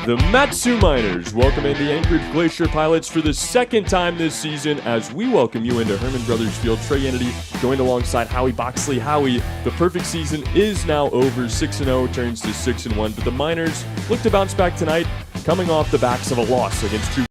The Matsu Miners welcome in the Anchorage Glacier Pilots for the second time this season as we welcome you into Herman Brothers Field. Trey Kennedy joined alongside Howie Boxley. Howie, the perfect season is now over. 6-0 turns to 6-1, but the Miners look to bounce back tonight, coming off the backs of a loss against True.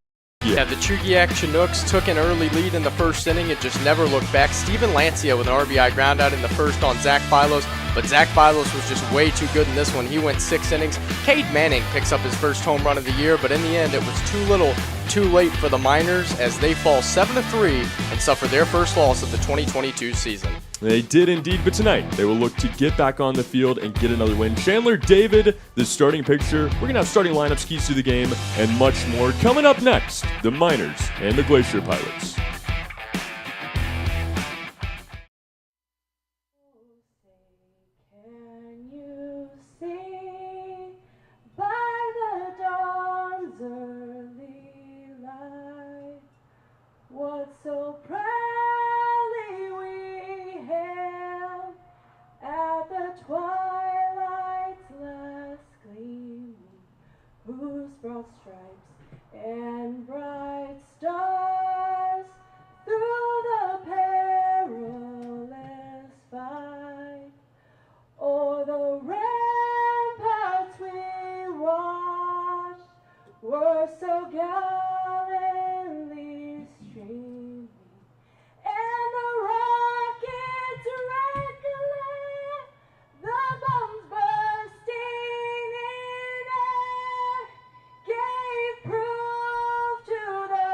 Yeah, the Chugiak Chinooks took an early lead in the first inning and just never looked back. Steven Lancia with an RBI groundout in the first on Zach Philos, but Zach Philos was just way too good in this one. He went 6 innings. Cade Manning picks up his first home run of the year, but in the end it was too little, too late for the Miners as they fall 7-3 and suffer their first loss of the 2022 season. They did indeed, but tonight they will look to get back on the field and get another win. Chandler David, the starting pitcher. We're going to have starting lineups, keys to the game, and much more. Coming up next, the Miners and the Glacier Pilots. Can you see by the dawn's early light what so proudly we hailed at the twilight's last gleaming, whose broad stripes and bright stars through the perilous fight o'er the ramparts we watched were so gallantly streaming, and the rockets' red glare, the bombs bursting in air, gave proof to the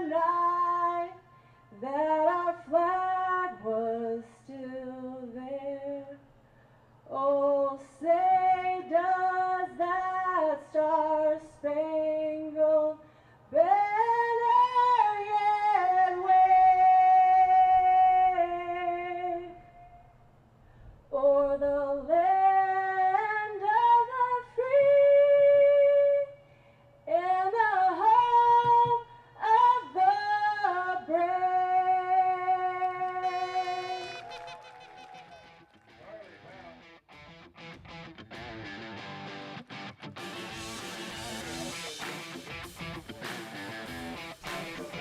night that our flag was still there. Oh, say does that star-spangled banner yet wave o'er the land of the free and the home of the brave?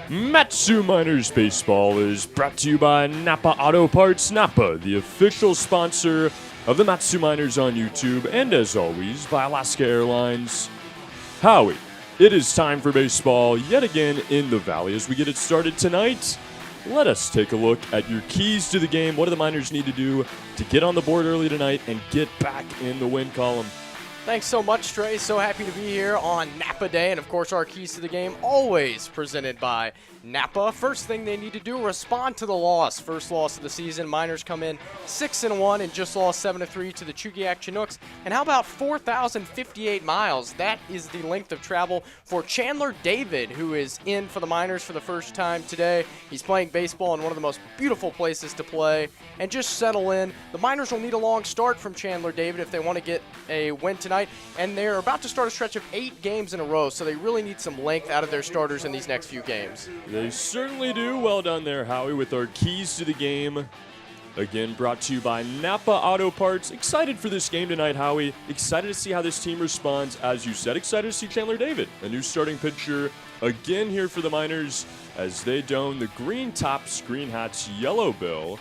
Matsu Miners Baseball is brought to you by Napa Auto Parts. Napa, the official sponsor of the Matsu Miners on YouTube, and as always, by Alaska Airlines. Howie, it is time for baseball yet again in the Valley. As we get it started tonight, let us take a look at your keys to the game. What do the Miners need to do to get on the board early tonight and get back in the win column? Thanks so much, Trey. So happy to be here on Napa Day. And, of course, our keys to the game always presented by Napa. First thing they need to do, respond to the loss. First loss of the season. Miners come in 6-1 and just lost 7-3 to the Chugiak Chinooks. And how about 4,058 miles? That is the length of travel for Chandler David, who is in for the Miners for the first time today. He's playing baseball in one of the most beautiful places to play and just settle in. The Miners will need a long start from Chandler David if they want to get a win tonight. And they're about to start a stretch of 8 games in a row, so they really need some length out of their starters in these next few games. They certainly do. Well done there, Howie, with our keys to the game. Again, brought to you by Napa Auto Parts. Excited for this game tonight, Howie. Excited to see how this team responds. As you said, excited to see Chandler David, a new starting pitcher, again here for the Miners as they don the green tops, green hats, yellow bill.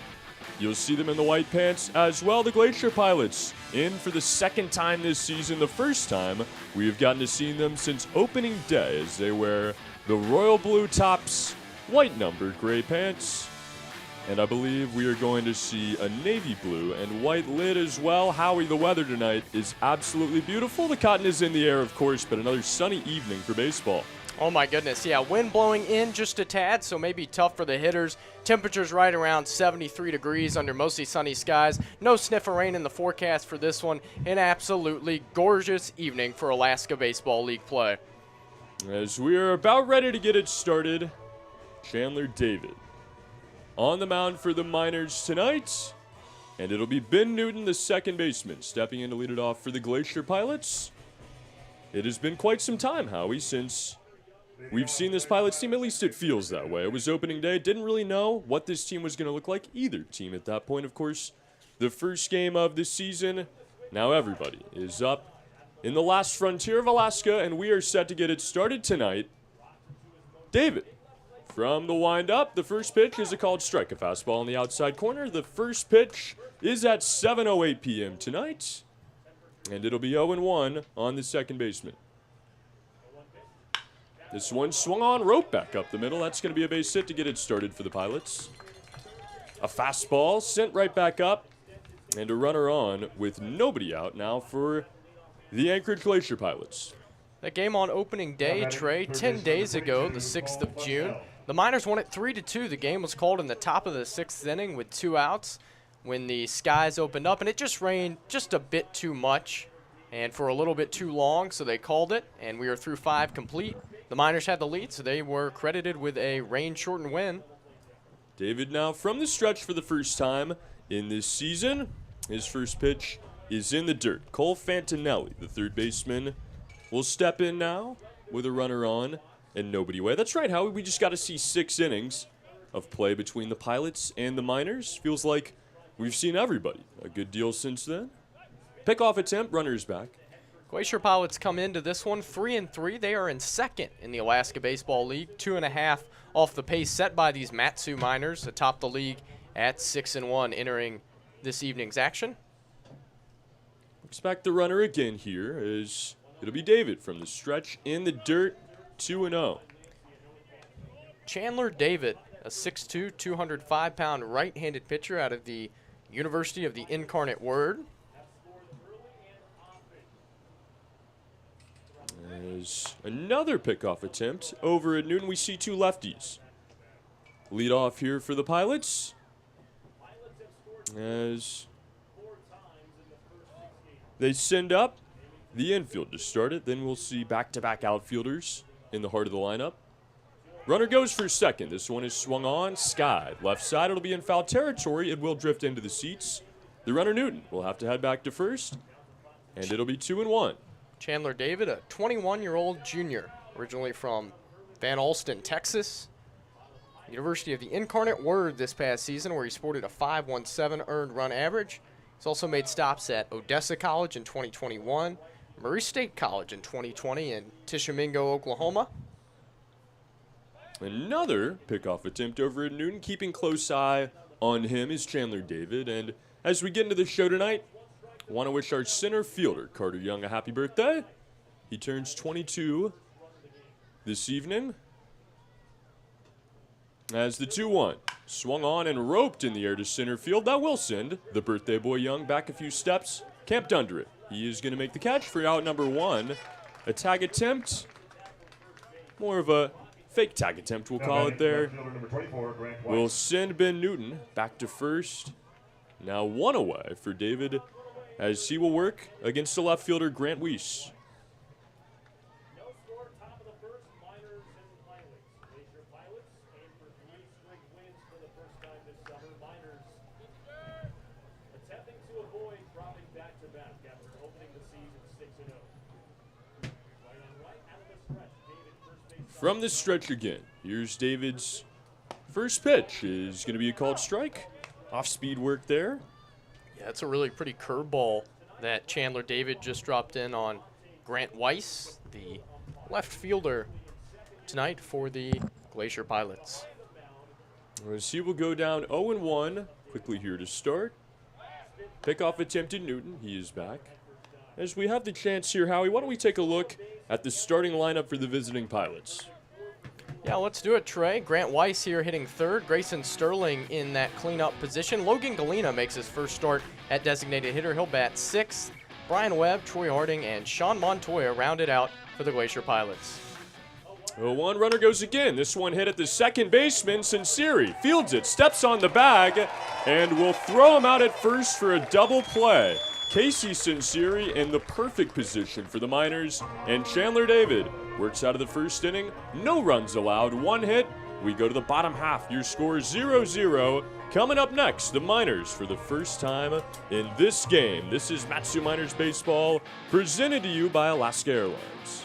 You'll see them in the white pants as well. The Glacier Pilots in for the second time this season. The first time we have gotten to see them since opening day as they wear the royal blue tops, white numbered gray pants. And I believe we are going to see a navy blue and white lid as well. Howie, the weather tonight is absolutely beautiful. The cotton is in the air, of course, but another sunny evening for baseball. Oh my goodness, yeah, wind blowing in just a tad, so maybe tough for the hitters. Temperatures right around 73 degrees under mostly sunny skies. No sniff of rain in the forecast for this one. An absolutely gorgeous evening for Alaska Baseball League play. As we are about ready to get it started, Chandler David on the mound for the Miners tonight. And it'll be Ben Newton, the second baseman, stepping in to lead it off for the Glacier Pilots. It has been quite some time, Howie, since we've seen this Pilots team. At least it feels that way. It was opening day. Didn't really know what this team was going to look like. Either team at that point, of course. The first game of the season Now everybody is up in the last frontier of Alaska, and we are set to get it started tonight. David, from the windup, the first pitch is a called strike, a fastball in the outside corner. The first pitch is at 7:08 p.m. tonight, and it'll be 0-1 on the second baseman. This one swung on, rope back up the middle. That's going to be a base hit to get it started for the Pilots. A fastball sent right back up, and a runner on with nobody out now for the Anchorage Glacier Pilots. That game on opening day, Trey, 10 days ago, the 6th of June. The Miners won it 3-2. The game was called in the top of the 6th inning with 2 outs when the skies opened up, and it just rained just a bit too much and for a little bit too long, so they called it, and we were through 5 complete. The Miners had the lead, so they were credited with a rain-shortened win. David now from the stretch for the first time in this season. His first pitch is in the dirt. Cole Fantinelli, the third baseman, will step in now with a runner on and nobody away. That's right, Howie. We just got to see 6 innings of play between the Pilots and the Miners. Feels like we've seen everybody a good deal since then. Pickoff attempt, runners back. Glacier Pilots come into this one 3-3. They are in second in the Alaska Baseball League, 2.5 off the pace set by these Matsu Miners atop the league at 6-1 entering this evening's action. Expect the runner again here as it'll be David from the stretch in the dirt, 2-0. Chandler David, a 6'2", 205-pound right-handed pitcher out of the University of the Incarnate Word. As another pickoff attempt over at Newton, we see 2 lefties. Lead off here for the Pilots. As they send up the infield to start it, then we'll see back-to-back outfielders in the heart of the lineup. Runner goes for second. This one is swung on, skied. Left side, it'll be in foul territory. It will drift into the seats. The runner, Newton, will have to head back to first, and it'll be 2-1. Chandler David, a 21-year-old junior, originally from Van Alstyne, Texas. University of the Incarnate Word this past season, where he sported a 5.17 earned run average. He's also made stops at Odessa College in 2021, Murray State College in 2020, and Tishomingo, Oklahoma. Another pickoff attempt over at Newton. Keeping close eye on him is Chandler David. And as we get into the show tonight, I want to wish our center fielder, Carter Young, a happy birthday. He turns 22 this evening. As the 2-1 swung on and roped in the air to center field, that will send the birthday boy Young back a few steps, camped under it. He is going to make the catch for out number 1. A tag attempt, more of a fake tag attempt, we'll call it there. Will send Ben Newton back to first. Now 1 away for David, as he will work against the left fielder Grant Weiss. No score, top of the first, Miners and Pilots. Glacier Pilots aim for 3 straight wins for the first time this summer. Miners attempting to avoid dropping back-to-back after opening the season 6-0. Right on right, out of the stretch, David first base. From the stretch again, here's David's first pitch. Is going to be a called strike. Off-speed work there. Yeah, that's a really pretty curveball that Chandler David just dropped in on Grant Weiss, the left fielder tonight for the Glacier Pilots. As he will go down 0-1, quickly here to start. Pickoff attempted Newton, he is back. As we have the chance here, Howie, why don't we take a look at the starting lineup for the visiting Pilots? Yeah, let's do it, Trey. Grant Weiss here hitting third. Grayson Sterling in that cleanup position. Logan Galena makes his first start at designated hitter. He'll bat 6th. Brian Webb, Troy Harding, and Sean Montoya rounded out for the Glacier Pilots. 0-1 runner goes again. This one hit at the second baseman. Sinceri fields it, steps on the bag, and will throw him out at first for a double play. Casey Sinceri in the perfect position for the Miners, and Chandler David works out of the first inning. No runs allowed, 1 hit. We go to the bottom half. Your score 0-0. Coming up next, the Miners for the first time in this game. This is Matsu Miners Baseball, presented to you by Alaska Airlines.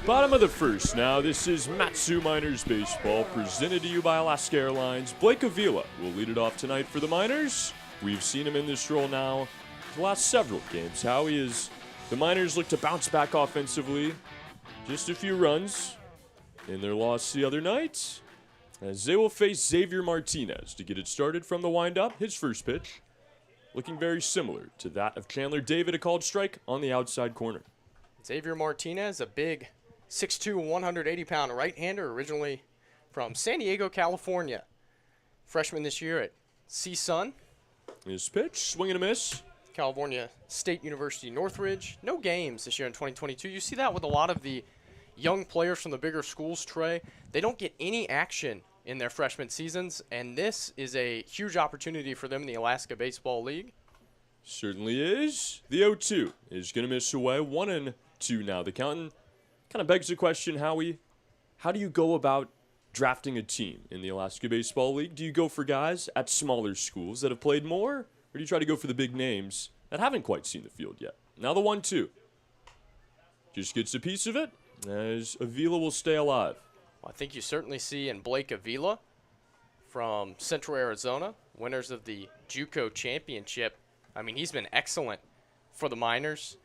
Bottom of the first now. This is Matsu Miners Baseball, presented to you by Alaska Airlines. Blake Avila will lead it off tonight for the Miners. We've seen him in this role now the last several games. Howie is the Miners look to bounce back offensively. Just a few runs in their loss the other night, as they will face Xavier Martinez to get it started from the windup. His first pitch looking very similar to that of Chandler David, a called strike on the outside corner. Xavier Martinez, a big 6'2", 180-pound right-hander, originally from San Diego, California. Freshman this year at CSUN, His pitch, swing and a miss. California State University, Northridge. No games this year in 2022. You see that with a lot of the young players from the bigger schools, Trey. They don't get any action in their freshman seasons, and this is a huge opportunity for them in the Alaska Baseball League. Certainly is. The 0-2 is going to miss away. 1-2 now. The count kind of begs the question, Howie, how do you go about drafting a team in the Alaska Baseball League? Do you go for guys at smaller schools that have played more, or do you try to go for the big names that haven't quite seen the field yet? Now the 1-2 just gets a piece of it, as Avila will stay alive. Well, I think you certainly see in Blake Avila from Central Arizona, winners of the JUCO championship. I mean, he's been excellent for the Miners.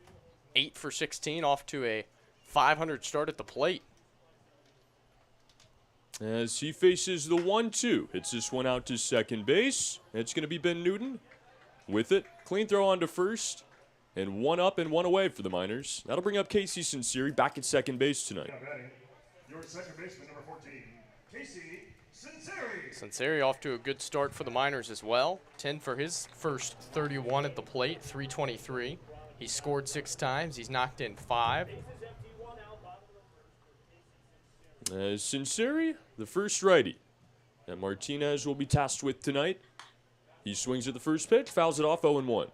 8 for 16, off to a .500 start at the plate. As he faces the 1-2, hits this one out to second base. It's going to be Ben Newton with it. Clean throw on to first, and 1 up and 1 away for the Miners. That'll bring up Casey Sinceri back at second base tonight. Now batting, your second baseman, number 14, Casey Sinceri. Sinceri off to a good start for the Miners as well. 10 for his first 31 at the plate, .323. He scored 6 times. He's knocked in 5. As Sinceri, the first righty that Martinez will be tasked with tonight. He swings at the first pitch, fouls it off 0-1.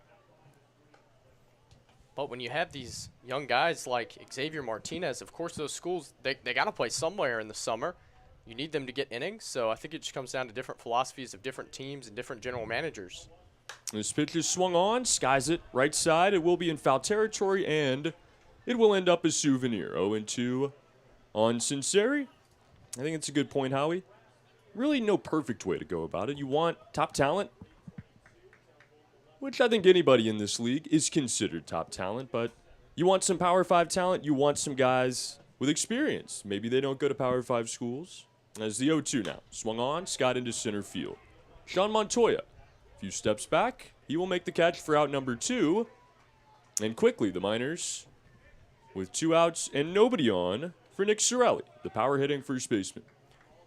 But when you have these young guys like Xavier Martinez, of course those schools, they got to play somewhere in the summer. You need them to get innings, so I think it just comes down to different philosophies of different teams and different general managers. This pitch is swung on, skies it, right side. It will be in foul territory, and it will end up a souvenir. 0-2 on Sinceri. I think it's a good point, Howie. Really no perfect way to go about it. You want top talent, which I think anybody in this league is considered top talent, but you want some Power 5 talent, you want some guys with experience. Maybe they don't go to Power 5 schools. As the 0-2 now, swung on, skied into center field. Sean Montoya, a few steps back, he will make the catch for out number 2. And quickly, the Miners, with 2 outs and nobody on, for Nick Sorelli, the power hitting first baseman.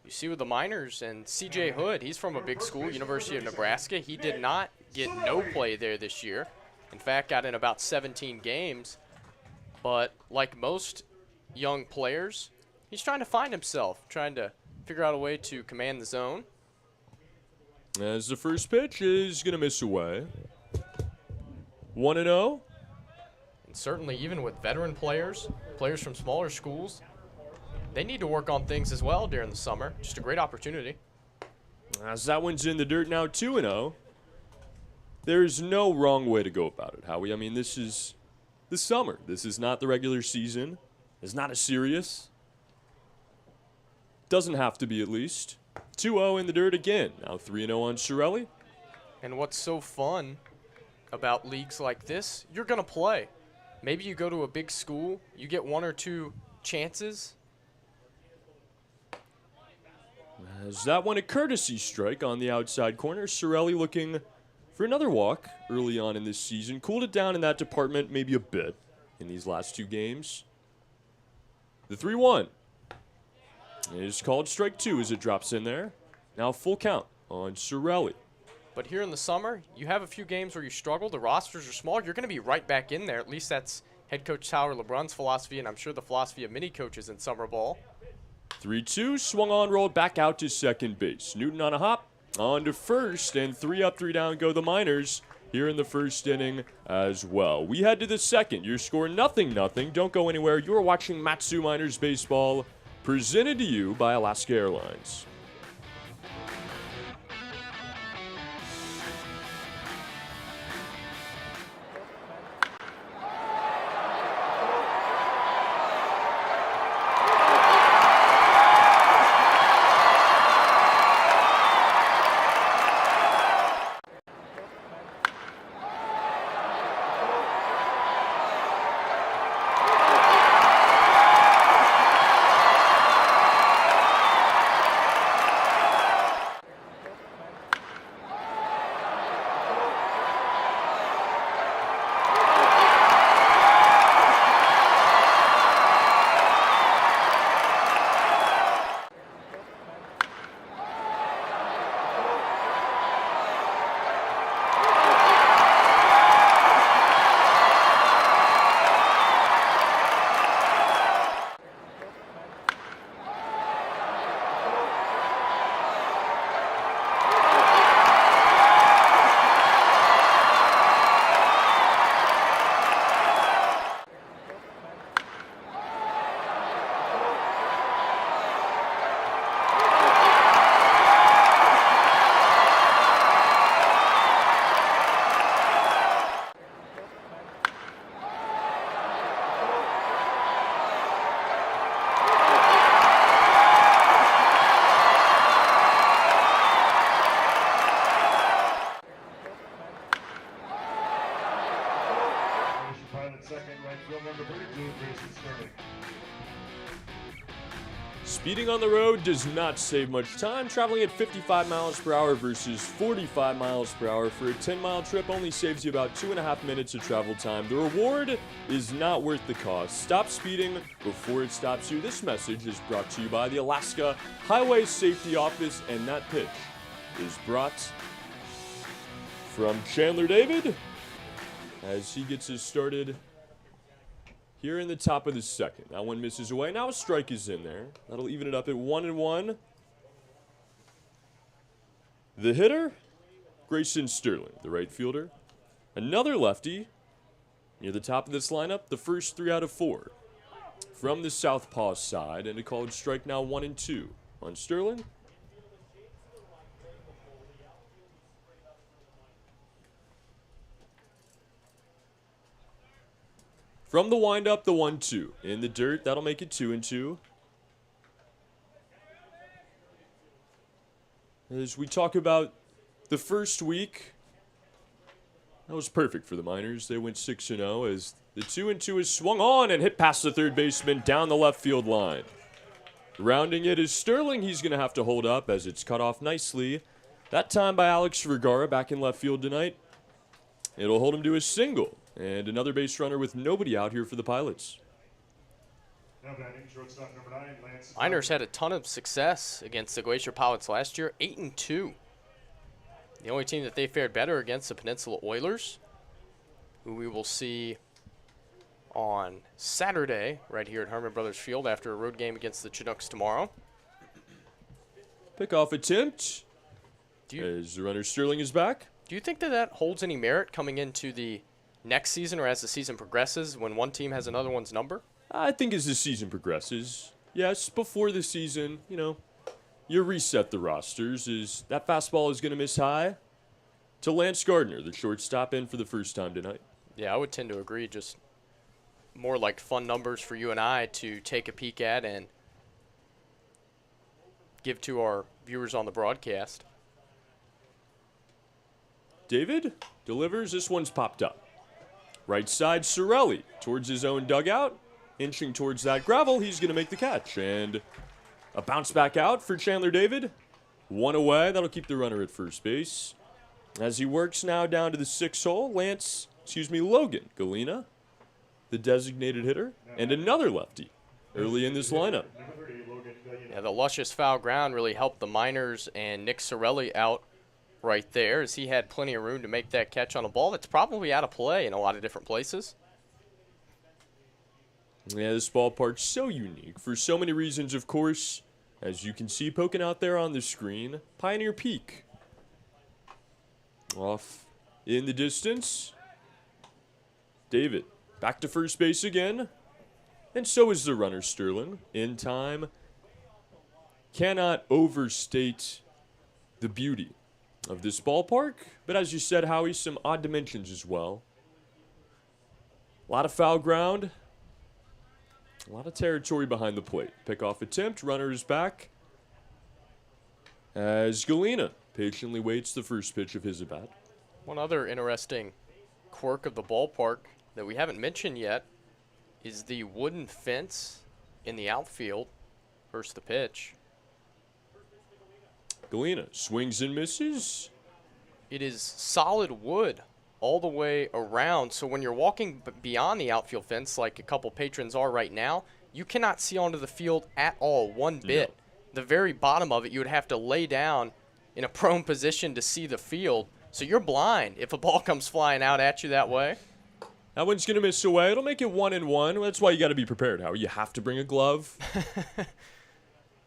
You see with the Miners and C.J. Hood, he's from a big school, University of Nebraska. He did not get no play there this year. In fact, got in about 17 games. But like most young players, he's trying to find himself, trying to figure out a way to command the zone. As the first pitch is going to miss away. 1-0. And certainly even with veteran players, players from smaller schools, they need to work on things as well during the summer. Just a great opportunity. As that one's in the dirt now, 2-0. There's no wrong way to go about it, Howie. I mean, this is the summer. This is not the regular season. It's not as serious. Doesn't have to be, at least. 2-0 in the dirt again. Now 3-0 on Sorelli. And what's so fun about leagues like this, you're going to play. Maybe you go to a big school, you get 1 or 2 chances. As that one a courtesy strike on the outside corner. Sorelli looking for another walk early on in this season. Cooled it down in that department maybe a bit in these last 2 games. The 3-1 is called strike 2 as it drops in there. Now full count on Sorelli. But here in the summer, you have a few games where you struggle. The rosters are small. You're going to be right back in there. At least that's head coach Tyler LeBrun's philosophy, and I'm sure the philosophy of many coaches in summer ball. 3-2, swung on, rolled back out to second base. Newton on a hop, on to first, and 3 up, 3 down go the Miners here in the first inning as well. We head to the second. Your score 0-0. Don't go anywhere. You're watching Matsu Miners Baseball, presented to you by Alaska Airlines. Speeding on the road does not save much time. Traveling at 55 miles per hour versus 45 miles per hour for a 10-mile trip only saves you about 2.5 minutes of travel time. The reward is not worth the cost. Stop speeding before it stops you. This message is brought to you by the Alaska Highway Safety Office, and that pitch is brought from Chandler David as he gets us started here in the top of the second. That one misses away. Now a strike is in there. That'll even it up at 1-1. The hitter, Grayson Sterling, the right fielder. Another lefty near the top of this lineup, the first 3 out of 4. From the southpaw side, and a called strike now 1-2 on Sterling. From the windup, the 1-2. In the dirt, that'll make it 2-2. As we talk about the first week, that was perfect for the Miners. They went 6-0 as the 2-2 is swung on and hit past the third baseman down the left field line. Rounding it is Sterling. He's going to have to hold up as it's cut off nicely. That time by Alex Vergara back in left field tonight. It'll hold him to a single. And another base runner with nobody out here for the Pilots. Miners had a ton of success against the Glacier Pilots last year, 8-2. The only team that they fared better against, the Peninsula Oilers, who we will see on Saturday right here at Herman Brothers Field after a road game against the Chinooks tomorrow. Pickoff attempt as the runner Sterling is back. Do you think that holds any merit coming into the next season or as the season progresses when one team has another one's number? I think as the season progresses. Yes, before the season, you reset the rosters. Is that fastball is going to miss high to Lance Gardner, the shortstop, in for the first time tonight. Yeah, I would tend to agree. Just more like fun numbers for you and I to take a peek at and give to our viewers on the broadcast. David delivers. This one's popped up. Right side, Sorelli towards his own dugout. Inching towards that gravel, he's going to make the catch. And a bounce back out for Chandler David. One away. That'll keep the runner at first base. As he works now down to the 6th hole, Logan Galena, the designated hitter, and another lefty early in this lineup. Yeah, the luscious foul ground really helped the Miners and Nick Sorelli out right there, as he had plenty of room to make that catch on a ball that's probably out of play in a lot of different places. Yeah, this ballpark's so unique for so many reasons, of course. As you can see poking out there on the screen, Pioneer Peak. Off in the distance. David back to first base again. And so is the runner Sterling. In time. Cannot overstate the beauty of this ballpark, but as you said, Howie, some odd dimensions as well. A lot of foul ground, a lot of territory behind the plate. Pickoff attempt, runner is back as Galena patiently waits the first pitch of his at-bat. One other interesting quirk of the ballpark that we haven't mentioned yet is the wooden fence in the outfield. First the pitch. Galena swings and misses. It is solid wood all the way around, so when you're walking beyond the outfield fence, like a couple patrons are right now, you cannot see onto the field at all, one bit. No. The very bottom of it, you would have to lay down in a prone position to see the field, so you're blind if a ball comes flying out at you that way. That one's going to miss away. It'll make it 1-1. That's why you got to be prepared, Howie. You have to bring a glove.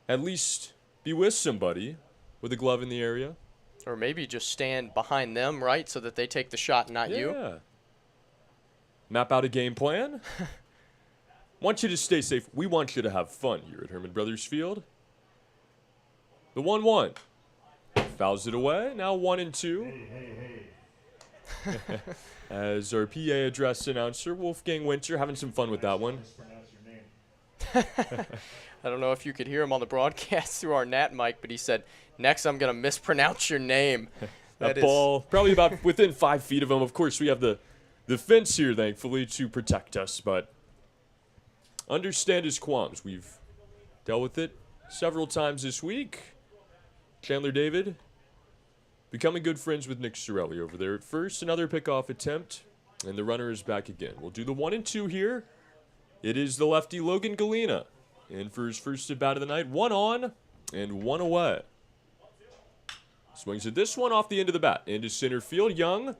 At least be with somebody with a glove in the area. Or maybe just stand behind them, right, so that they take the shot, not you. Yeah. Map out a game plan. Want you to stay safe. We want you to have fun here at Herman Brothers Field. The 1-1. Fouls it away. Now 1-2. Hey. As our PA address announcer, Wolfgang Winter, having some fun with that one. I don't know if you could hear him on the broadcast through our NAT mic, but he said, next I'm going to mispronounce your name. that ball, probably about within 5 feet of him. Of course, we have the fence here, thankfully, to protect us, but understand his qualms. We've dealt with it several times this week. Chandler David becoming good friends with Nick Sorelli over there at first. Another pickoff attempt, and the runner is back again. We'll do the 1-2 here. It is the lefty Logan Galena in for his first at bat of the night. 1 on and 1 away. Swings at this one off the end of the bat. Into center field. Young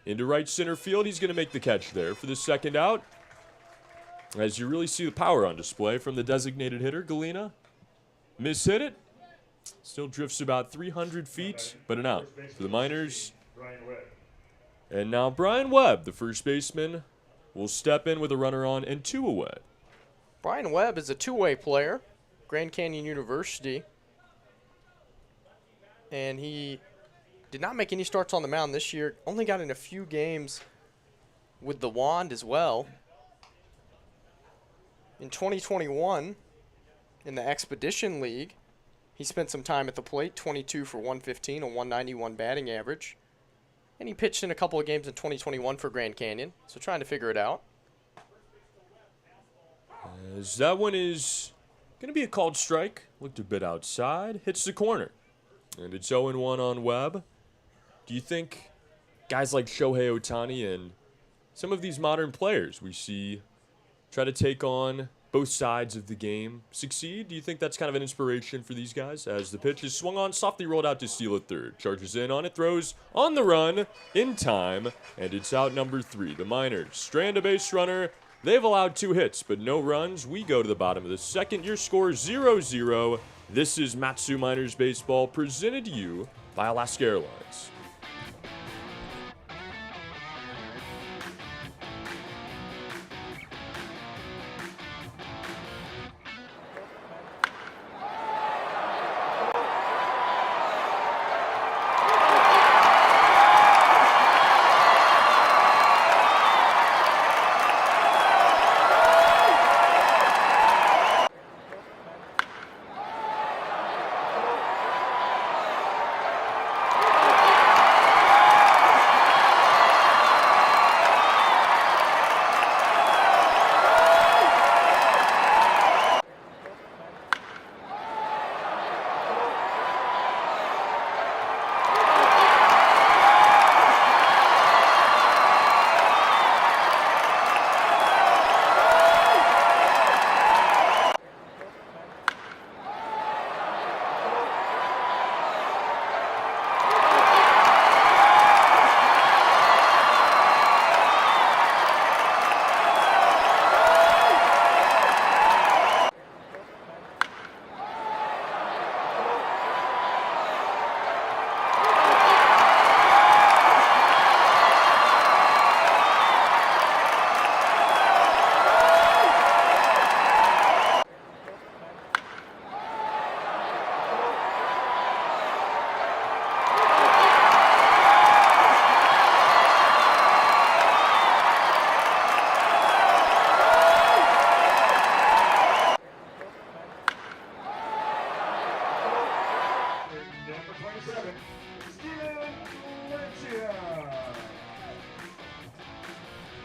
into right center field. He's going to make the catch there for the second out. As you really see the power on display from the designated hitter, Galena. Mishit it. Still drifts about 300 feet, but an out for the Miners. And now Brian Webb, the first baseman, will step in with a runner on and 2 away. Brian Webb is a two-way player, Grand Canyon University. And he did not make any starts on the mound this year. Only got in a few games with the wand as well. In 2021, in the Expedition League, he spent some time at the plate, 22 for 115, a 191 batting average. And he pitched in a couple of games in 2021 for Grand Canyon, so trying to figure it out. As that one is going to be a called strike. Looked a bit outside. Hits the corner. And it's 0-1 on Webb. Do you think guys like Shohei Ohtani and some of these modern players we see try to take on both sides of the game succeed? Do you think that's kind of an inspiration for these guys? As the pitch is swung on, softly rolled out to steal at third. Charges in on it, throws on the run in time, and it's out number 3. The Miners strand a base runner. They've allowed 2 hits, but no runs. We go to the bottom of the second. Your score 0-0. This is Matsu Miners Baseball, presented to you by Alaska Airlines.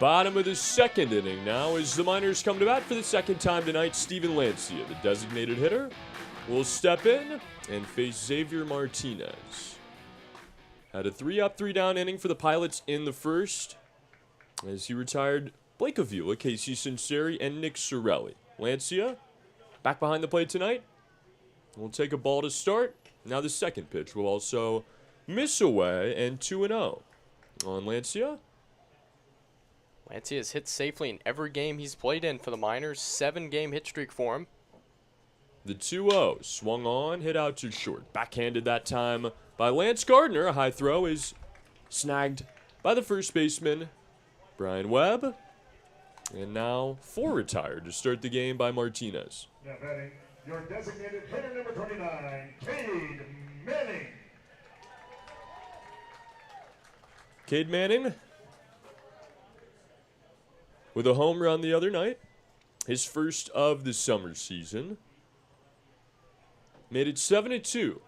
Bottom of the second inning now as the Miners come to bat for the second time tonight. Steven Lancia, the designated hitter, will step in and face Xavier Martinez. Had a 3-up, 3-down inning for the Pilots in the first as he retired Blake Avila, Casey Sinceri, and Nick Sorelli. Lancia back behind the plate tonight. We'll take a ball to start. Now the second pitch will also miss away, and 2-0 on Lancia. Lancia has hit safely in every game he's played in for the Miners. 7-game hit streak for him. The 2-0 swung on, hit out to short. Backhanded that time by Lance Gardner. A high throw is snagged by the first baseman, Brian Webb. And now 4 retired to start the game by Martinez. Now batting, your designated hitter number 29, Cade Manning. Cade Manning with a home run the other night. His first of the summer season. Made it 7-2.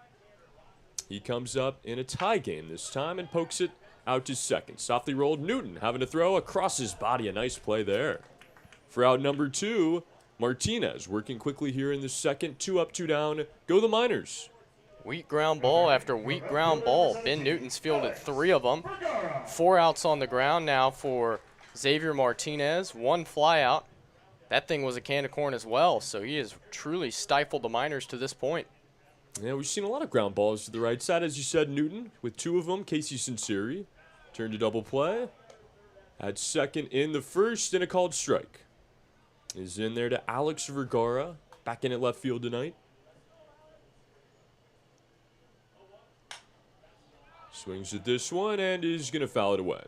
He comes up in a tie game this time and pokes it out to second. Softly rolled Newton having to throw across his body. A nice play there. For out number 2, Martinez working quickly here in the second. 2 up, 2 down. Go the Miners. Weak ground ball after weak ground ball. Ben Newton's fielded 3 of them. 4 outs on the ground now for Xavier Martinez. 1 fly out. That thing was a can of corn as well, so he has truly stifled the Miners to this point. Yeah, we've seen a lot of ground balls to the right side. As you said, Newton with 2 of them. Casey Sinceri turned to double play. At second in the first, and a called strike. Is in there to Alex Vergara. Back in at left field tonight. Swings at this one and is going to foul it away.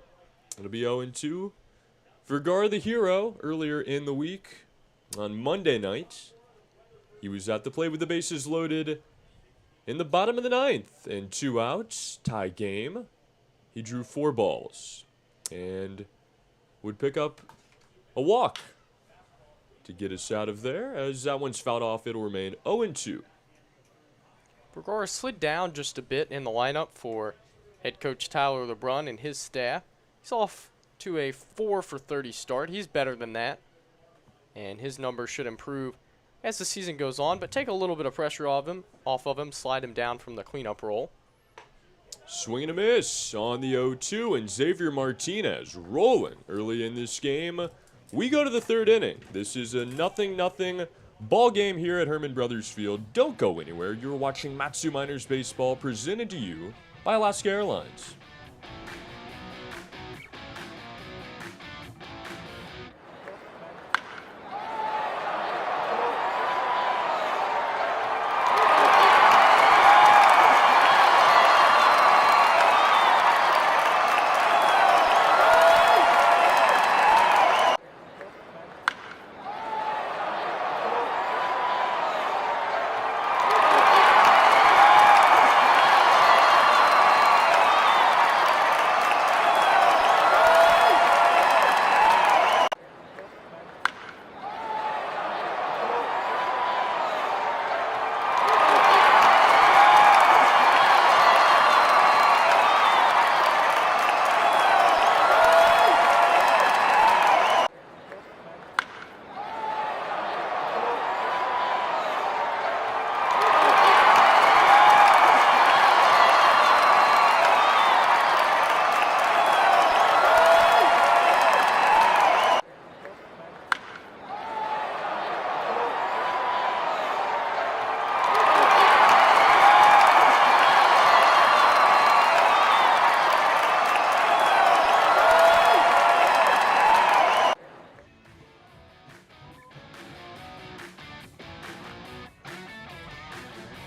It'll be 0-2. Vergara, the hero, earlier in the week on Monday night. He was at the plate with the bases loaded in the bottom of the 9th. And 2 outs, tie game. He drew 4 balls and would pick up a walk to get us out of there. As that one's fouled off, it'll remain 0-2. Vergara slid down just a bit in the lineup for head coach Tyler LeBrun and his staff. He's off to a 4 for 30 start. He's better than that, and his numbers should improve as the season goes on, but take a little bit of pressure off of him, slide him down from the cleanup role. Swing and a miss on the 0-2, and Xavier Martinez rolling early in this game. We go to the 3rd inning. This is a 0-0 ball game here at Herman Brothers Field. Don't go anywhere. You're watching Matsu Miners Baseball, presented to you by Alaska Airlines.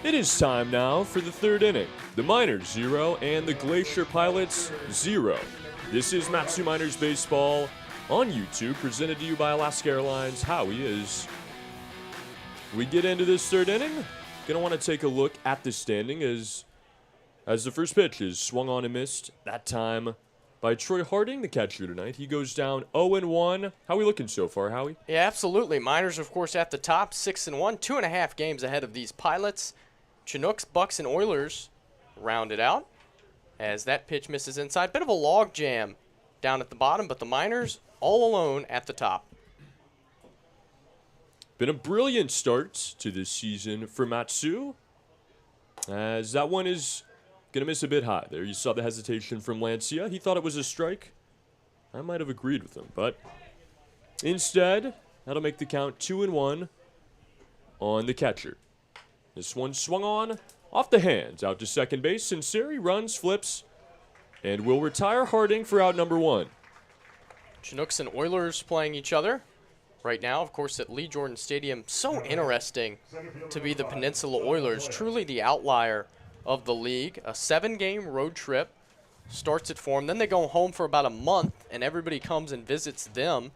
It is time now for the 3rd inning. The Miners 0 and the Glacier Pilots 0. This is Matsu Miners Baseball on YouTube, presented to you by Alaska Airlines. Howie, as we get into this 3rd inning, gonna want to take a look at the standing as the first pitch is swung on and missed. That time by Troy Harding, the catcher tonight. He goes down 0-1. How are we looking so far, Howie? Yeah, absolutely. Miners, of course, at the top, 6-1, 2.5 games ahead of these Pilots. Chinooks, Bucks, and Oilers round it out as that pitch misses inside. Bit of a log jam down at the bottom, but the Miners all alone at the top. Been a brilliant start to this season for Matsu, as that one is going to miss a bit high there. You saw the hesitation from Lancia. He thought it was a strike. I might have agreed with him, but instead, that'll make the count 2-1 on the catcher. This one swung on, off the hands, out to second base. Sinceri runs, flips, and will retire Harding for out number 1. Chinooks and Oilers playing each other right now, of course, at Lee Jordan Stadium. So interesting to be the Peninsula Oilers, truly the outlier of the league. A 7-game road trip starts it for them. Then they go home for about a month, and everybody comes and visits them,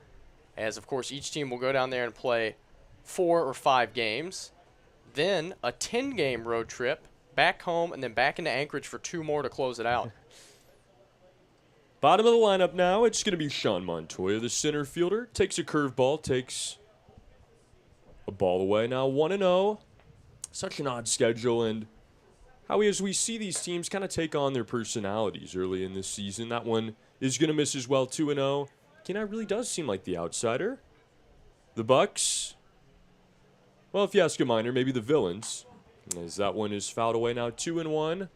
as, of course, each team will go down there and play 4 or 5 games. Then a 10-game road trip, back home, and then back into Anchorage for 2 more to close it out. Bottom of the lineup now, it's going to be Sean Montoya, the center fielder. Takes a curveball, takes a ball away. Now 1-0. Such an odd schedule, and Howie, as we see these teams kind of take on their personalities early in this season, that one is going to miss as well, 2-0. Kenai really does seem like the outsider. The Bucks Well, if you ask a Miner, maybe the villains. As that one is fouled away now, 2-1.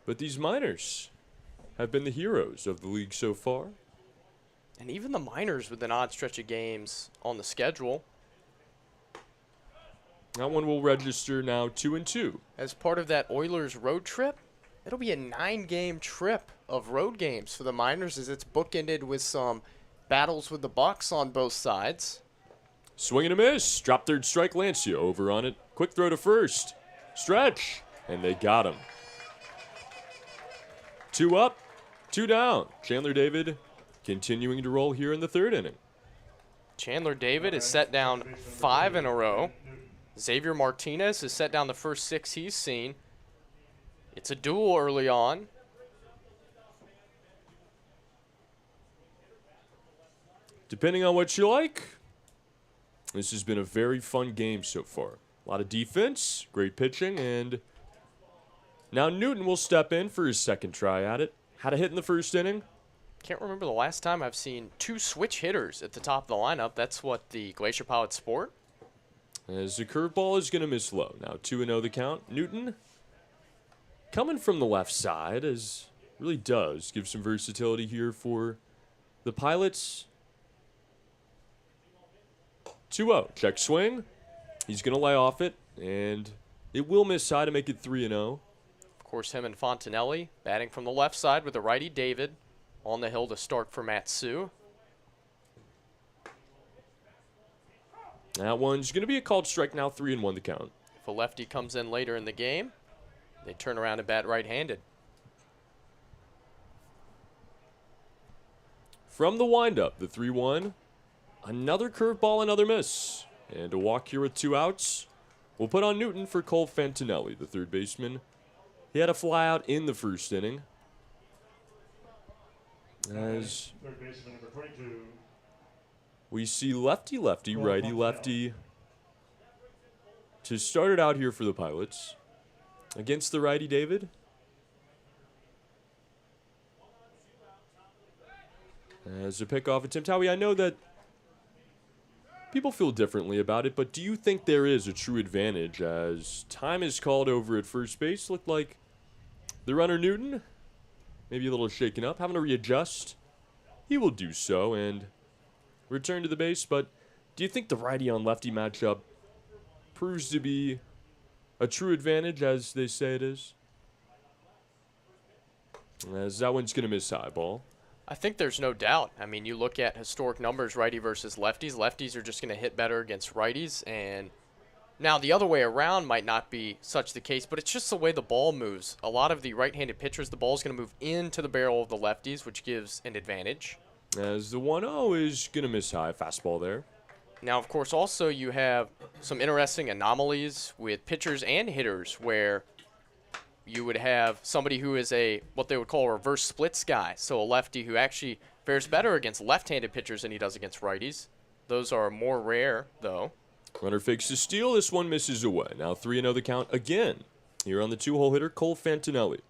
But these Miners have been the heroes of the league so far. And even the Miners with an odd stretch of games on the schedule. That one will register now 2-2. As part of that Oilers road trip, it'll be a 9-game trip of road games for the Miners as it's bookended with some battles with the Bucks on both sides. Swing and a miss. Drop third strike, Lancia over on it. Quick throw to first. Stretch. And they got him. 2 up, 2 down. Chandler David continuing to roll here in the 3rd inning. Chandler David is set down 5 in a row. Xavier Martinez has set down the first 6 he's seen. It's a duel early on. Depending on what you like, this has been a very fun game so far. A lot of defense, great pitching, and now Newton will step in for his second try at it. Had a hit in the 1st inning. Can't remember the last time I've seen 2 switch hitters at the top of the lineup. That's what the Glacier Pilots sport. As the curveball is going to miss low. Now 2-0 the count. Newton coming from the left side, as really does give some versatility here for the Pilots. 2-0. Check swing. He's going to lay off it, and it will miss high to make it 3-0. Of course, him and Fontanelli batting from the left side with the righty David on the hill to start for Matsu. That one's going to be a called strike now, 3-1 the count. If a lefty comes in later in the game, they turn around and bat right-handed. From the windup, the 3-1. Another curveball, another miss. And a walk here with 2 outs. We'll put on Newton for Cole Fantinelli, the 3rd baseman. He had a fly out in the 1st inning. As Third baseman number 22. we see lefty-lefty, righty-lefty to start it out here for the Pilots. Against the righty David. As a pickoff attempt, Howie, I know that people feel differently about it, but do you think there is a true advantage as time is called over at first base? Looked like the runner Newton, maybe a little shaken up, having to readjust. He will do so and return to the base, but do you think the righty on lefty matchup proves to be a true advantage as they say it is? As that one's going to miss high ball. I think there's no doubt. I mean, you look at historic numbers, righty versus lefties. Lefties are just going to hit better against righties. And now the other way around might not be such the case, but it's just the way the ball moves. A lot of the right-handed pitchers, the ball's going to move into the barrel of the lefties, which gives an advantage. As the 1-0 is going to miss high. Fastball there. Now, of course, also you have some interesting anomalies with pitchers and hitters where you would have somebody who is what they would call a reverse splits guy. So a lefty who actually fares better against left-handed pitchers than he does against righties. Those are more rare, though. Runner fakes to steal. This one misses away. Now 3-0 the count again. Here on the 2-hole hitter, Cole Fantinelli.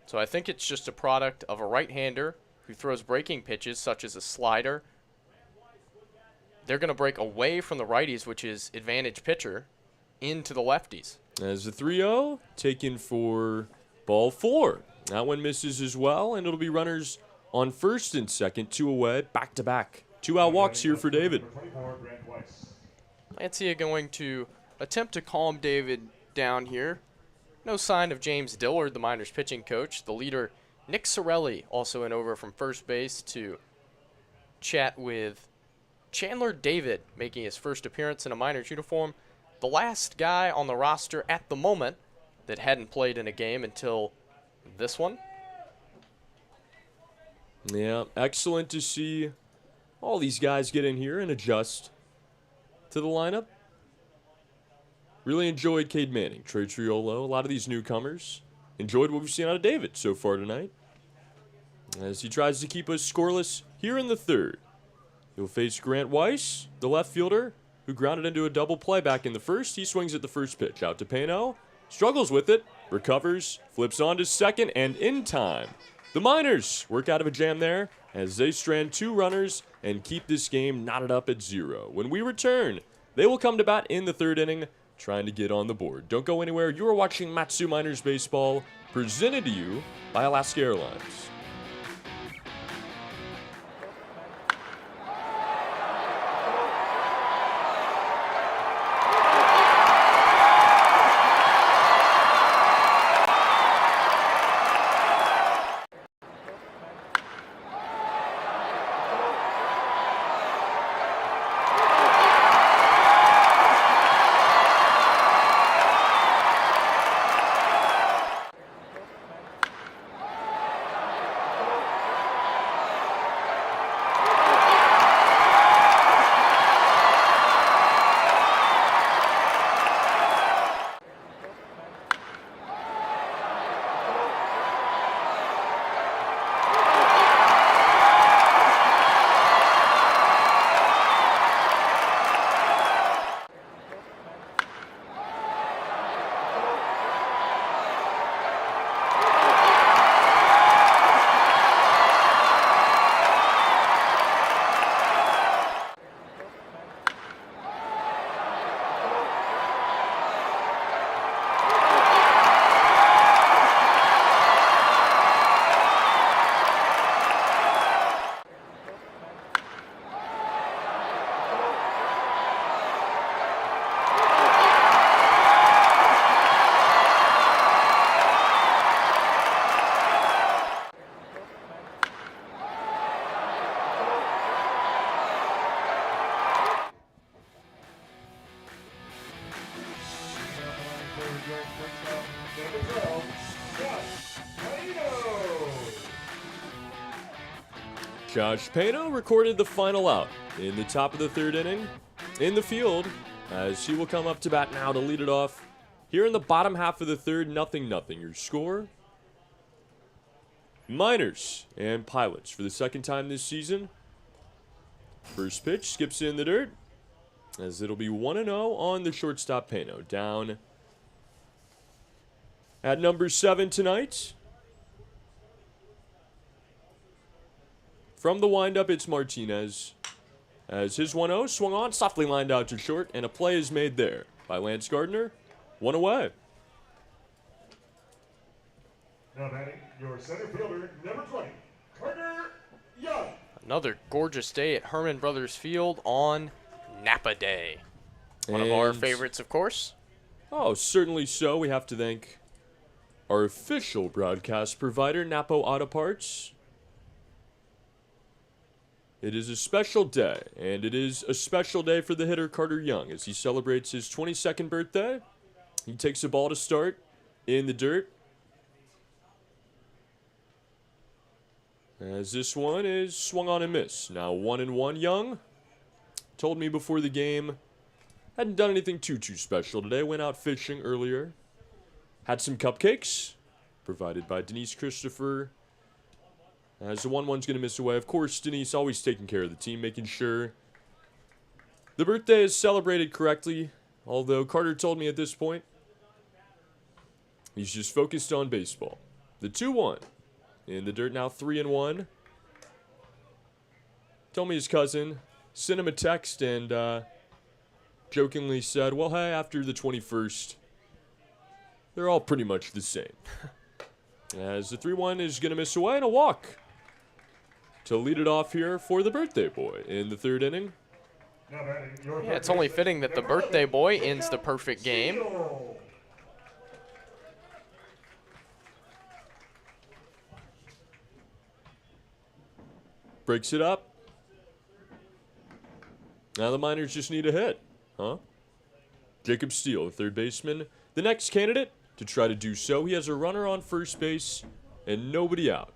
So I think it's just a product of a right-hander who throws breaking pitches, such as a slider. They're going to break away from the righties, which is advantage pitcher, into the lefties. As the 3-0 taken for ball 4. That one misses as well, and it'll be runners on first and second, 2 away, back-to-back. 2-out walks here for David. Lancia going to attempt to calm David down here. No sign of James Dillard, the Miners pitching coach. The leader, Nick Sorelli, also in over from first base to chat with Chandler David, making his first appearance in a Miners uniform. The last guy on the roster at the moment that hadn't played in a game until this one. Yeah, excellent to see all these guys get in here and adjust to the lineup. Really enjoyed Cade Manning, Trey Triolo, a lot of these newcomers. Enjoyed what we've seen out of David so far tonight. As he tries to keep us scoreless here in the 3rd. He'll face Grant Weiss, the left fielder, who grounded into a double play back in the 1st. He swings at the first pitch. Out to Pano. Struggles with it. Recovers. Flips on to second. And in time. The Miners work out of a jam there. as they strand 2 runners and keep this game knotted up at 0. When we return, they will come to bat in the 3rd inning, trying to get on the board. Don't go anywhere. You are watching Matsu Miners Baseball, presented to you by Alaska Airlines. Josh Pano recorded the final out in the top of the 3rd inning in the field, as he will come up to bat now to lead it off. Here in the bottom half of the 3rd, 0-0. Your score: Miners and Pilots for the 2nd time this season. First pitch skips in the dirt, as it'll be 1-0 on the shortstop Pano. Down at number 7 tonight. From the windup, it's Martinez, as his 1-0 swung on, softly lined out to short, and a play is made there by Lance Gardner. 1 away. Now batting, your center fielder, number 20, Carter Young. Another gorgeous day at Herman Brothers Field on Napa Day. One of our favorites, of course. Oh, certainly so. We have to thank our official broadcast provider, Napa Auto Parts. It is a special day, and it is a special day for the hitter Carter Young as he celebrates his 22nd birthday. He takes the ball to start in the dirt, as this one is swung on and missed. Now 1-1. Young told me before the game hadn't done anything too special today. Went out fishing earlier. Had some cupcakes provided by Denise Christopher. As the 1-1's going to miss away. Of course, Denise always taking care of the team, making sure the birthday is celebrated correctly. Although Carter told me at this point, he's just focused on baseball. The 2-1 in the dirt now, 3-1. Told me his cousin sent him a text and jokingly said, well, hey, after the 21st, they're all pretty much the same. As the 3-1 is going to miss away and a walk to lead it off here for the birthday boy in the 3rd inning. Yeah, it's only fitting that the birthday boy ends the perfect game. Breaks it up. Now the Miners just need a hit, huh? Jacob Steele, the 3rd baseman, the next candidate to try to do so. He has a runner on first base and nobody out.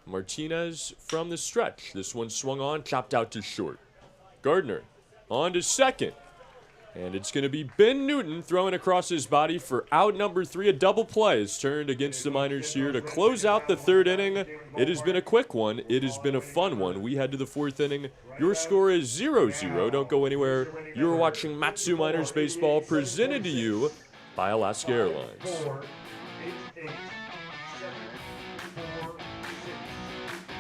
Martinez from the stretch. This one swung on, chopped out to short. Gardner on to second. And it's going to be Ben Newton throwing across his body for out number 3. A double play is turned against the Miners here to close out the 3rd inning. It has been a quick one. It has been a fun one. We head to the 4th inning. Your score is 0-0. Don't go anywhere. You're watching Matsu Miners Baseball, presented to you by Alaska Airlines. 4, 8, 8, 7, 4, 6.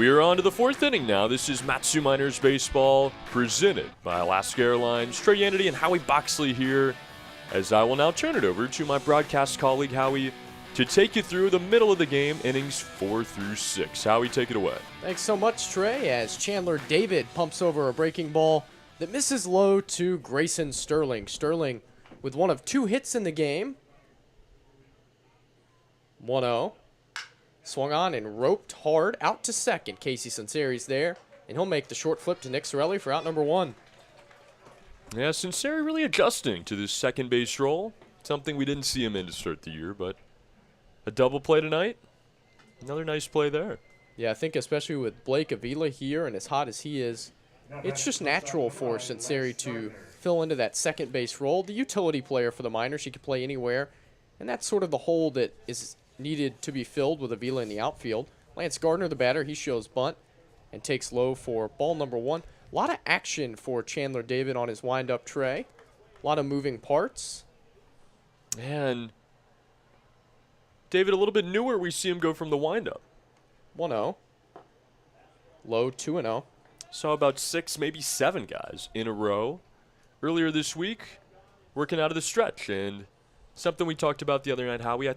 We are on to the fourth inning now. This is Matsu Miners Baseball, presented by Alaska Airlines. Trey Yanity and Howie Boxley here, as I will now turn it over to my broadcast colleague, Howie, to take you through the middle of the game, innings 4 through 6. Howie, take it away. Thanks so much, Trey, as Chandler David pumps over a breaking ball that misses low to Grayson Sterling. Sterling with one of 2 hits in the game. 1-0. Swung on and roped hard out to second. Casey Sinceri's there, and he'll make the short flip to Nick Sorelli for out number 1. Yeah, Sinceri really adjusting to this second base role. Something we didn't see him in to start the year, but a double play tonight. Another nice play there. Yeah, I think especially with Blake Avila here and as hot as he is, it's just natural for Sinceri to fill into that second base role. The utility player for the Miners, he can play anywhere, and that's sort of the hole that is needed to be filled with Avila in the outfield. Lance Gardner, the batter, he shows bunt and takes low for ball number 1. A lot of action for Chandler David on his wind-up tray. A lot of moving parts. And David, a little bit newer, we see him go from the windup. 1-0. Low 2-0. Saw about 6, maybe 7 guys in a row earlier this week working out of the stretch. And something we talked about the other night, how we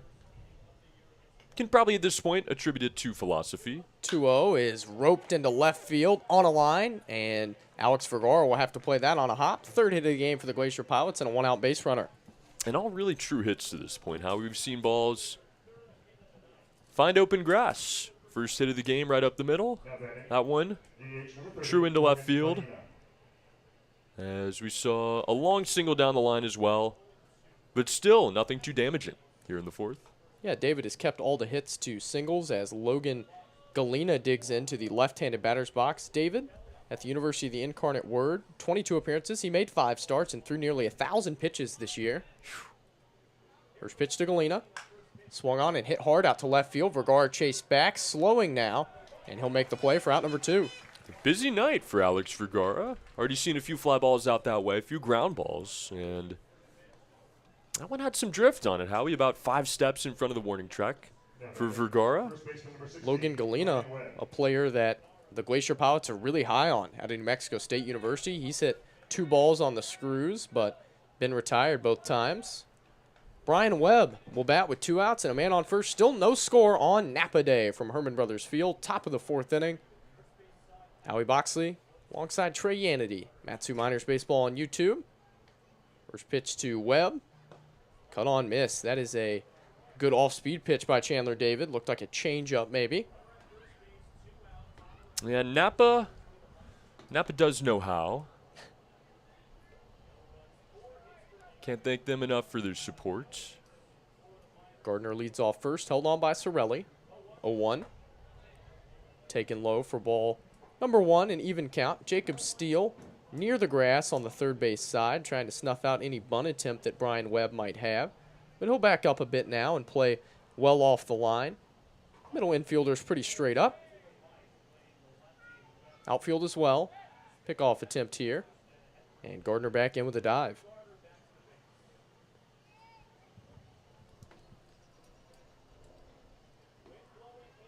can probably at this point attribute it to philosophy. 2-0 is roped into left field on a line, and Alex Vergara will have to play that on a hop. 3rd hit of the game for the Glacier Pilots and a 1-out base runner. And all really true hits to this point. How we've seen balls find open grass. First hit of the game right up the middle. That one true into left field. As we saw a long single down the line as well. But still nothing too damaging here in the 4th. Yeah, David has kept all the hits to singles as Logan Galena digs into the left-handed batter's box. David, at the University of the Incarnate Word, 22 appearances. He made 5 starts and threw nearly 1,000 pitches this year. First pitch to Galena. Swung on and hit hard out to left field. Vergara chased back, slowing now, and he'll make the play for out number 2. Busy night for Alex Vergara. Already seen a few fly balls out that way, a few ground balls, and that one had some drift on it, Howie, about 5 steps in front of the warning track for Vergara. Logan Galena, a player that the Glacier Pilots are really high on out of New Mexico State University. He's hit 2 balls on the screws, but been retired both times. Brian Webb will bat with 2 outs and a man on first. Still no score on Napa Day from Herman Brothers Field. Top of the 4th inning. Howie Boxley alongside Trey Yanity. Matsu Miners Baseball on YouTube. First pitch to Webb. Cut on miss. That is a good off-speed pitch by Chandler David. Looked like a change-up maybe. Yeah, Napa does know how. Can't thank them enough for their support. Gardner leads off first, held on by Sorelli. 0-1. Taken low for ball number 1, an even count. Jacob Steele near the grass on the 3rd base side, trying to snuff out any bunt attempt that Brian Webb might have. But he'll back up a bit now and play well off the line. Middle infielder's pretty straight up. Outfield as well. Pickoff attempt here. And Gardner back in with a dive.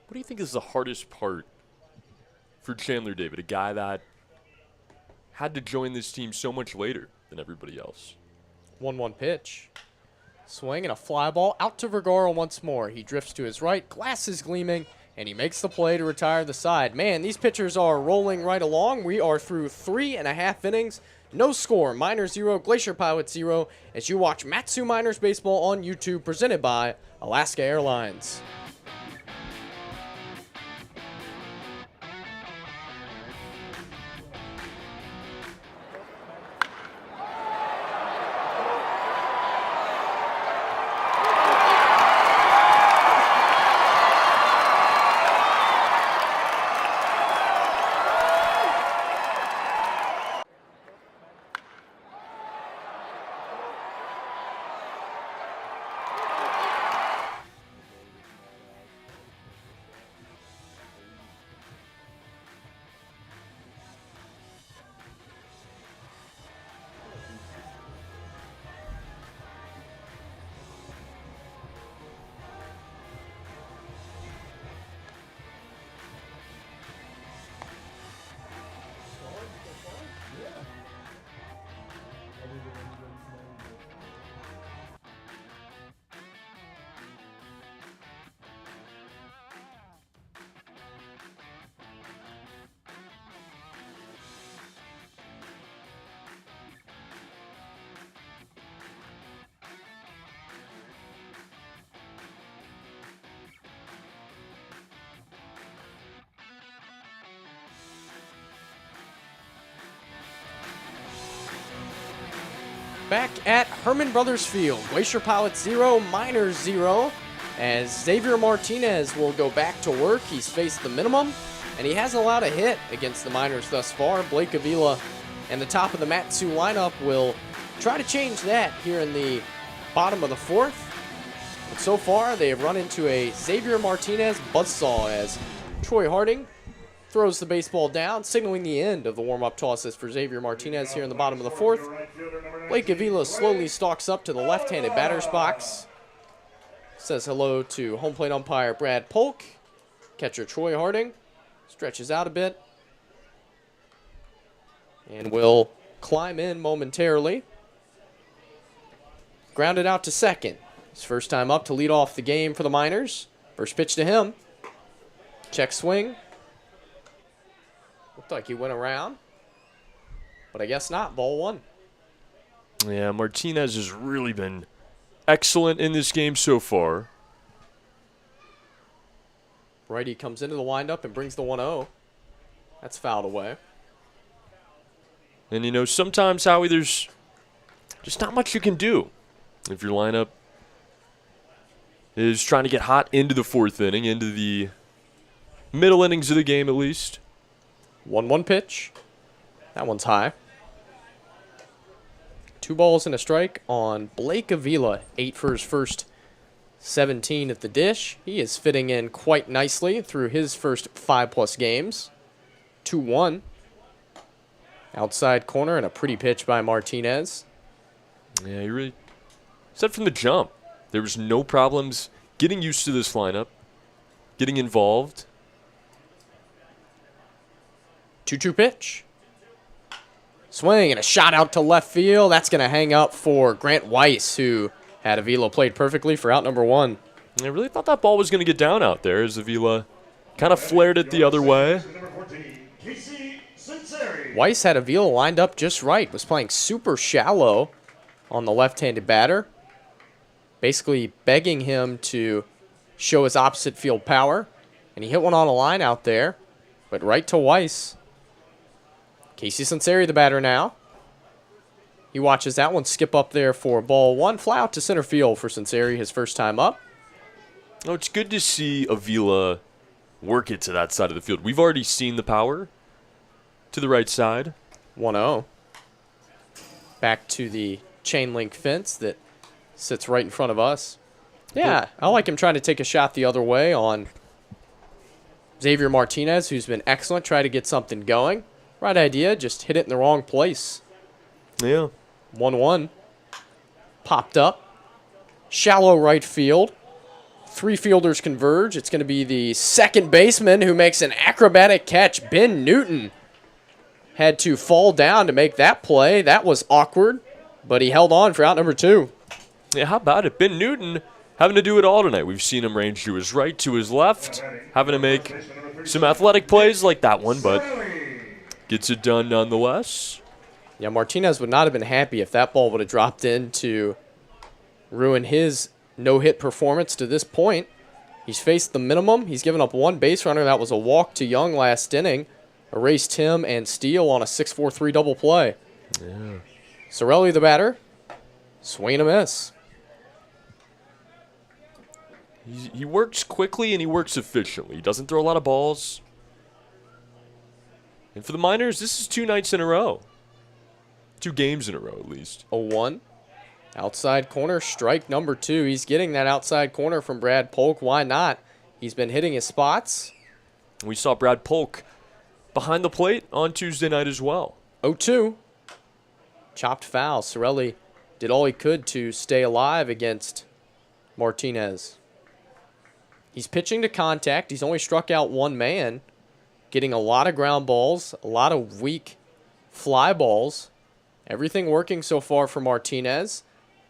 What do you think is the hardest part for Chandler David, a guy that had to join this team so much later than everybody else? 1-1 pitch. Swing and a fly ball out to Vergara once more. He drifts to his right, glasses gleaming, and he makes the play to retire the side. Man, these pitchers are rolling right along. We are through 3.5 innings. No score, Miners 0, Glacier Pilots 0, as you watch Matsu Miners Baseball on YouTube, presented by Alaska Airlines. back at Herman Brothers Field. Glacier Pilots 0, Miners 0. As Xavier Martinez will go back to work. He's faced the minimum, and he hasn't allowed a hit against the Miners thus far. Blake Avila and the top of the Matsu lineup will try to change that here in the bottom of the fourth. But so far, they have run into a Xavier Martinez buzzsaw as Troy Harding throws the baseball down, signaling the end of the warm-up tosses for Xavier Martinez here in the bottom of the fourth. Blake Avila slowly stalks up to the left-handed batter's box. Says hello to home plate umpire Brad Polk. Catcher Troy Harding stretches out a bit and will climb in momentarily. Grounded out to second. His first time up to lead off the game for the Miners. First pitch to him. Check swing. Looked like he went around, but I guess not. Ball one. Yeah, Martinez has really been excellent in this game so far. Righty comes into the windup and brings the 1-0. That's fouled away. And, you know, sometimes, Howie, there's just not much you can do if your lineup is trying to get hot into the fourth inning, into the middle innings of the game at least. 1-1 pitch. That one's high. 2 balls and a strike on Blake Avila. 8 for his first 17 at the dish. He is fitting in quite nicely through his first 5+ games. 2-1. Outside corner and a pretty pitch by Martinez. Yeah, he really said from the jump. There was no problems getting used to this lineup, getting involved. 2-2 pitch. Swing and a shot out to left field. That's going to hang up for Grant Weiss, who had Avila played perfectly for out number 1. I really thought that ball was going to get down out there as Avila kind of flared it the other way. Weiss had Avila lined up just right. Was playing super shallow on the left-handed batter. Basically begging him to show his opposite field power. And he hit one on a line out there, but right to Weiss. Casey Sunseri, the batter now. He watches that one skip up there for ball 1. Fly out to center field for Sunseri, his first time up. Oh, it's good to see Avila work it to that side of the field. We've already seen the power to the right side. 1-0. Back to the chain link fence that sits right in front of us. Yeah, I like him trying to take a shot the other way on Xavier Martinez, who's been excellent. Try to get something going. Right idea, just hit it in the wrong place. Yeah. 1-1. Popped up. Shallow right field. 3 fielders converge. It's going to be the second baseman who makes an acrobatic catch. Ben Newton had to fall down to make that play. That was awkward, but he held on for out number 2. Yeah, how about it? Ben Newton having to do it all tonight. We've seen him range to his right, to his left, having to make some athletic plays like that one, but gets it done nonetheless. Yeah, Martinez would not have been happy if that ball would have dropped in to ruin his no-hit performance to this point. He's faced the minimum. He's given up 1 base runner. That was a walk to Young last inning. Erased him and Steele on a 6-4-3 double play. Yeah. Sorelli, the batter. Swing and a miss. He works quickly and he works efficiently. He doesn't throw a lot of balls. And for the Miners, this is 2 nights in a row. 2 games in a row, at least. 0-1. Outside corner, strike number 2. He's getting that outside corner from Brad Polk. Why not? He's been hitting his spots. We saw Brad Polk behind the plate on Tuesday night as well. 0-2. Chopped foul. Sorelli did all he could to stay alive against Martinez. He's pitching to contact. He's only struck out 1 man. Getting a lot of ground balls, a lot of weak fly balls. Everything working so far for Martinez.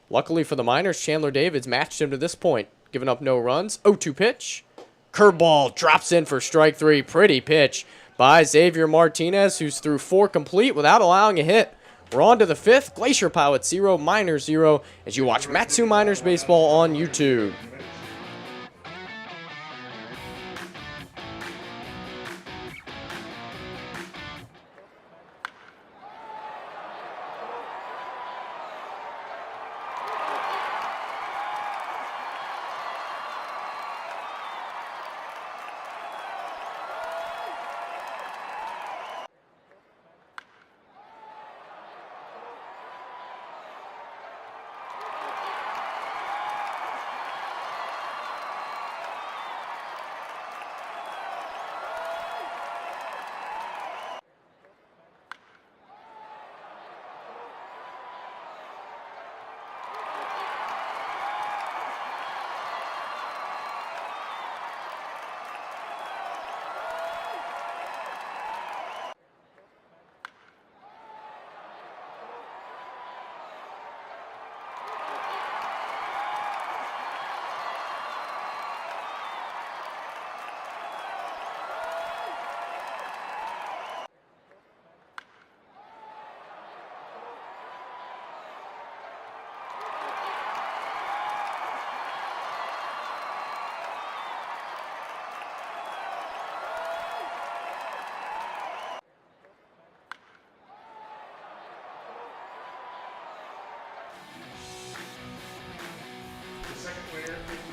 Luckily for the Miners, Chandler Davids matched him to this point, giving up no runs. 0-2 pitch. Curveball drops in for strike 3. Pretty pitch by Xavier Martinez, who's through 4 complete without allowing a hit. We're on to the 5th. Glacier Pilots 0, Miners 0, as you watch Matsu Miners Baseball on YouTube.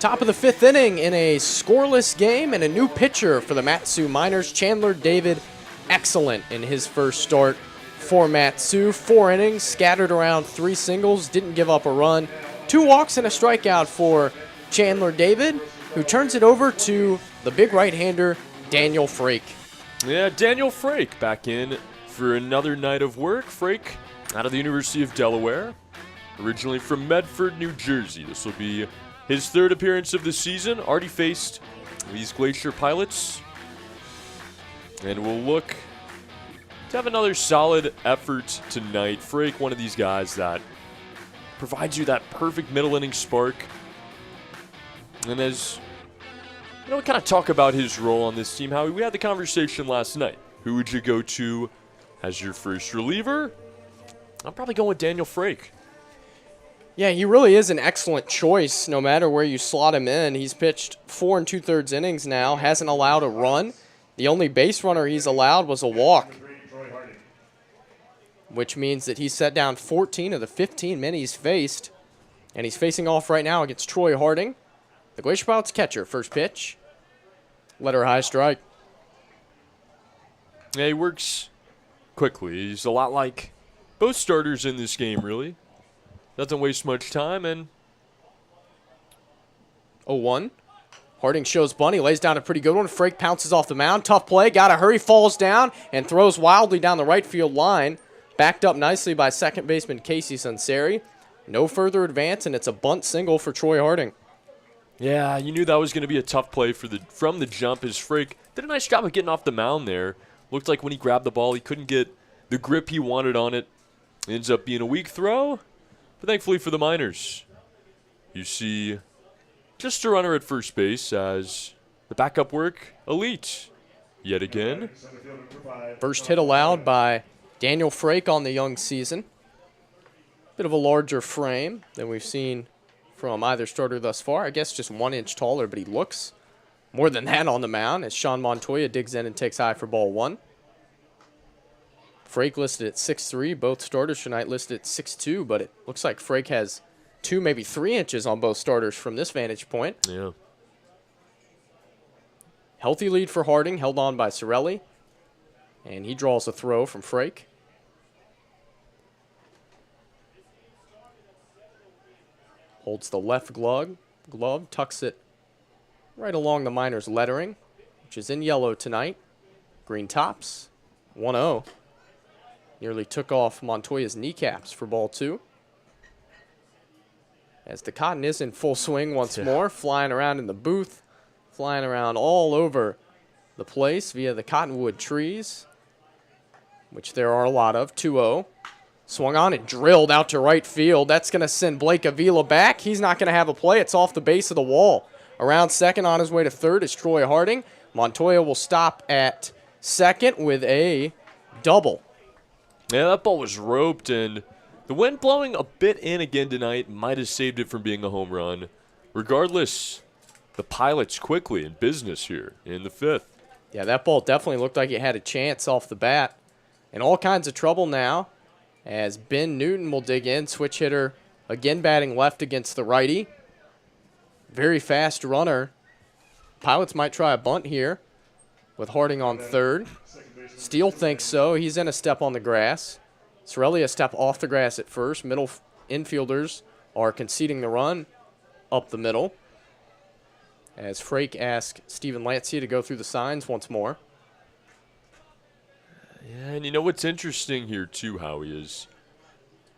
Top of the 5th inning in a scoreless game, and a new pitcher for the Matsu Miners, Chandler David. Excellent in his first start for Matsu. 4 innings, scattered around 3 singles, didn't give up a run. 2 walks and a strikeout for Chandler David, who turns it over to the big right-hander, Daniel Frake. Yeah, Daniel Frake back in for another night of work. Frake out of the University of Delaware, originally from Medford, New Jersey. This will be his 3rd appearance of the season. Already faced these Glacier Pilots. And we'll look to have another solid effort tonight. Frake, one of these guys that provides you that perfect middle inning spark. And as you know, we kind of talk about his role on this team. Howie, we had the conversation last night. Who would you go to as your first reliever? I'm probably going with Daniel Frake. Yeah, he really is an excellent choice no matter where you slot him in. He's pitched 4 2/3 innings now, hasn't allowed a run. The only base runner he's allowed was a walk, which means that he's set down 14 of the 15 men he's faced, and he's facing off right now against Troy Harding, the Glacier Pilots catcher. First pitch, letter high strike. Yeah, he works quickly. He's a lot like both starters in this game, really. Doesn't waste much time, and 0-1. Harding shows bunt. He lays down a pretty good one. Frake pounces off the mound. Tough play. Got to hurry. Falls down and throws wildly down the right field line. Backed up nicely by second baseman Casey Sunseri. No further advance, and it's a bunt single for Troy Harding. yeah, you knew that was going to be a tough play from the jump, as Frake did a nice job of getting off the mound there. Looked like when he grabbed the ball, he couldn't get the grip he wanted on it. Ends up being a weak throw, but thankfully for the Miners, you see just a runner at first base as the backup work elite yet again. First hit allowed by Daniel Frake on the young season. Bit of a larger frame than we've seen from either starter thus far. I guess just 1 inch taller, but he looks more than that on the mound as Sean Montoya digs in and takes high for ball 1. Frake listed at 6'3". Both starters tonight listed at 6'2", but it looks like Frake has 2, maybe 3 inches on both starters from this vantage point. Yeah. Healthy lead for Harding, held on by Sorelli. And he draws a throw from Frake. Holds the left glove, tucks it right along the Miners' lettering, which is in yellow tonight. Green tops, 1-0. Nearly took off Montoya's kneecaps for ball 2. As the Cotton is in full swing once more, flying around in the booth, flying around all over the place via the cottonwood trees, which there are a lot of. 2-0. Swung on and drilled out to right field. That's going to send Blake Avila back. He's not going to have a play. It's off the base of the wall. Around second, on his way to third is Troy Harding. Montoya will stop at second with a double. Yeah, that ball was roped, and the wind blowing a bit in again tonight might have saved it from being a home run. Regardless, the Pilots quickly in business here in the 5th. Yeah, that ball definitely looked like it had a chance off the bat. In all kinds of trouble now as Ben Newton will dig in. Switch hitter again batting left against the righty. Very fast runner. Pilots might try a bunt here with Harding on third. Steele thinks so. He's in a step on the grass. Sorelli a step off the grass at first. Middle infielders are conceding the run up the middle, as Frake asks Steven Lancia to go through the signs once more. Yeah, and you know what's interesting here too, Howie, is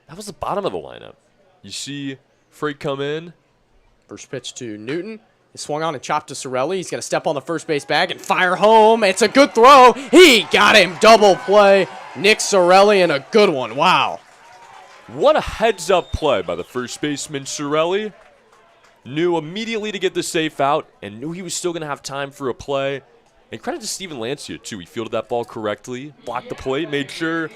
that was the bottom of the lineup. You see Frake come in. First pitch to Newton. He swung on and chopped to Sorelli. He's going to step on the first base bag and fire home. It's a good throw. He got him. Double play. Nick Sorelli, and a good one. Wow. What a heads-up play by the first baseman, Sorelli. Knew immediately to get the safe out and knew he was still going to have time for a play. And credit to Steven Lancia, too. He fielded that ball correctly, blocked the plate, made sure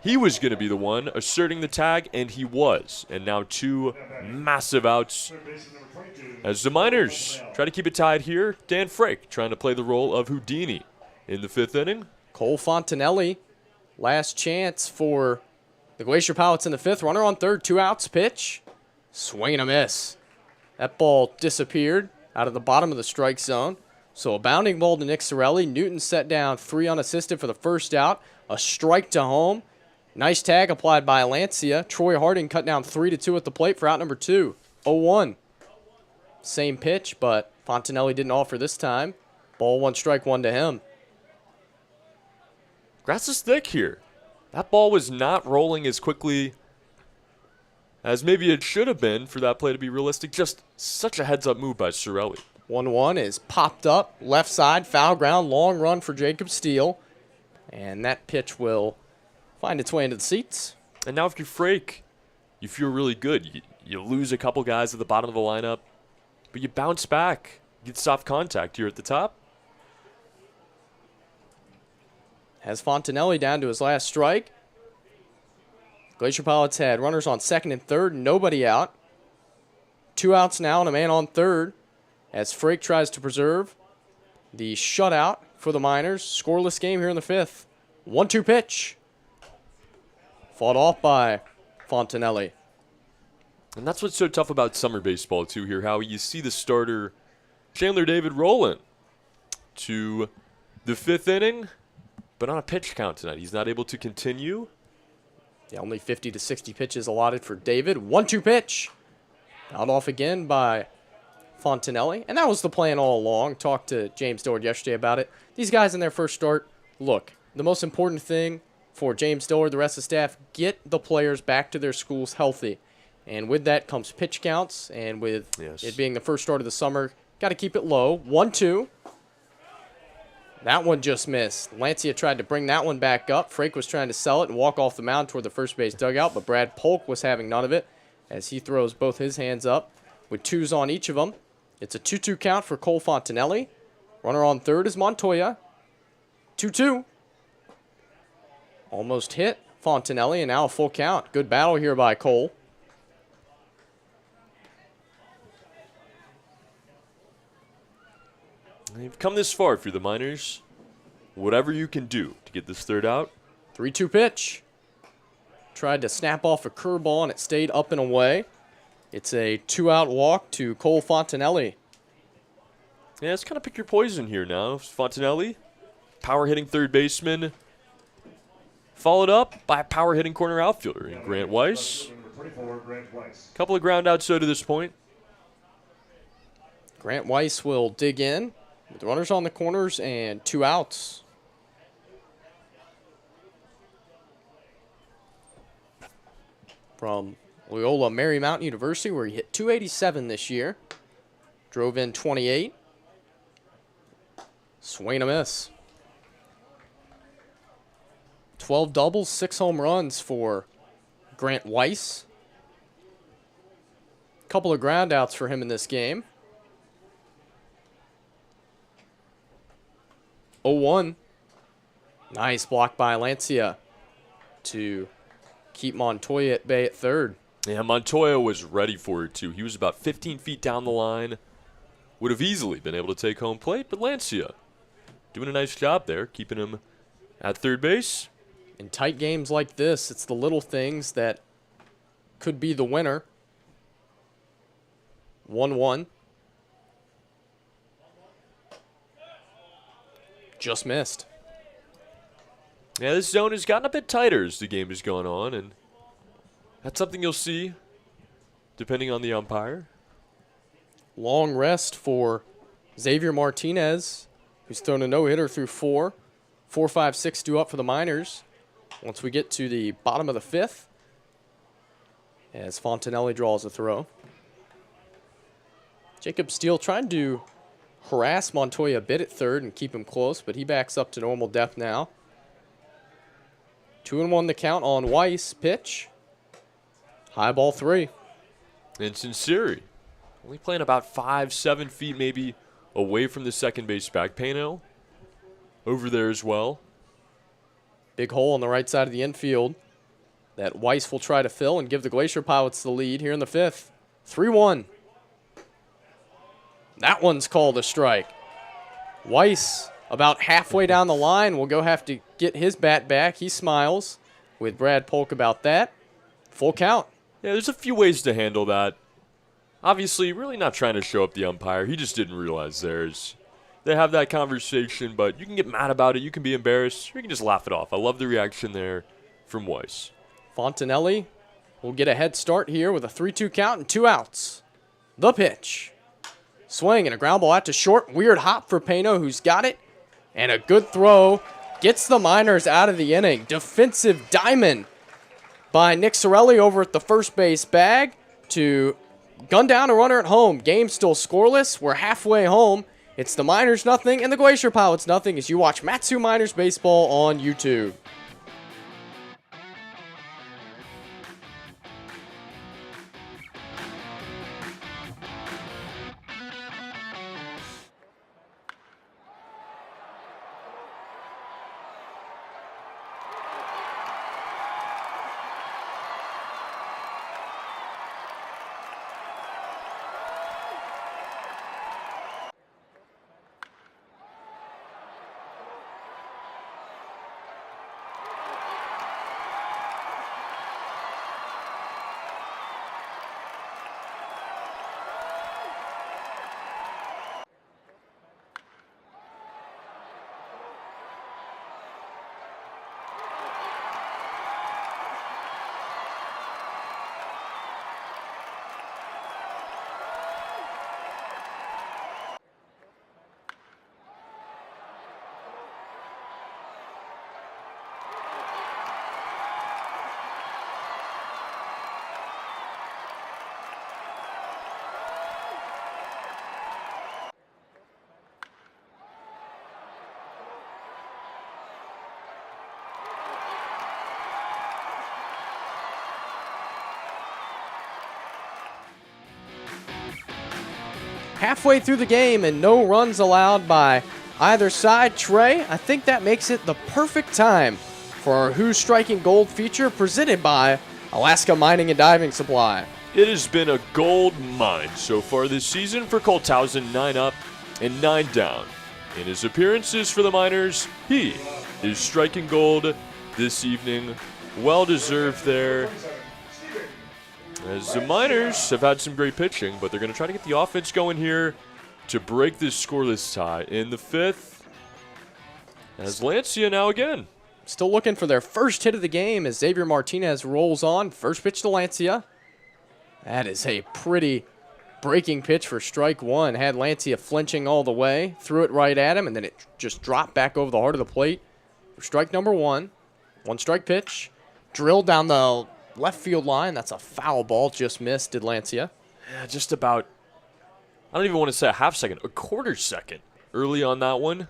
he was going to be the one asserting the tag, and he was. And now 2 massive outs as the Miners try to keep it tied here. Dan Frake trying to play the role of Houdini in the 5th inning. Cole Fontanelli, last chance for the Glacier Pilots in the 5th. Runner on third, 2 outs, pitch. Swing and a miss. That ball disappeared out of the bottom of the strike zone. So a bounding ball to Nick Sorelli. Newton set down 3 unassisted for the first out. A strike to home. Nice tag applied by Lancia. Troy Harding cut down 3-2 at the plate for out number 2. 0-1. Same pitch, but Fontanelli didn't offer this time. Ball 1 strike 1 to him. Grass is thick here. That ball was not rolling as quickly as maybe it should have been for that play to be realistic. Just such a heads-up move by Sorelli. 1-1 is popped up. Left side, foul ground, long run for Jacob Steele. And that pitch will find its way into the seats. And now if you're Frake, you feel really good. You lose a couple guys at the bottom of the lineup, but you bounce back. Get soft contact here at the top. Has Fontanelli down to his last strike. Glacier Pilots had runners on second and third, nobody out. 2 outs now and a man on third as Frake tries to preserve the shutout for the Miners. Scoreless game here in the 5th. 1-2 pitch. Fought off by Fontanelli. And that's what's so tough about summer baseball, too, here, how you see the starter, Chandler David, rolling to the 5th inning, but on a pitch count tonight. He's not able to continue. Yeah, only 50 to 60 pitches allotted for David. 1-2 pitch. Out off again by Fontanelli. And that was the plan all along. Talked to James Dillard yesterday about it. These guys in their first start, look, the most important thing for James Dillard, the rest of the staff, get the players back to their schools healthy. And with that comes pitch counts. And with it being the first start of the summer, got to keep it low. 1-2. That one just missed. Lancia tried to bring that one back up. Frake was trying to sell it and walk off the mound toward the first base dugout, but Brad Polk was having none of it as he throws both his hands up with 2s on each of them. It's a 2-2 count for Cole Fontanelli. Runner on third is Montoya. 2-2. Almost hit Fontanelli, and now a full count. Good battle here by Cole. You've come this far through the Miners. Whatever you can do to get this third out. 3-2 pitch. Tried to snap off a curveball, and it stayed up and away. It's a 2-out walk to Cole Fontanelli. Yeah, let's kind of pick your poison here now. Fontanelli, power-hitting third baseman, followed up by a power-hitting corner outfielder in Grant Weiss. Couple of ground outs so to this point. Grant Weiss will dig in with runners on the corners and 2 outs. From Loyola Marymount University, where he hit .287 this year. Drove in 28. Swing and a miss. 12 doubles, 6 home runs for Grant Weiss. Couple of ground outs for him in this game. 0-1. Nice block by Lancia to keep Montoya at bay at third. Yeah, Montoya was ready for it, too. He was about 15 feet down the line. Would have easily been able to take home plate, but Lancia doing a nice job there, keeping him at third base. In tight games like this, it's the little things that could be the winner. 1-1. Just missed. Yeah, this zone has gotten a bit tighter as the game is going on, and that's something you'll see depending on the umpire. Long rest for Xavier Martinez, who's thrown a no-hitter through 4. 4, 5, 6 due up for the Miners. Once we get to the bottom of the 5th, as Fontanelli draws a throw. Jacob Steele trying to harass Montoya a bit at third and keep him close, but he backs up to normal depth now. 2-1 the count on Weiss. Pitch. High ball 3. And Sinceri, only playing about 5, 7 feet maybe away from the second base back. Pano over there as well. Big hole on the right side of the infield that Weiss will try to fill and give the Glacier Pilots the lead here in the 5th. 3-1. That one's called a strike. Weiss, about halfway down the line, will go have to get his bat back. He smiles with Brad Polk about that. Full count. Yeah, there's a few ways to handle that. Obviously, really not trying to show up the umpire. He just didn't realize theirs. They have that conversation, but you can get mad about it. You can be embarrassed. Or you can just laugh it off. I love the reaction there from Weiss. Fontanelli will get a head start here with a 3-2 count and 2 outs. The pitch. Swing and a ground ball out to short. Weird hop for Pano, who's got it. And a good throw. Gets the Miners out of the inning. Defensive diamond by Nick Sorelli over at the first base bag to gun down a runner at home. Game still scoreless. We're halfway home. It's the Miners nothing and the Glacier Pilots nothing as you watch Matsu Miners Baseball on YouTube. Halfway through the game and no runs allowed by either side. Trey, I think that makes it the perfect time for our Who's Striking Gold feature presented by Alaska Mining and Diving Supply. It has been a gold mine so far this season for Colthausen, 9 up and 9 down. In his appearances for the Miners, he is striking gold this evening. Well deserved there. As the Miners have had some great pitching, but they're going to try to get the offense going here to break this scoreless tie in the 5th. As Lancia now again. Still looking for their first hit of the game as Xavier Martinez rolls on. First pitch to Lancia. That is a pretty breaking pitch for strike one. Had Lancia flinching all the way. Threw it right at him, and then it just dropped back over the heart of the plate. For strike number one. 1 strike pitch. Drilled down the left field line. That's a foul ball. Just missed, did Lancia. Yeah, just about, I don't even want to say a half second, a quarter second early on that one.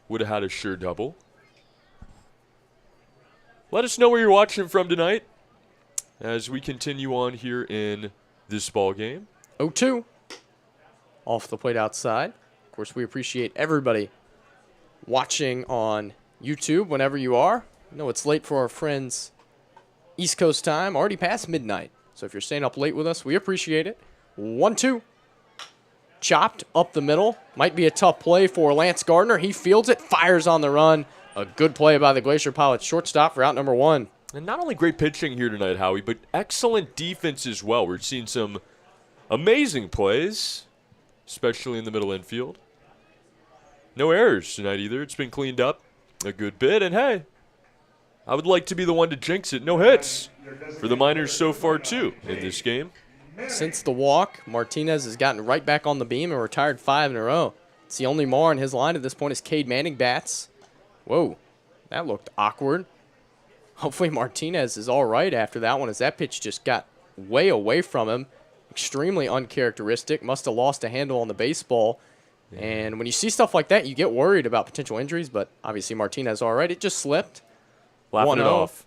Would have had a sure double. Let us know where you're watching from tonight as we continue on here in this ball game. 0-2. Off the plate outside. Of course, we appreciate everybody watching on YouTube whenever you are. I know it's late for our friends East Coast time, already past midnight. So if you're staying up late with us, we appreciate it. 1-2. Chopped up the middle. Might be a tough play for Lance Gardner. He fields it, fires on the run. A good play by the Glacier Pilots shortstop for out number 1. And not only great pitching here tonight, Howie, but excellent defense as well. We're seeing some amazing plays, especially in the middle infield. No errors tonight either. It's been cleaned up a good bit. And hey, I would like to be the one to jinx it. No hits for the Miners so far, too, in this game. Since the walk, Martinez has gotten right back on the beam and retired 5 in a row. It's the only Mar in his line at this point is Cade Manning bats. Whoa, that looked awkward. Hopefully Martinez is all right after that one as that pitch just got way away from him. Extremely uncharacteristic. Must have lost a handle on the baseball. Yeah. And when you see stuff like that, you get worried about potential injuries, but obviously Martinez all right. It just slipped. Laughing it off.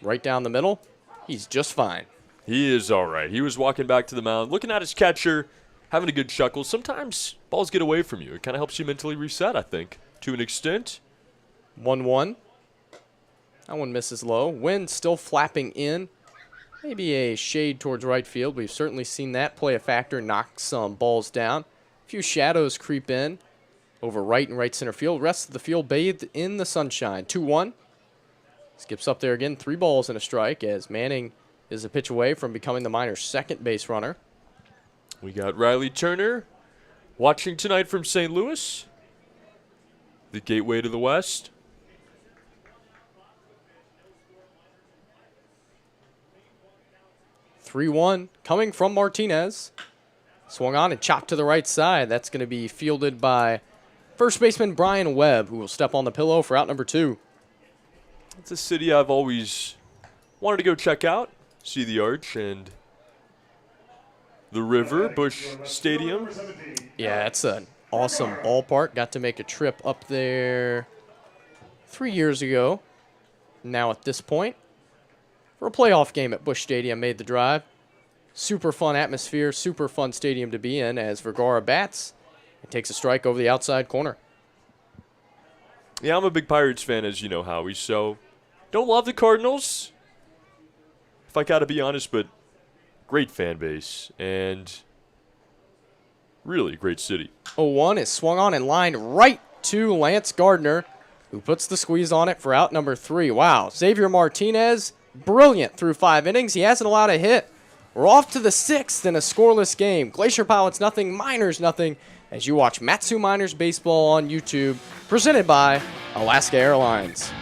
Right down the middle. He's just fine. He is all right. He was walking back to the mound, looking at his catcher, having a good chuckle. Sometimes balls get away from you. It kind of helps you mentally reset, I think, to an extent. 1-1. That one misses low. Wind still flapping in. Maybe a shade towards right field. We've certainly seen that play a factor, knock some balls down. A few shadows creep in over right and right center field. Rest of the field bathed in the sunshine. 2-1. Skips up there again. 3 balls and a strike as Manning is a pitch away from becoming the Miners' second base runner. We got Riley Turner watching tonight from St. Louis, the gateway to the West. 3-1 coming from Martinez. Swung on and chopped to the right side. That's going to be fielded by first baseman Brian Webb, who will step on the pillow for out number 2. It's a city I've always wanted to go check out, see the arch and the river, Busch Stadium. Yeah, it's an awesome ballpark. Got to make a trip up there 3 years ago. Now at this point, for a playoff game at Busch Stadium, made the drive. Super fun atmosphere, super fun stadium to be in as Vergara bats and takes a strike over the outside corner. Yeah, I'm a big Pirates fan, as you know, Howie, so don't love the Cardinals, if I gotta be honest, but great fan base and really great city. 0-1 is swung on and lined right to Lance Gardner, who puts the squeeze on it for out number 3. Wow, Xavier Martinez, brilliant through 5 innings. He hasn't allowed a hit. We're off to the 6th in a scoreless game. Glacier Pilots nothing, Miners nothing, as you watch Matsu Miners Baseball on YouTube, presented by Alaska Airlines.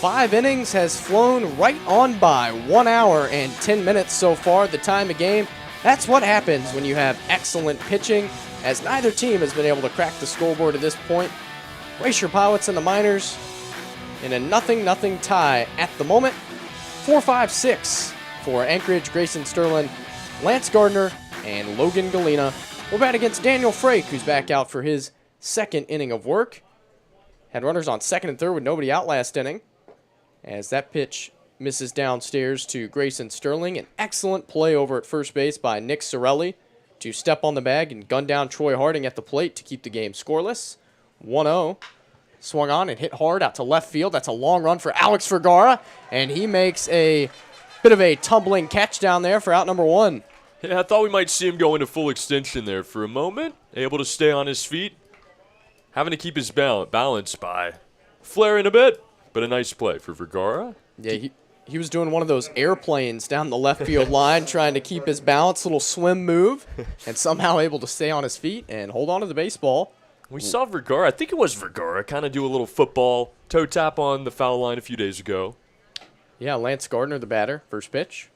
Five innings has flown right on by. 1 hour and 10 minutes so far, the time of game. That's what happens when you have excellent pitching, as neither team has been able to crack the scoreboard at this point. Glacier Pilots and the Miners in a 0-0 tie at the moment. 4-5-6 for Anchorage, Grayson Sterling, Lance Gardner, and Logan Galena. We'll bat against Daniel Frake, who's back out for his second inning of work. Had runners on second and third with nobody out last inning, as that pitch misses downstairs to Grayson Sterling. An excellent play over at first base by Nick Sorelli to step on the bag and gun down Troy Harding at the plate to keep the game scoreless. 1-0. Swung on and hit hard out to left field. That's a long run for Alex Vergara, and he makes a bit of a tumbling catch down there for out number 1. Yeah, I thought we might see him go into full extension there for a moment. Able to stay on his feet. Having to keep his balance by flaring a bit. But a nice play for Vergara. Yeah, he was doing one of those airplanes down the left field line, trying to keep his balance, little swim move, and somehow able to stay on his feet and hold on to the baseball. We saw Vergara, I think it was Vergara, kind of do a little football toe tap on the foul line a few days ago. Yeah, Lance Gardner, the batter, first pitch.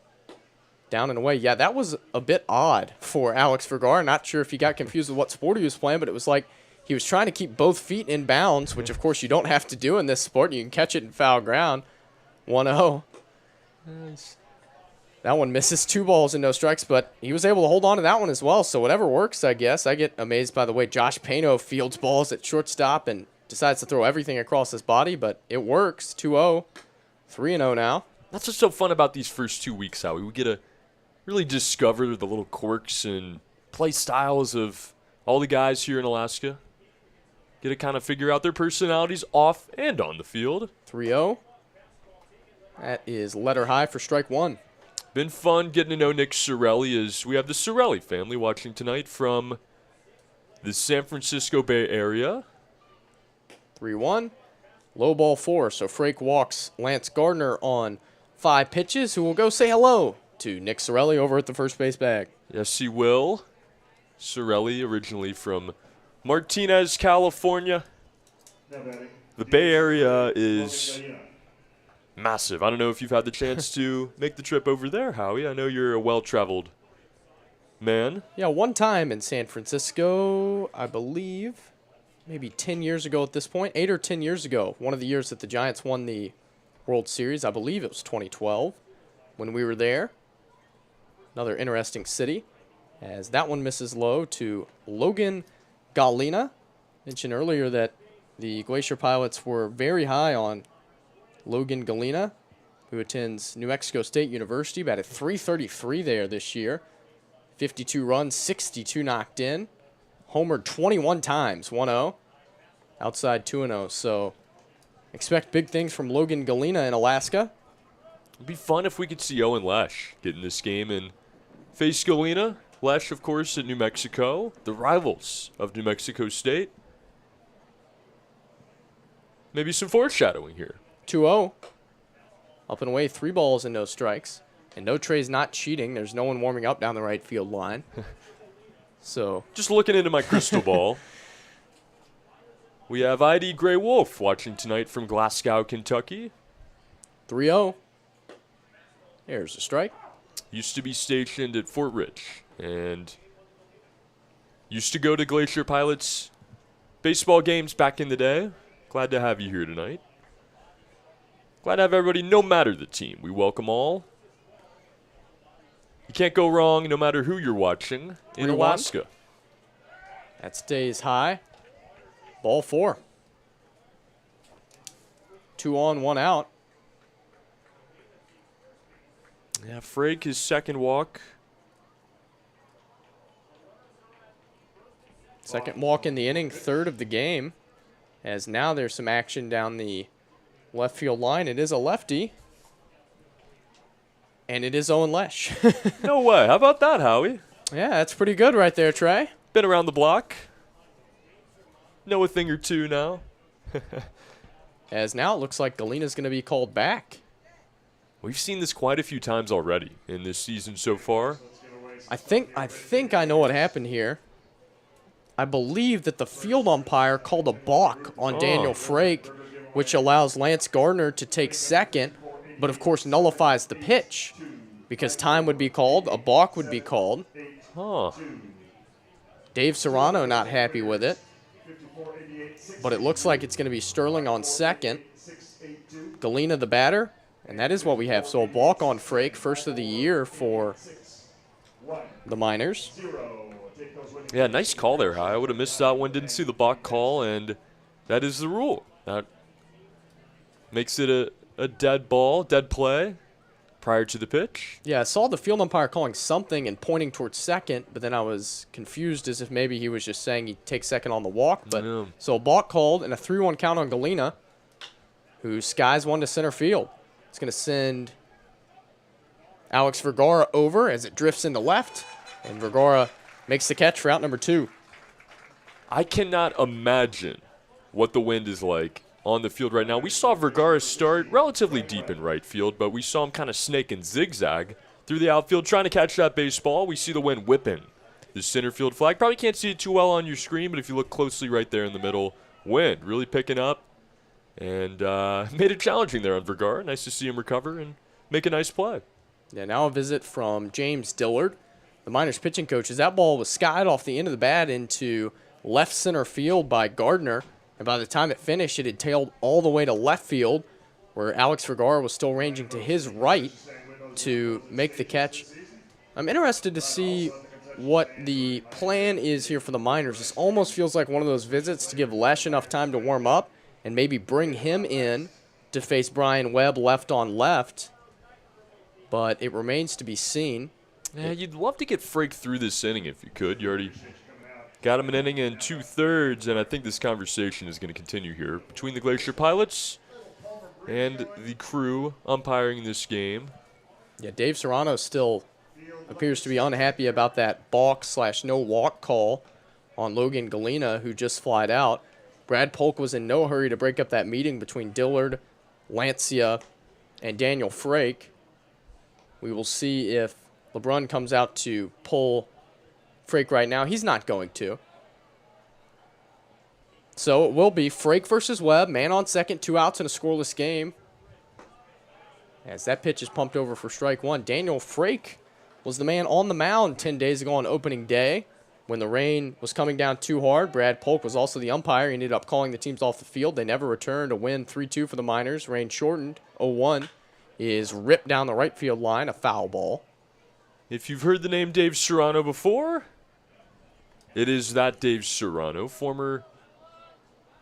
Down and away. Yeah, that was a bit odd for Alex Vergara. Not sure if he got confused with what sport he was playing, but it was like he was trying to keep both feet in bounds, which, of course, you don't have to do in this sport. You can catch it in foul ground. 1-0. Nice. That one misses 2 balls and no strikes, but he was able to hold on to that one as well. So whatever works, I guess. I get amazed by the way Josh Pano fields balls at shortstop and decides to throw everything across his body, but it works. 2-0. 3-0 now. That's what's so fun about these first 2 weeks, Howie. We get to really discover the little quirks and play styles of all the guys here in Alaska. get to kind of figure out their personalities off and on the field. 3-0. That is letter high for strike one. Been fun getting to know Nick Sorelli as we have the Sorelli family watching tonight from the San Francisco Bay Area. 3-1. Low ball 4. So Frake walks Lance Gardner on 5 pitches, who will go say hello to Nick Sorelli over at the first base bag. Yes, he will. Sorelli, originally from Martinez, California. The Bay Area is massive. I don't know if you've had the chance to make the trip over there, Howie. I know you're a well-traveled man. Yeah, one time in San Francisco, I believe, maybe 10 years ago at this point, 8 or 10 years ago, one of the years that the Giants won the World Series. I believe it was 2012 when we were there. Another interesting city, as that one misses low to Logan Galena. Mentioned earlier that the Glacier Pilots were very high on Logan Galena, who attends New Mexico State University, batted .333 there this year. 52 runs, 62 knocked in. Homered 21 times, 1-0. Outside 2-0. So expect big things from Logan Galena in Alaska. It'd be fun if we could see Owen Lesh get in this game and face Galena. Lesh, of course, at New Mexico, the rivals of New Mexico State. Maybe some foreshadowing here. 2-0. Up and away, 3 balls and no strikes. And no Trey's not cheating. There's no one warming up down the right field line. So just looking into my crystal ball. We have ID Gray Wolf watching tonight from Glasgow, Kentucky. 3-0. There's a strike. Used to be stationed at Fort Rich and used to go to Glacier Pilots baseball games back in the day. Glad to have you here tonight. Glad to have everybody, no matter the team. We welcome all. You can't go wrong no matter who you're watching in 3-1. Alaska. That stays high. Ball 4. 2 on, 1 out. Yeah, Frake, his second walk. Second walk in the inning, third of the game. As now there's some action down the left field line. It is a lefty. And it is Owen Lesh. No way. How about that, Howie? Yeah, that's pretty good right there, Trey. Been around the block. Know a thing or two now. As now it looks like Galena's going to be called back. We've seen this quite a few times already in this season so far. I think I know what happened here. I believe that the field umpire called a balk on Daniel Frake, which allows Lance Gardner to take second, but of course nullifies the pitch because time would be called, a balk would be called. Huh. Dave Serrano not happy with it, but it looks like it's going to be Sterling on second. Galena the batter, and that is what we have. So a balk on Frake, first of the year for the Miners. Yeah, nice call there, Hi. I would have missed that one. Didn't see the balk call, and that is the rule. That makes it a dead ball, dead play prior to the pitch. Yeah, I saw the field umpire calling something and pointing towards second, but then I was confused as if maybe he was just saying he'd take second on the walk. But Yeah. so a balk called and a 3-1 count on Galena, who skies one to center field. It's going to send Alex Vergara over as it drifts into left, and Vergara makes the catch for out number 2. I cannot imagine what the wind is like on the field right now. We saw Vergara start relatively deep in right field, but we saw him kind of snake and zigzag through the outfield trying to catch that baseball. We see the wind whipping the center field flag. Probably can't see it too well on your screen, but if you look closely right there in the middle, wind really picking up and made it challenging there on Vergara. Nice to see him recover and make a nice play. Yeah, now a visit from James Dillard, the Miners pitching coach, as that ball was skied off the end of the bat into left center field by Gardner. And by the time it finished, it had tailed all the way to left field, where Alex Vergara was still ranging to his right to make the catch. I'm interested to see what the plan is here for the Miners. This almost feels like one of those visits to give Lesh enough time to warm up and maybe bring him in to face Brian Webb left on left. But it remains to be seen. Yeah, you'd love to get Frake through this inning if you could. You already Got him an inning and 2/3, and I think this conversation is going to continue here between the Glacier Pilots and the crew umpiring this game. Yeah, Dave Serrano still appears to be unhappy about that balk/no walk call on Logan Galena, who just flied out. Brad Polk was in no hurry to break up that meeting between Dillard, Lancia, and Daniel Frake. We will see if LeBrun comes out to pull Frake right now. He's not going to. So it will be Frake versus Webb, man on second, 2 outs in a scoreless game. As that pitch is pumped over for strike one. Daniel Frake was the man on the mound 10 days ago on opening day when the rain was coming down too hard. Brad Polk was also the umpire. He ended up calling the teams off the field. They never returned. A win 3-2 for the Miners. Rain shortened. 0-1 is ripped down the right field line, a foul ball. If you've heard the name Dave Serrano before, it is that Dave Serrano, former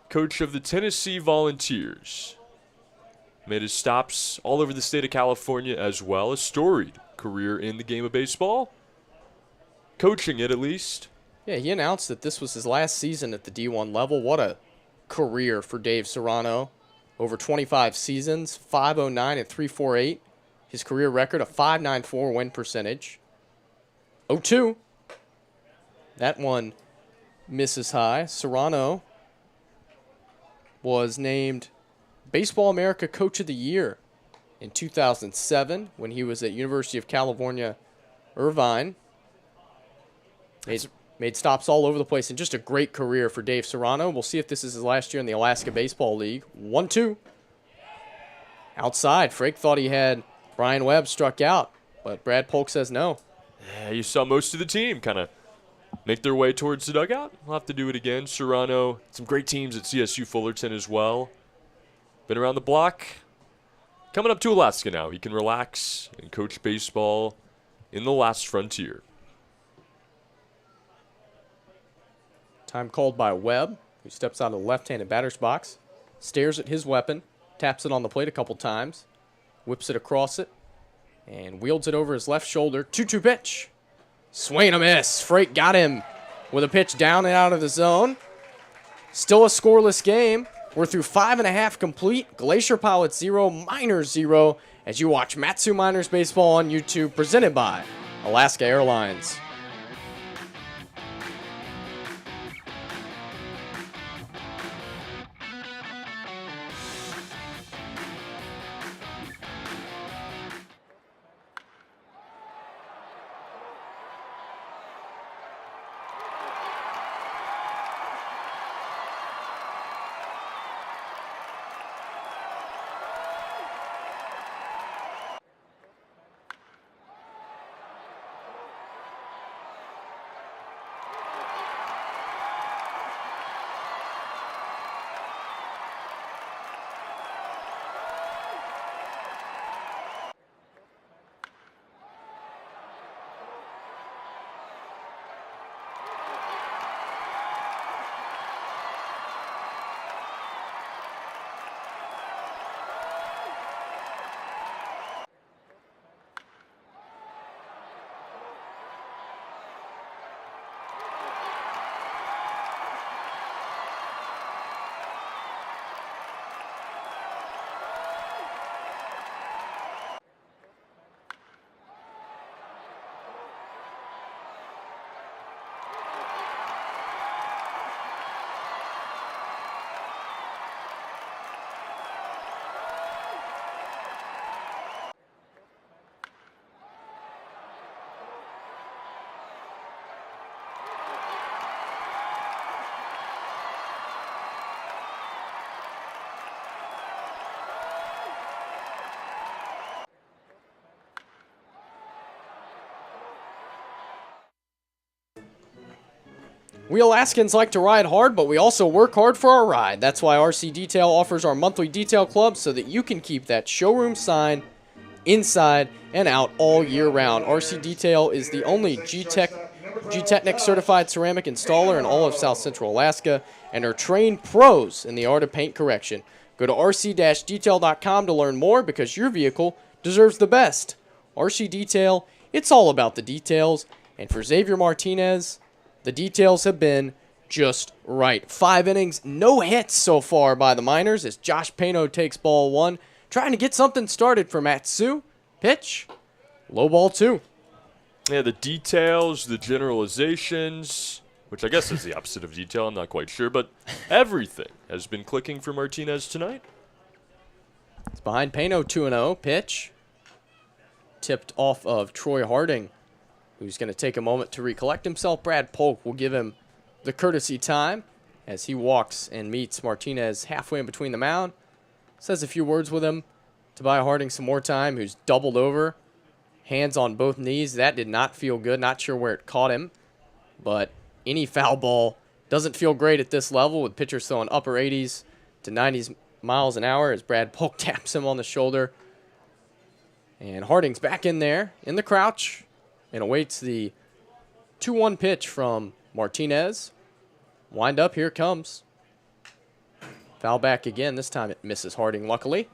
coach of the Tennessee Volunteers. Made his stops all over the state of California as well. A storied career in the game of baseball. Coaching it, at least. Yeah, he announced that this was his last season at the D1 level. What a career for Dave Serrano. Over 25 seasons, 509 and 348. His career record, a 594 win percentage. 0-2. That one misses high. Serrano was named Baseball America Coach of the Year in 2007 when he was at University of California, Irvine. Made stops all over the place, and just a great career for Dave Serrano. We'll see if this is his last year in the Alaska Baseball League. 1-2. Outside, Frake thought he had Brian Webb struck out, but Brad Polk says no. Yeah, you saw most of the team kind of make their way towards the dugout. We'll have to do it again. Serrano, some great teams at CSU Fullerton as well. Been around the block. Coming up to Alaska now. He can relax and coach baseball in the last frontier. Time called by Webb, who steps out of the left-handed batter's box, stares at his weapon, taps it on the plate a couple times, whips it across it, and wields it over his left shoulder. 2-2 pitch. Swing and a miss. Frake got him with a pitch down and out of the zone. Still a scoreless game. We're through 5.5 complete. Glacier Pilots 0, Miners 0, as you watch Matsu Miners Baseball on YouTube, presented by Alaska Airlines. We Alaskans like to ride hard, but we also work hard for our ride. That's why RC Detail offers our monthly detail club so that you can keep that showroom sign inside and out all year round. RC Detail is the only G-Technic certified ceramic installer in all of South Central Alaska and are trained pros in the art of paint correction. Go to rc-detail.com to learn more because your vehicle deserves the best. RC Detail, it's all about the details. And for Xavier Martinez, The details have been just right. 5 innings, no hits so far by the Miners as Josh Pano takes ball 1. Trying to get something started for Matsu. Pitch. Low ball 2. Yeah, the details, the generalizations, which I guess is the opposite of detail, I'm not quite sure, but everything has been clicking for Martinez tonight. It's behind Pano 2-0. Pitch. Tipped off of Troy Harding, who's going to take a moment to recollect himself. Brad Polk will give him the courtesy time as he walks and meets Martinez halfway in between the mound. Says a few words with him to buy Harding some more time, who's doubled over. Hands on both knees. That did not feel good. Not sure where it caught him. But any foul ball doesn't feel great at this level, with pitchers throwing upper 80s to 90s miles an hour as Brad Polk taps him on the shoulder. And Harding's back in there in the crouch and awaits the 2-1 pitch from Martinez. Wind up, here it comes. Foul back again. This time it misses Harding, luckily.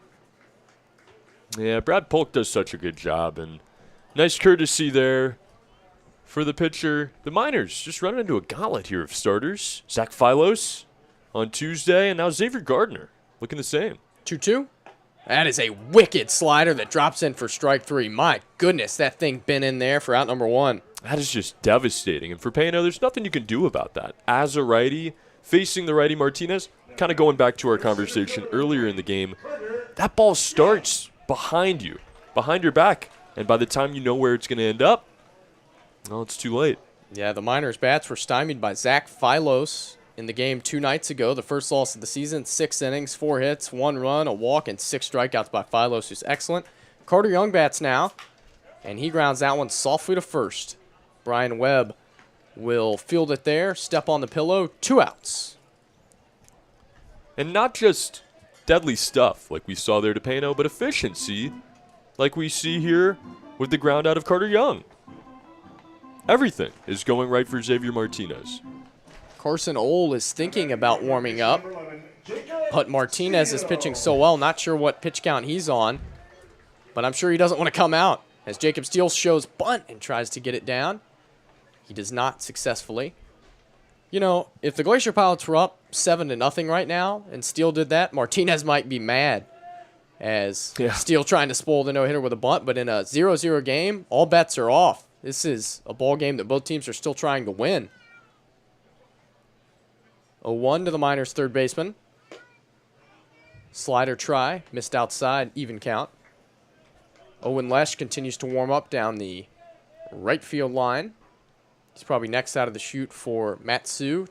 Yeah, Brad Polk does such a good job, and nice courtesy there for the pitcher. The Miners just running into a gauntlet here of starters. Zach Phylos on Tuesday, and now Xavier Gardner looking the same. 2-2. That is a wicked slider that drops in for strike 3. My goodness, that thing been in there for out number 1. That is just devastating. And for Pano, there's nothing you can do about that. As a righty, facing the righty Martinez, kind of going back to our conversation earlier in the game, that ball starts behind you, behind your back. And by the time you know where it's going to end up, well, it's too late. Yeah, the Miners' bats were stymied by Zach Phylos in the game 2 nights ago. The first loss of the season, 6 innings, 4 hits, 1 run, a walk, and 6 strikeouts by Phylos, who's excellent. Carter Young bats now, and he grounds that one softly to first. Brian Webb will field it there, step on the pillow, 2 outs. And not just deadly stuff like we saw there to Pano, but efficiency like we see here with the ground out of Carter Young. Everything is going right for Xavier Martinez. Carson Ohl is thinking about warming up, but Martinez is pitching so well, not sure what pitch count he's on, but I'm sure he doesn't want to come out as Jacob Steele shows bunt and tries to get it down. He does not successfully. You know, if the Glacier Pilots were up 7-0 right now and Steele did that, Martinez might be mad as Steele trying to spoil the no-hitter with a bunt, but in a 0-0 game, all bets are off. This is a ball game that both teams are still trying to win. 0-1 to the Miners' third baseman. Slider try, missed outside, even count. Owen Lesh continues to warm up down the right field line. He's probably next out of the chute for Matsu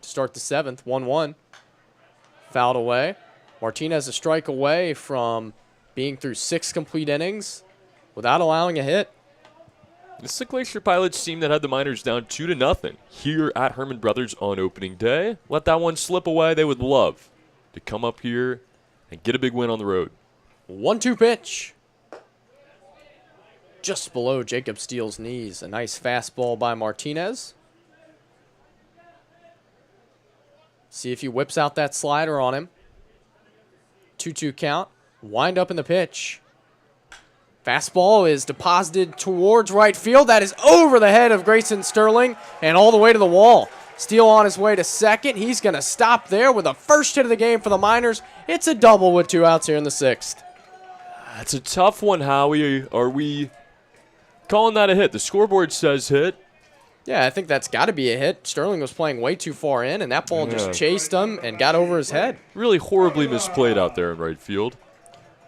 to start the 7th, 1-1. Fouled away. Martinez a strike away from being through 6 complete innings without allowing a hit. This is the Glacier Pilots team that had the Miners down 2-0 here at Herman Brothers on opening day. Let that one slip away. They would love to come up here and get a big win on the road. 1-2 pitch. Just below Jacob Steele's knees. A nice fastball by Martinez. See if he whips out that slider on him. 2-2 count. Wind up in the pitch. Fastball is deposited towards right field. That is over the head of Grayson Sterling and all the way to the wall. Steele on his way to second. He's going to stop there with the first hit of the game for the Miners. It's a double with 2 outs here in the 6th. That's a tough one, Howie. Are we calling that a hit? The scoreboard says hit. Yeah, I think that's got to be a hit. Sterling was playing way too far in, and that ball just chased him and got over his head. Really horribly misplayed out there in right field.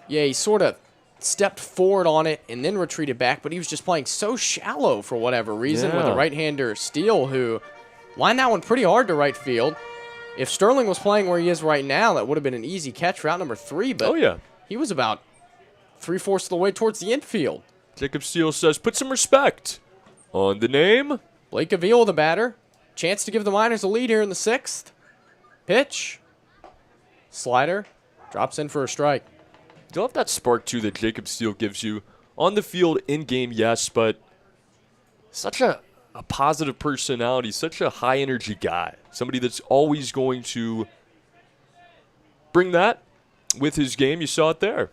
Yeah, he sort of stepped forward on it and then retreated back, but he was just playing so shallow for whatever reason with a right-hander Steele, who lined that one pretty hard to right field. If Sterling was playing where he is right now, that would have been an easy catch for out number 3, but he was about 3/4 of the way towards the infield. Jacob Steele says, put some respect on the name. Blake Avila, the batter. Chance to give the Miners a lead here in the 6th. Pitch. Slider. Drops in for a strike. You love that spark, too, that Jacob Steele gives you. On the field, in-game, yes, but such a positive personality, such a high-energy guy. Somebody that's always going to bring that with his game. You saw it there.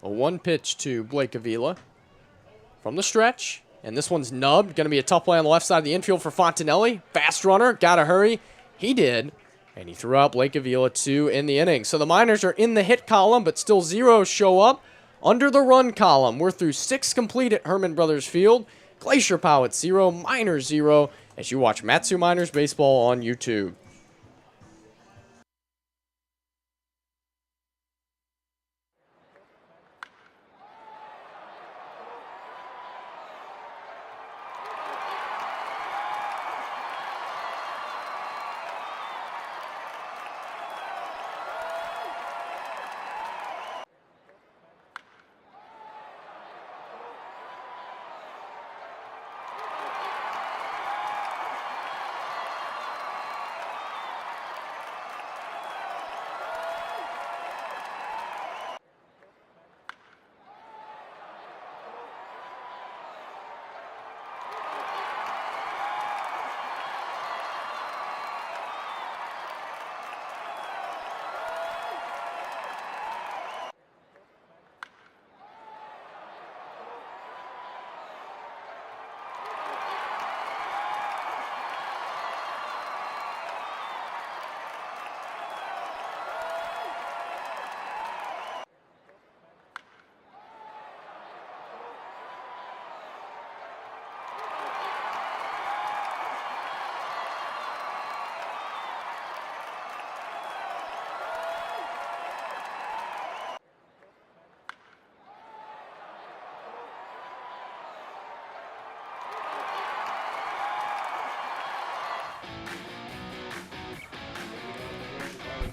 A 1 pitch to Blake Avila. From the stretch, And this one's nubbed. Going to be a tough play on the left side of the infield for Fontanelli. Fast runner. Got to hurry. He did. And he threw out Blake Avila 2 in the inning. So the Miners are in the hit column, but still zeros show up under the run column. We're through 6 complete at Herman Brothers Field. Glacier Pilots 0, Miners 0, as you watch Matsu Miners Baseball on YouTube.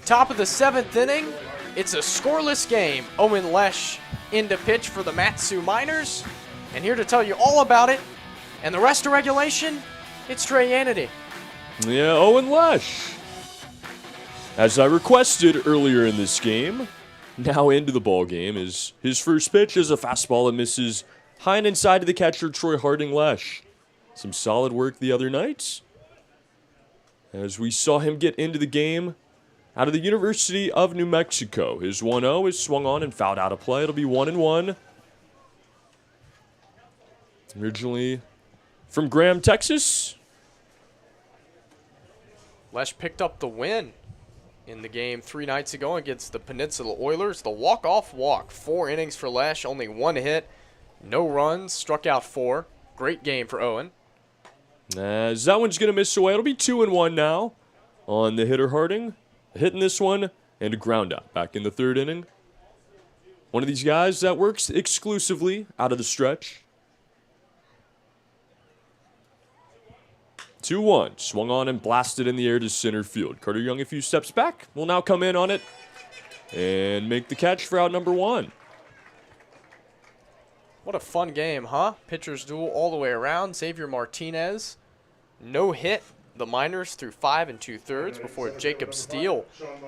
Top of the 7th inning. It's a scoreless game. Owen Lesh in to pitch for the Matsu Miners. And here to tell you all about it and the rest of regulation, it's Trey Yanity. Yeah, Owen Lesh. As I requested earlier in this game, now into the ball game is his first pitch is a fastball that misses high and inside to the catcher Troy Harding Lesh. Some solid work the other night. As we saw him get into the game out of the University of New Mexico. His 1-0 is swung on and fouled out of play. It'll be 1-1. Originally from Graham, Texas. Lesh picked up the win in the game 3 nights ago against the Peninsula Oilers. The walk-off walk. 4 innings for Lesh, only 1 hit, no runs, struck out 4. Great game for Owen. As that one's going to miss away. It'll be 2-1 now on the hitter Harding. Hitting this one and a ground out back in the 3rd inning. One of these guys that works exclusively out of the stretch. 2-1. Swung on and blasted in the air to center field. Carter Young a few steps back. Will now come in on it and make the catch for out number 1. What a fun game, huh? Pitchers duel all the way around. Xavier Martinez, no hit. The Miners through 5 2/3 before Jacob Steele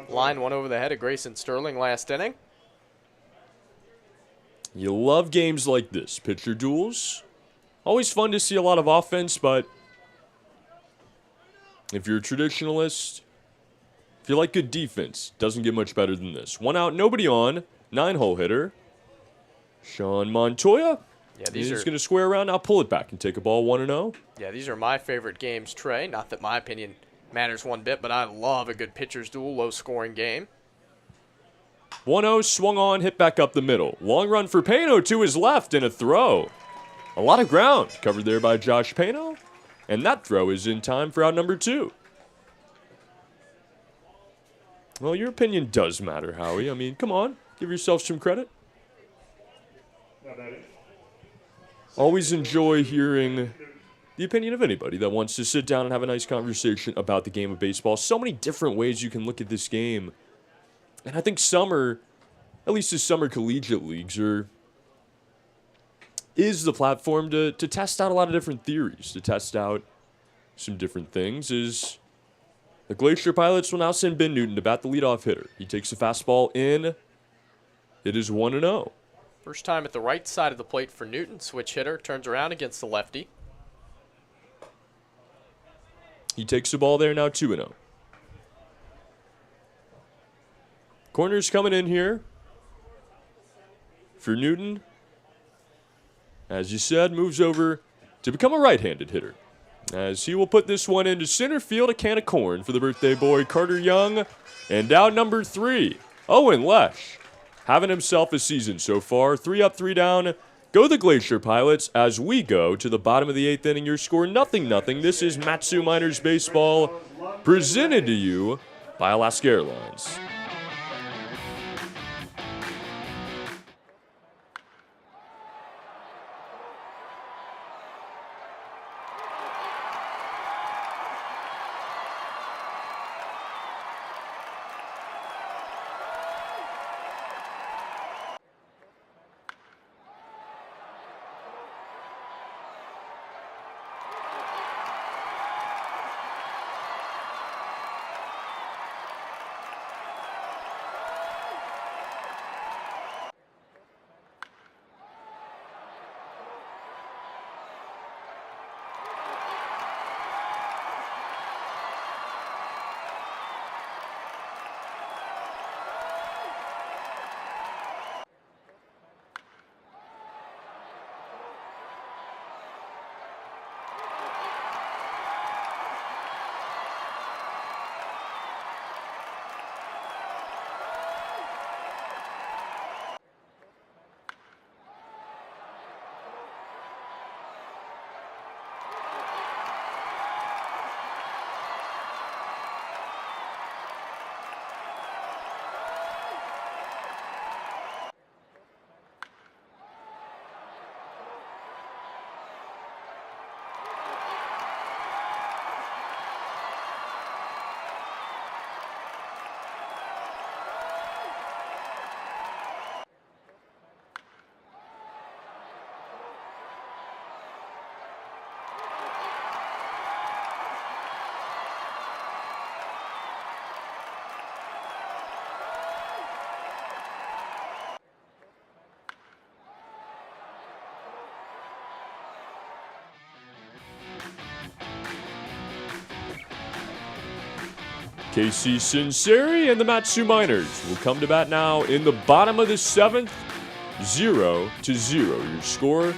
lined one over the head of Grayson Sterling last inning. You love games like this. Pitcher duels. Always fun to see a lot of offense, but if you're a traditionalist, if you like good defense, doesn't get much better than this. 1 out, nobody on. 9-hole hitter. Sean Montoya. Yeah, these He's are going to square around, now pull it back and take a ball 1-0. Yeah, these are my favorite games, Trey. Not that my opinion matters one bit, but I love a good pitcher's duel, low-scoring game. 1-0, swung on, hit back up the middle. Long run for Pano to his left and a throw. A lot of ground covered there by Josh Pano. And that throw is in time for out number 2. Well, your opinion does matter, Howie. I mean, come on. Give yourself some credit. Always enjoy hearing the opinion of anybody that wants to sit down and have a nice conversation about the game of baseball. So many different ways you can look at this game. And I think summer, at least the summer collegiate leagues, is the platform to test out a lot of different theories, to test out some different things. Is the Glacier Pilots will now send Ben Newton to bat the leadoff hitter. He takes a fastball in. It is 1-0. First time at the right side of the plate for Newton. Switch hitter, turns around against the lefty. He takes the ball there, now 2-0. Corner's coming in here for Newton. As you said, moves over to become a right-handed hitter. As he will put this one into center field, a can of corn for the birthday boy, Carter Young. And out number 3, Owen Lesh. Having himself a season so far. 3 up, 3 down. Go the Glacier Pilots as we go to the bottom of the 8th inning. Your score, 0-0. This is Matsu Miners Baseball, presented to you by Alaska Airlines. Casey Sinceri and the Matsu Miners will come to bat now in the bottom of the 7th, 0-0. Your score,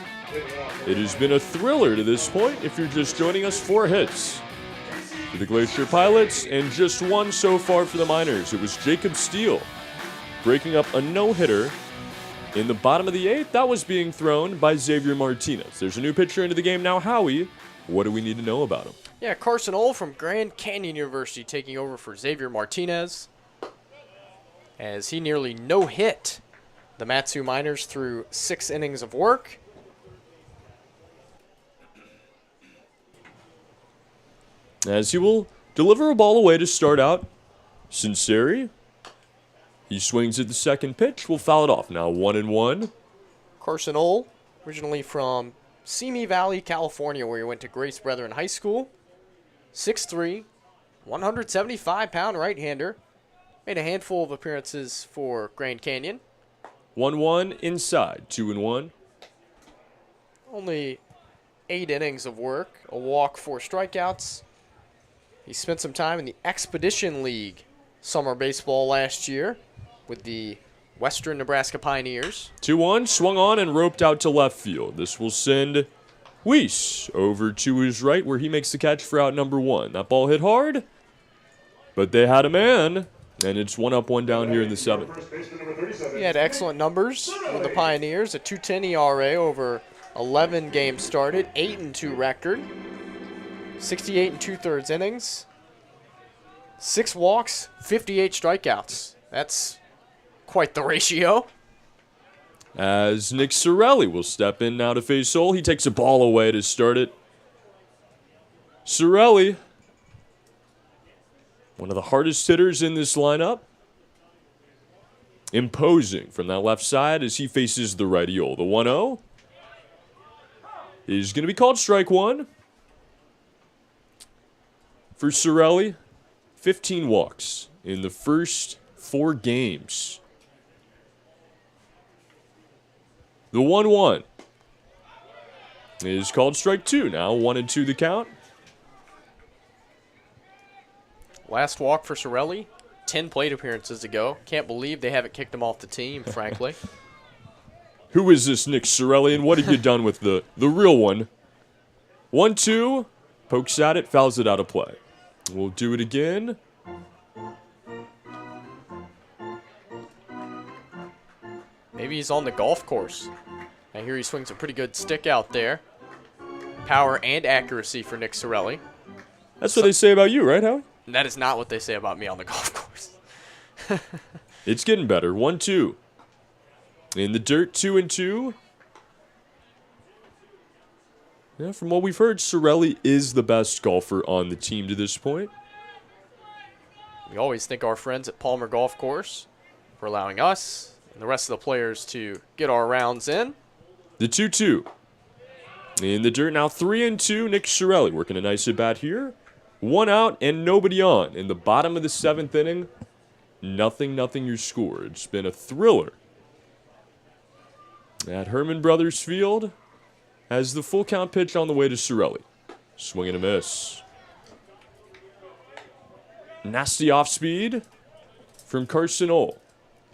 it has been a thriller to this point. If you're just joining us, 4 hits for the Glacier Pilots and just 1 so far for the Miners. It was Jacob Steele breaking up a no-hitter in the bottom of the 8th. That was being thrown by Xavier Martinez. There's a new pitcher into the game now. Howie, what do we need to know about him? Yeah, Carson Ohl from Grand Canyon University taking over for Xavier Martinez, as he nearly no-hit the Matsu Miners through 6 innings of work. As he will deliver a ball away to start out. Sinceri, he swings at the second pitch, will foul it off. Now 1-1. Carson Ohl, originally from Simi Valley, California, where he went to Grace Brethren High School. 6'3", 175-pound right-hander. Made a handful of appearances for Grand Canyon. 1-1 inside, 2-1. Only 8 innings of work, a walk, 4 strikeouts. He spent some time in the Expedition League summer baseball last year with the Western Nebraska Pioneers. 2-1, swung on and roped out to left field. This will send Weiss over to his right where he makes the catch for out number 1. That ball hit hard, but they had a man, and it's 1 up, 1 down here in the 7th. He had excellent numbers with the Pioneers, a 2.10 ERA over 11 games started, 8-2 record, 68 2/3 innings, 6 walks, 58 strikeouts. That's quite the ratio. As Nick Sorelli will step in now to face Ohl. He takes a ball away to start it. Sorelli, one of the hardest hitters in this lineup. Imposing from that left side as he faces the righty Ohl. The 1-0 is going to be called strike 1. For Sorelli, 15 walks in the first 4 games. The 1-1 is called strike 2. Now 1-2 the count. Last walk for Sorelli, 10 plate appearances to go. Can't believe they haven't kicked him off the team, frankly. Who is this Nick Sorelli, and what have you done with the real one? 1-2. Pokes at it, fouls it out of play. We'll do it again. Maybe he's on the golf course. I hear he swings a pretty good stick out there. Power and accuracy for Nick Sorelli. That's what they say about you, right, Howie? That is not what they say about me on the golf course. It's getting better. 1-2. In the dirt, 2-2. Yeah, from what we've heard, Sorelli is the best golfer on the team to this point. We always thank our friends at Palmer Golf Course for allowing us and the rest of the players to get our rounds in. The 2-2. In the dirt now, 3-2. Nick Sorelli working a nice at-bat here. 1 out and nobody on. In the bottom of the 7th inning, nothing your score. It's been a thriller at Herman Brothers Field as the full count pitch on the way to Sorelli. Swing and a miss. Nasty off speed from Carson Ohl.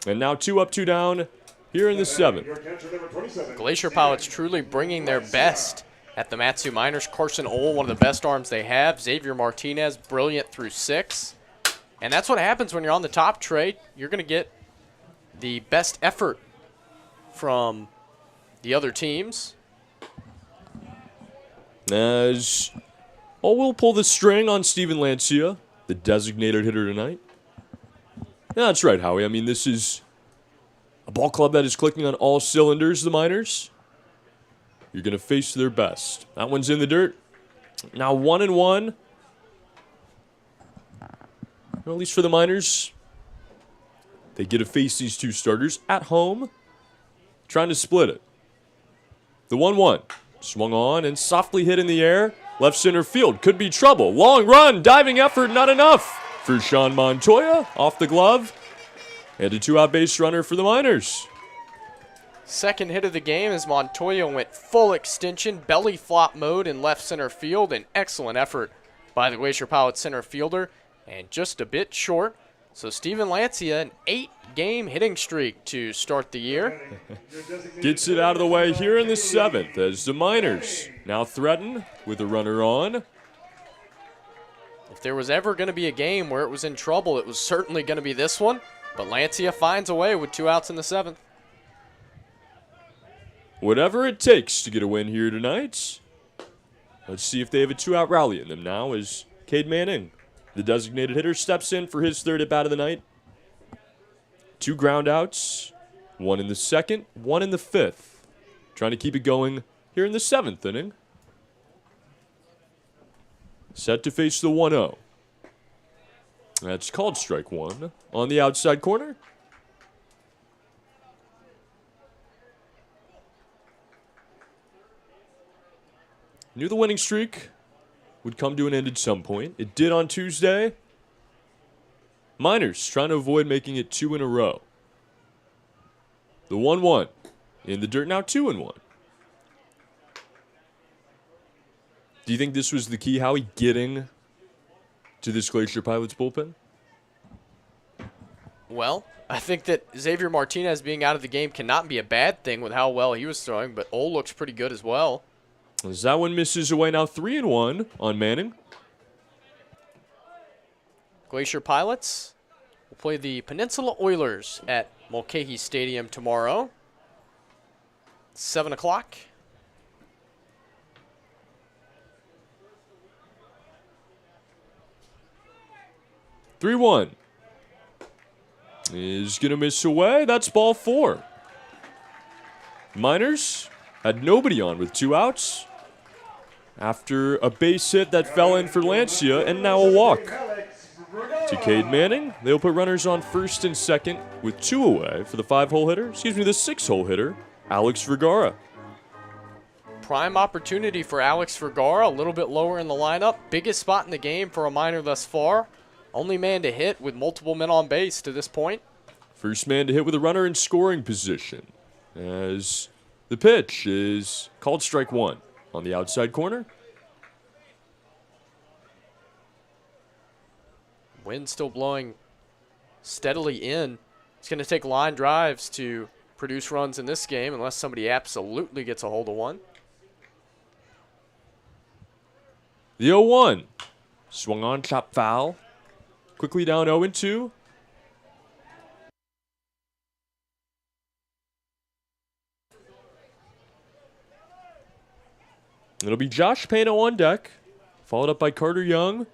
And now 2 up, 2 down here in the 7th. Glacier Pilots truly bringing their best at the Matsu Miners. Carson Ohl, one of the best arms they have. Xavier Martinez, brilliant through 6. And that's what happens when you're on the top, Trey. You're going to get the best effort from the other teams. As Ohl will pull the string on Steven Lancia, the designated hitter tonight. Yeah, that's right, Howie. I mean, this is a ball club that is clicking on all cylinders, the Miners. You're going to face their best. That one's in the dirt. Now 1-1. Or at least for the Miners. They get to face these 2 starters at home, trying to split it. The 1-1. Swung on and softly hit in the air. Left center field. Could be trouble. Long run. Diving effort. Not enough for Sean Montoya. Off the glove. And a 2-out base runner for the Miners. Second hit of the game as Montoya went full extension, belly flop mode in left center field. An excellent effort by the Glacier Pilots center fielder. And just a bit short. So Steven Lancia, an 8-game hitting streak to start the year. Gets it out of the way here in the 7th as the Miners now threaten with a runner on. If there was ever going to be a game where it was in trouble, it was certainly going to be this one. But Lancia finds a way with 2 outs in the 7th. Whatever it takes to get a win here tonight. Let's see if they have a 2-out rally in them now as Cade Manning, the designated hitter, steps in for his 3rd at-bat of the night. 2 ground outs, 1 in the 2nd, 1 in the 5th. Trying to keep it going here in the 7th inning. Set to face the 1-0. That's called strike 1 on the outside corner. Knew the winning streak would come to an end at some point. It did on Tuesday. Miners trying to avoid making it 2 in a row. The 1-1 in the dirt now, 2-1. Do you think this was the key, Howie, getting to this Glacier Pilots bullpen? Well, I think that Xavier Martinez being out of the game cannot be a bad thing with how well he was throwing, but Ohl looks pretty good as well. As that one misses away now, 3-1 on Manning. Glacier Pilots will play the Peninsula Oilers at Mulcahy Stadium tomorrow. 7 o'clock. Is going to miss away. That's ball 4. Miners had nobody on with 2 outs after a base hit that fell in for Lancia and now a walk. To Cade Manning, they'll put runners on 1st and 2nd with 2 away for the 5-hole hitter. The 6-hole hitter, Alex Vergara. Prime opportunity for Alex Vergara, a little bit lower in the lineup. Biggest spot in the game for a Miner thus far. Only man to hit with multiple men on base to this point. First man to hit with a runner in scoring position as the pitch is called strike 1 on the outside corner. Wind still blowing steadily in. It's going to take line drives to produce runs in this game unless somebody absolutely gets a hold of one. The 0-1. Swung on, chop foul. Quickly down 0-2. It'll be Josh Pano on deck, followed up by Carter Young.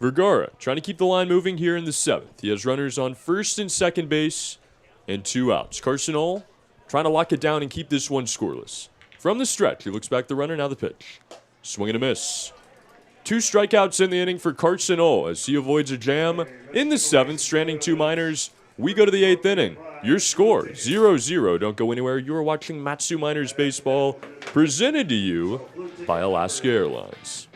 Vergara trying to keep the line moving here in the 7th. He has runners on first and second base and 2 outs. Carson Ohl trying to lock it down and keep this one scoreless. From the stretch, he looks back the runner, now the pitch. Swing and a miss. 2 strikeouts in the inning for Carson Ohl as he avoids a jam in the 7th, stranding 2 minors. We go to the 8th inning. Your score, 0-0. Don't go anywhere. You are watching Matsu Miners Baseball, presented to you by Alaska Airlines.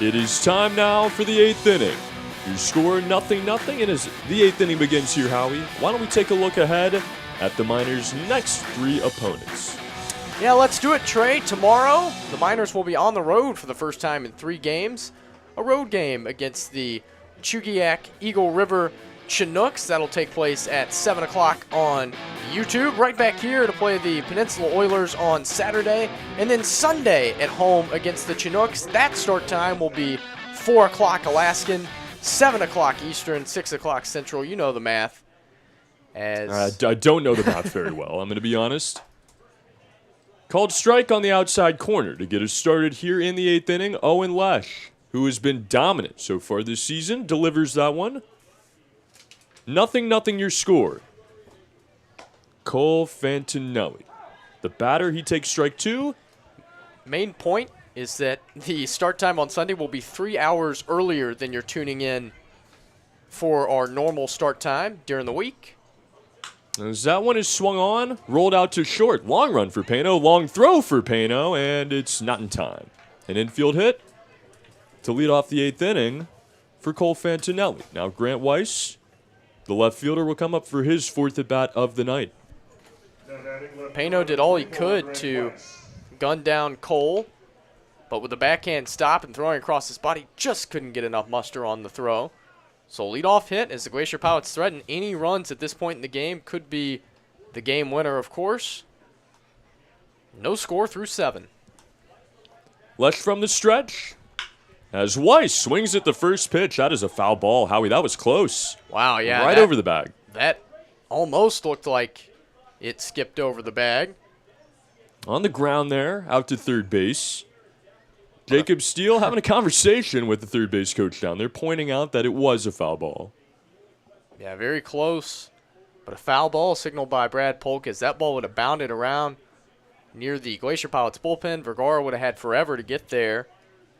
It is time now for the 8th inning. Your score, 0-0, and as the 8th inning begins here, Howie, why don't we take a look ahead at the Miners' next 3 opponents? Yeah, let's do it, Trey. Tomorrow, the Miners will be on the road for the first time in 3 games. A road game against the Chugiak Eagle River Chinooks. That'll take place at 7 o'clock on YouTube. Right back here to play the Peninsula Oilers on Saturday. And then Sunday at home against the Chinooks. That start time will be 4 o'clock Alaskan, 7 o'clock Eastern, 6 o'clock Central. You know the math. I don't know the math very well, I'm going to be honest. Called strike on the outside corner to get us started here in the 8th inning. Owen Lesh, who has been dominant so far this season, delivers that one. 0-0 your score. Cole Fantinelli. The batter, he takes strike 2. Main point is that the start time on Sunday will be 3 hours earlier than you're tuning in for our normal start time during the week. As that one is swung on, rolled out to short. Long run for Pano, long throw for Pano, and it's not in time. An infield hit to lead off the 8th inning for Cole Fantinelli. Now Grant Weiss, the left fielder, will come up for his 4th at-bat of the night. Pano did all he could to gun down Cole, but with the backhand stop and throwing across his body, just couldn't get enough muster on the throw. So leadoff hit as the Glacier Pilots threaten any runs at this point in the game. Could be the game winner, of course. No score through 7. Lesh from the stretch. As Weiss swings at the first pitch. That is a foul ball, Howie. That was close. Wow, yeah. Right over the bag. That almost looked like it skipped over the bag. On the ground there, out to third base. Jacob Steele having a conversation with the third base coach down there, pointing out that it was a foul ball. Yeah, very close. But a foul ball signaled by Brad Polk as that ball would have bounded around near the Glacier Pilots bullpen. Vergara would have had forever to get there.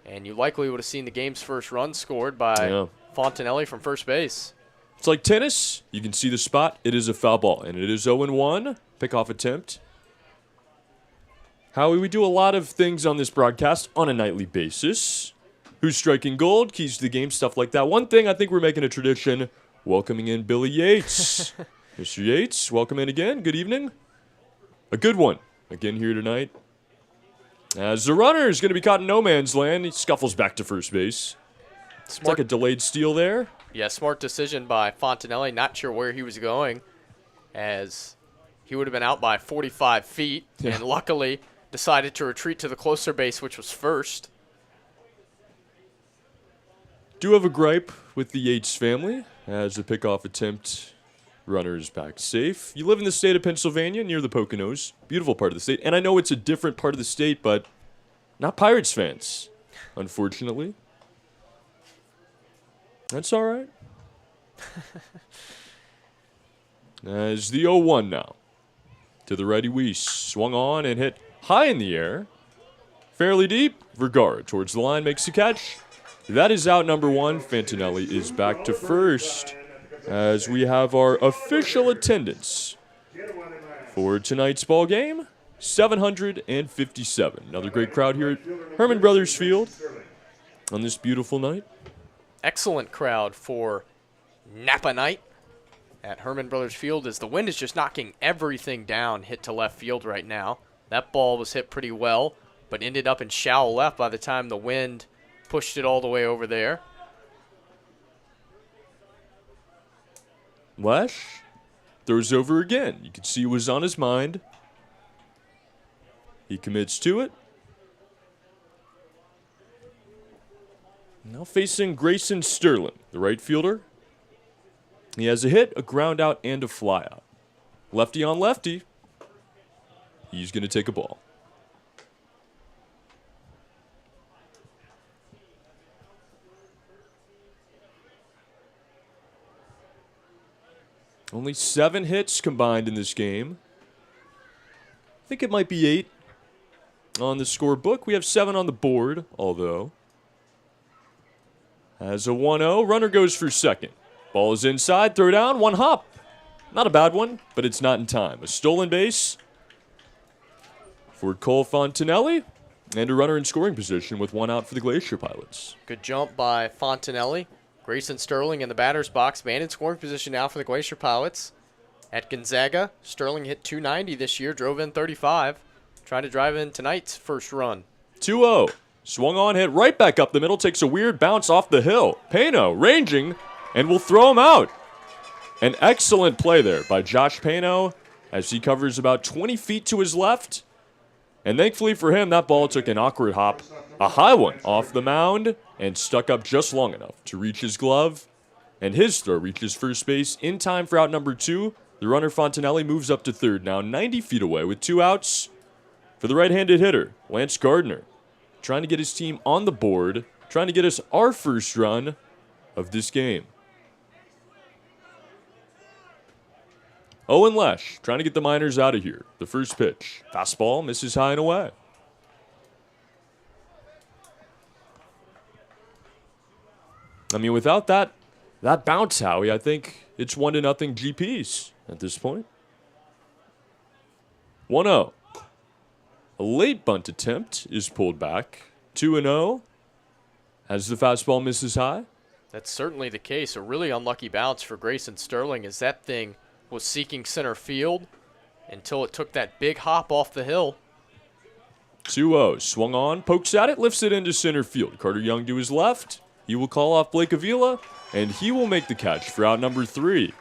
And you likely would have seen the game's first run scored by Fontanelli from first base. It's like tennis. You can see the spot. It is a foul ball, and it is 0-1. Pickoff attempt. Howie, we do a lot of things on this broadcast on a nightly basis. Who's striking gold, keys to the game, stuff like that. One thing I think we're making a tradition, welcoming in Billy Yates. Mr. Yates, welcome in again. Good evening. A good one again here tonight. As the runner is going to be caught in no man's land, he scuffles back to first base. It's like a delayed steal there. Yeah, smart decision by Fontanelli. Not sure where he was going, as he would have been out by 45 feet, and luckily decided to retreat to the closer base, which was first. Do have a gripe with the Yates family, as the pickoff attempt, runner is back safe. You live in the state of Pennsylvania, near the Poconos. Beautiful part of the state. And I know it's a different part of the state, but not Pirates fans, unfortunately. That's all right. As the 0-1 now. To the righty Weiss. Swung on and hit high in the air. Fairly deep. Vergara towards the line, makes the catch. That is out number 1. Fontanelli is back to first. As we have our official attendance for tonight's ball game. 757. Another great crowd here at Herman Brothers Field on this beautiful night. Excellent crowd for Napa night at Herman Brothers Field, as the wind is just knocking everything down, hit to left field right now. That ball was hit pretty well, but ended up in shallow left by the time the wind pushed it all the way over there. Lesh throws over again. You can see it was on his mind. He commits to it. Now facing Grayson Sterling, the right fielder. He has a hit, a ground out, and a fly out. Lefty on lefty. He's going to take a ball. Only 7 hits combined in this game. I think it might be 8 on the scorebook. We have 7 on the board, although. As a 1-0, runner goes for second. Ball is inside, throw down, 1 hop. Not a bad one, but it's not in time. A stolen base for Cole Fontanelli, and a runner in scoring position with 1 out for the Glacier Pilots. Good jump by Fontanelli. Grayson Sterling in the batter's box. Man in scoring position now for the Glacier Pilots. At Gonzaga, Sterling hit .290 this year, drove in 35. Trying to drive in tonight's first run. 2-0. Swung on, hit right back up the middle, takes a weird bounce off the hill. Pano ranging, and will throw him out. An excellent play there by Josh Pano as he covers about 20 feet to his left. And thankfully for him, that ball took an awkward hop, a high one off the mound, and stuck up just long enough to reach his glove. And his throw reaches first base in time for out number 2. The runner Fontanelli moves up to third, now 90 feet away with 2 outs for the right-handed hitter, Lance Gardner. Trying to get his team on the board, trying to get us our first run of this game. Owen Lesh trying to get the Miners out of here. The first pitch. Fastball misses high and away. I mean, without that bounce, Howie, I think it's 1-0 GPs at this point. 1-0. A late bunt attempt is pulled back. 2-0 as the fastball misses high. That's certainly the case. A really unlucky bounce for Grayson Sterling, as that thing was seeking center field until it took that big hop off the hill. 2-0. Swung on, pokes at it, lifts it into center field. Carter Young to his left. He will call off Blake Avila, and he will make the catch for out number 3.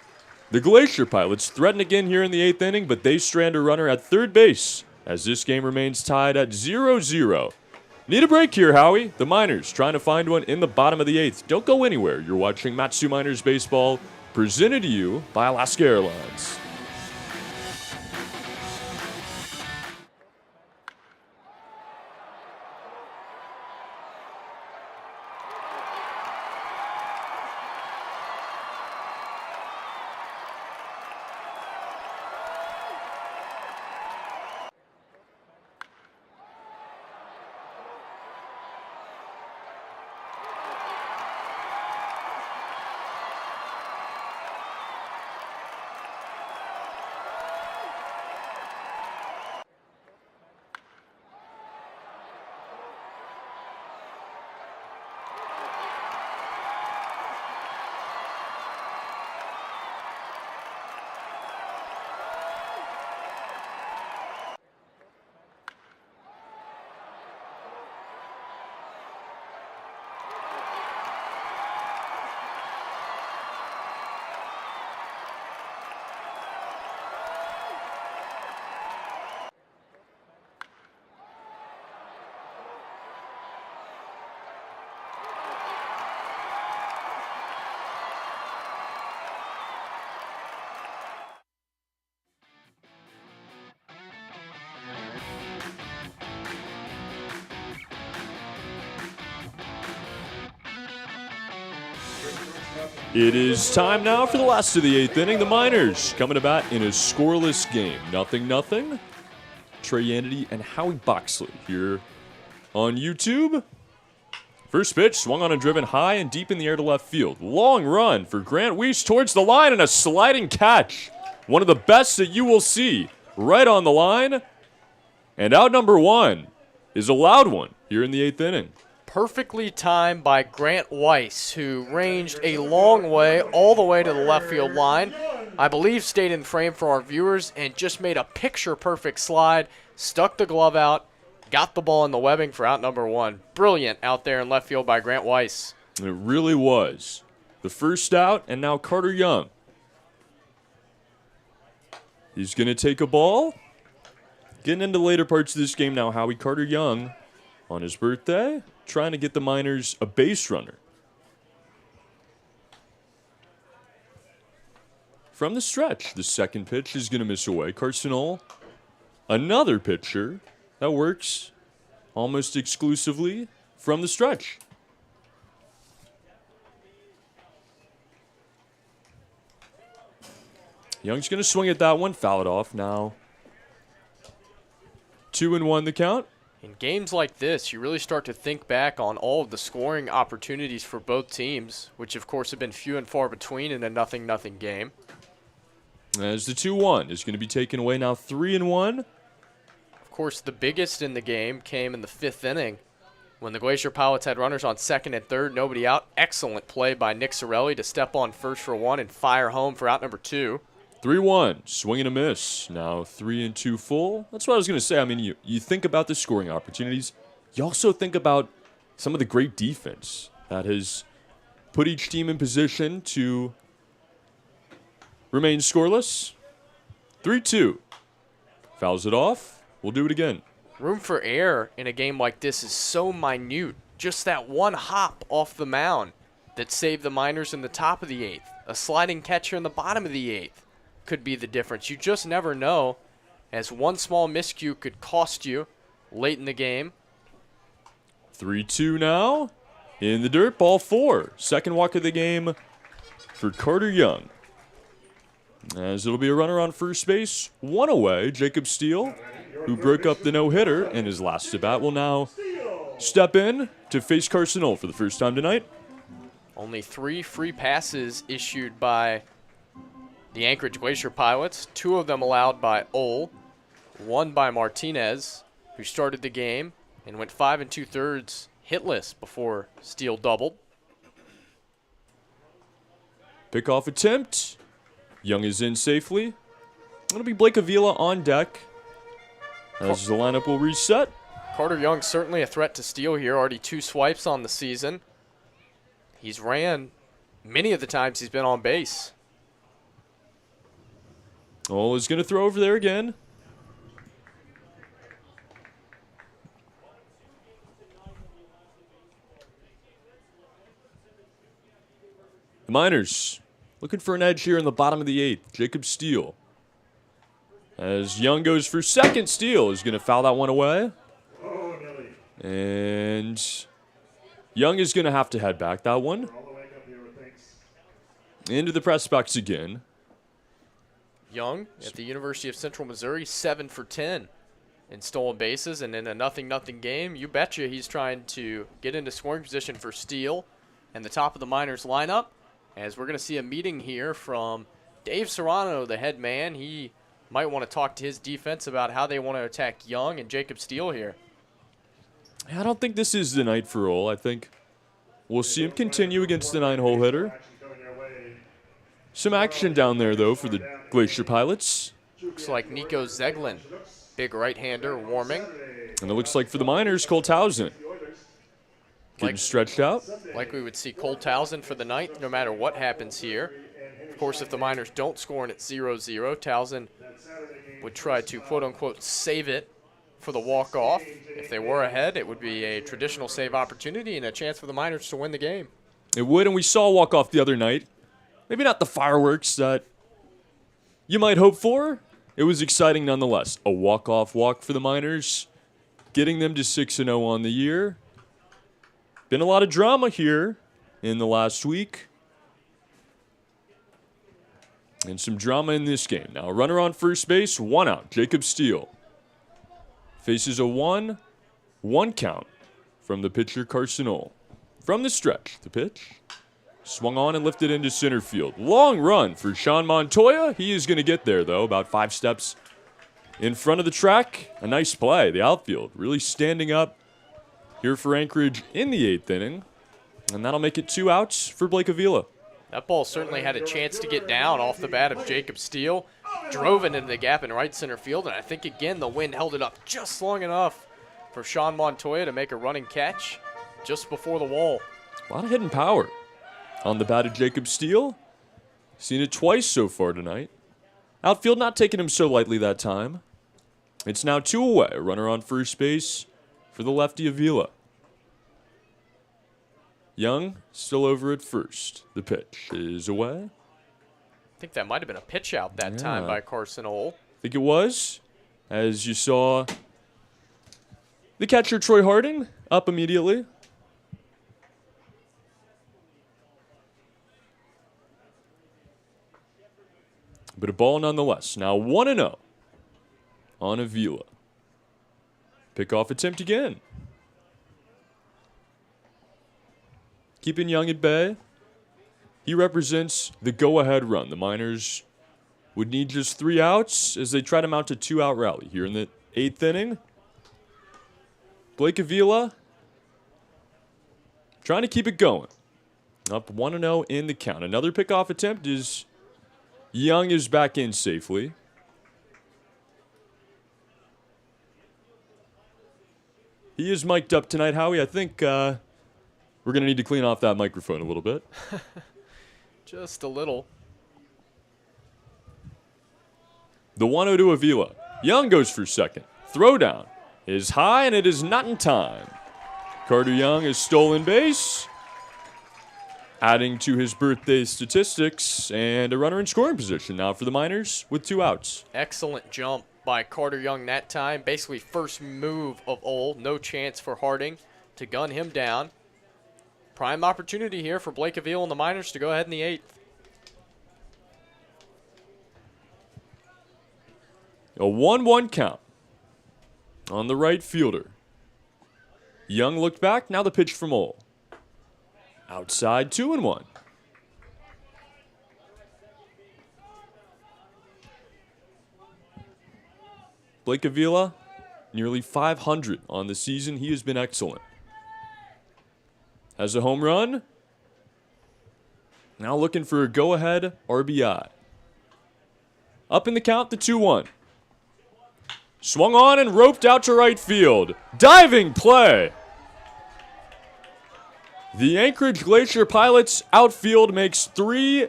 The Glacier Pilots threaten again here in the 8th inning, but they strand a runner at third base as this game remains tied at 0-0. Need a break here, Howie. The Miners trying to find one in the bottom of the 8th. Don't go anywhere. You're watching Matsu Miners Baseball, presented to you by Alaska Airlines. It is time now for the last of the 8th inning. The Miners coming to bat in a scoreless game. 0-0. Trey Yanity and Howie Boxley here on YouTube. First pitch, swung on and driven high and deep in the air to left field. Long run for Grant Weiss towards the line and a sliding catch. One of the best that you will see right on the line. And out number 1 is a loud one here in the 8th inning. Perfectly timed by Grant Weiss, who ranged a long way, all the way to the left field line. I believe stayed in frame for our viewers and just made a picture-perfect slide, stuck the glove out, got the ball in the webbing for out number 1. Brilliant out there in left field by Grant Weiss. It really was. The first out, and now Carter Young. He's going to take a ball. Getting into later parts of this game now, Howie. Carter Young, on his birthday, trying to get the Miners a base runner. From the stretch, the second pitch is going to miss away. Carson Knoll, another pitcher that works almost exclusively from the stretch. Young's going to swing at that one, foul it off now. 2-1 the count. In games like this, you really start to think back on all of the scoring opportunities for both teams, which of course have been few and far between in a 0-0 game. As the 2-1 is going to be taken away now, 3-1. Of course, the biggest in the game came in the 5th inning when the Glacier Pilots had runners on second and third, nobody out. Excellent play by Nick Sorelli to step on first for 1 and fire home for out number 2. 3-1, swing and a miss. Now 3-2 full. That's what I was going to say. I mean, you think about the scoring opportunities. You also think about some of the great defense that has put each team in position to remain scoreless. 3-2. Fouls it off. We'll do it again. Room for error in a game like this is so minute. Just that one hop off the mound that saved the Miners in the top of the 8th. A sliding catcher in the bottom of the 8th could be the difference. You just never know, as one small miscue could cost you late in the game. 3-2 now. In the dirt, ball 4. Second walk of the game for Carter Young. As it'll be a runner on first base, 1 away. Jacob Steele, who broke up the no-hitter in his last at-bat, will now step in to face Carson Knoll for the first time tonight. Only 3 free passes issued by the Anchorage Glacier Pilots. 2 of them allowed by Ole, 1 by Martinez, who started the game and went 5 2/3 hitless before Steele doubled. Pickoff attempt. Young is in safely. It'll be Blake Avila on deck as the lineup will reset. Carter Young certainly a threat to Steele here. Already 2 swipes on the season. He's ran many of the times he's been on base. Oh, is going to throw over there again. The Miners looking for an edge here in the bottom of the 8th. Jacob Steele. As Young goes for second, Steele is going to foul that one away. And Young is going to have to head back that one. Into the press box again. Young at the University of Central Missouri, 7 for 10 in stolen bases, and in a 0-0 game, you betcha he's trying to get into scoring position for Steele and the top of the Miners lineup. As we're going to see a meeting here from Dave Serrano, the head man. He might want to talk to his defense about how they want to attack Young and Jacob Steele here. I don't think this is the night for Ole. I think we'll see him continue against the 9-hole hitter. Some action down there, though, for the Glacier Pilots. Looks like Nico Zeglin, big right-hander, warming. And it looks like for the Miners, Cole Towson getting stretched out. Like we would see Cole Towson for the ninth, no matter what happens here. Of course, if the Miners don't score and it's 0-0, Towson would try to, quote-unquote, save it for the walk-off. If they were ahead, it would be a traditional save opportunity and a chance for the Miners to win the game. It would, and we saw a walk-off the other night. Maybe not the fireworks that you might hope for. It was exciting nonetheless. A walk-off walk for the Miners, getting them to 6-0 on the year. Been a lot of drama here in the last week. And some drama in this game. Now, a runner on first base, 1 out. Jacob Steele faces a 1-1 count from the pitcher Carson Ohl. From the stretch, the pitch swung on and lifted into center field. Long run for Sean Montoya. He is going to get there, though, about 5 steps in front of the track. A nice play. The outfield really standing up here for Anchorage in the 8th inning. And that'll make it 2 outs for Blake Avila. That ball certainly had a chance to get down off the bat of Jacob Steele. Drove it into the gap in right center field, and I think, again, the wind held it up just long enough for Sean Montoya to make a running catch just before the wall. A lot of hidden power on the bat of Jacob Steele. Seen it twice so far tonight. Outfield not taking him so lightly that time. It's now 2 away. A runner on first base for the lefty Avila. Young still over at first. The pitch is away. I think that might have been a pitch out that time by Carson Ohl. I think it was. As you saw the catcher Troy Harding up immediately. But a ball nonetheless. Now 1-0 on Avila. Pickoff attempt again. Keeping Young at bay. He represents the go-ahead run. The Miners would need just 3 outs as they try to mount a 2-out rally here in the 8th inning. Blake Avila trying to keep it going. Up 1-0 in the count. Another pickoff attempt is Young is back in safely. He is mic'd up tonight, Howie. I think we're going to need to clean off that microphone a little bit. Just a little. The 1-0 to Avila. Young goes for second. Throw down is high, and it is not in time. Carter Young has stolen base, adding to his birthday statistics, and a runner in scoring position now for the Miners with 2 outs. Excellent jump by Carter Young that time. Basically first move of Ohl. No chance for Harding to gun him down. Prime opportunity here for Blake Avila and the Miners to go ahead in the 8th. A 1-1 count on the right fielder. Young looked back. Now the pitch from Ohl. Outside, 2-1. Blake Avila, nearly 500 on the season. He has been excellent. Has a home run. Now looking for a go-ahead RBI. Up in the count, the 2-1. Swung on and roped out to right field. Diving play. The Anchorage Glacier Pilots outfield makes 3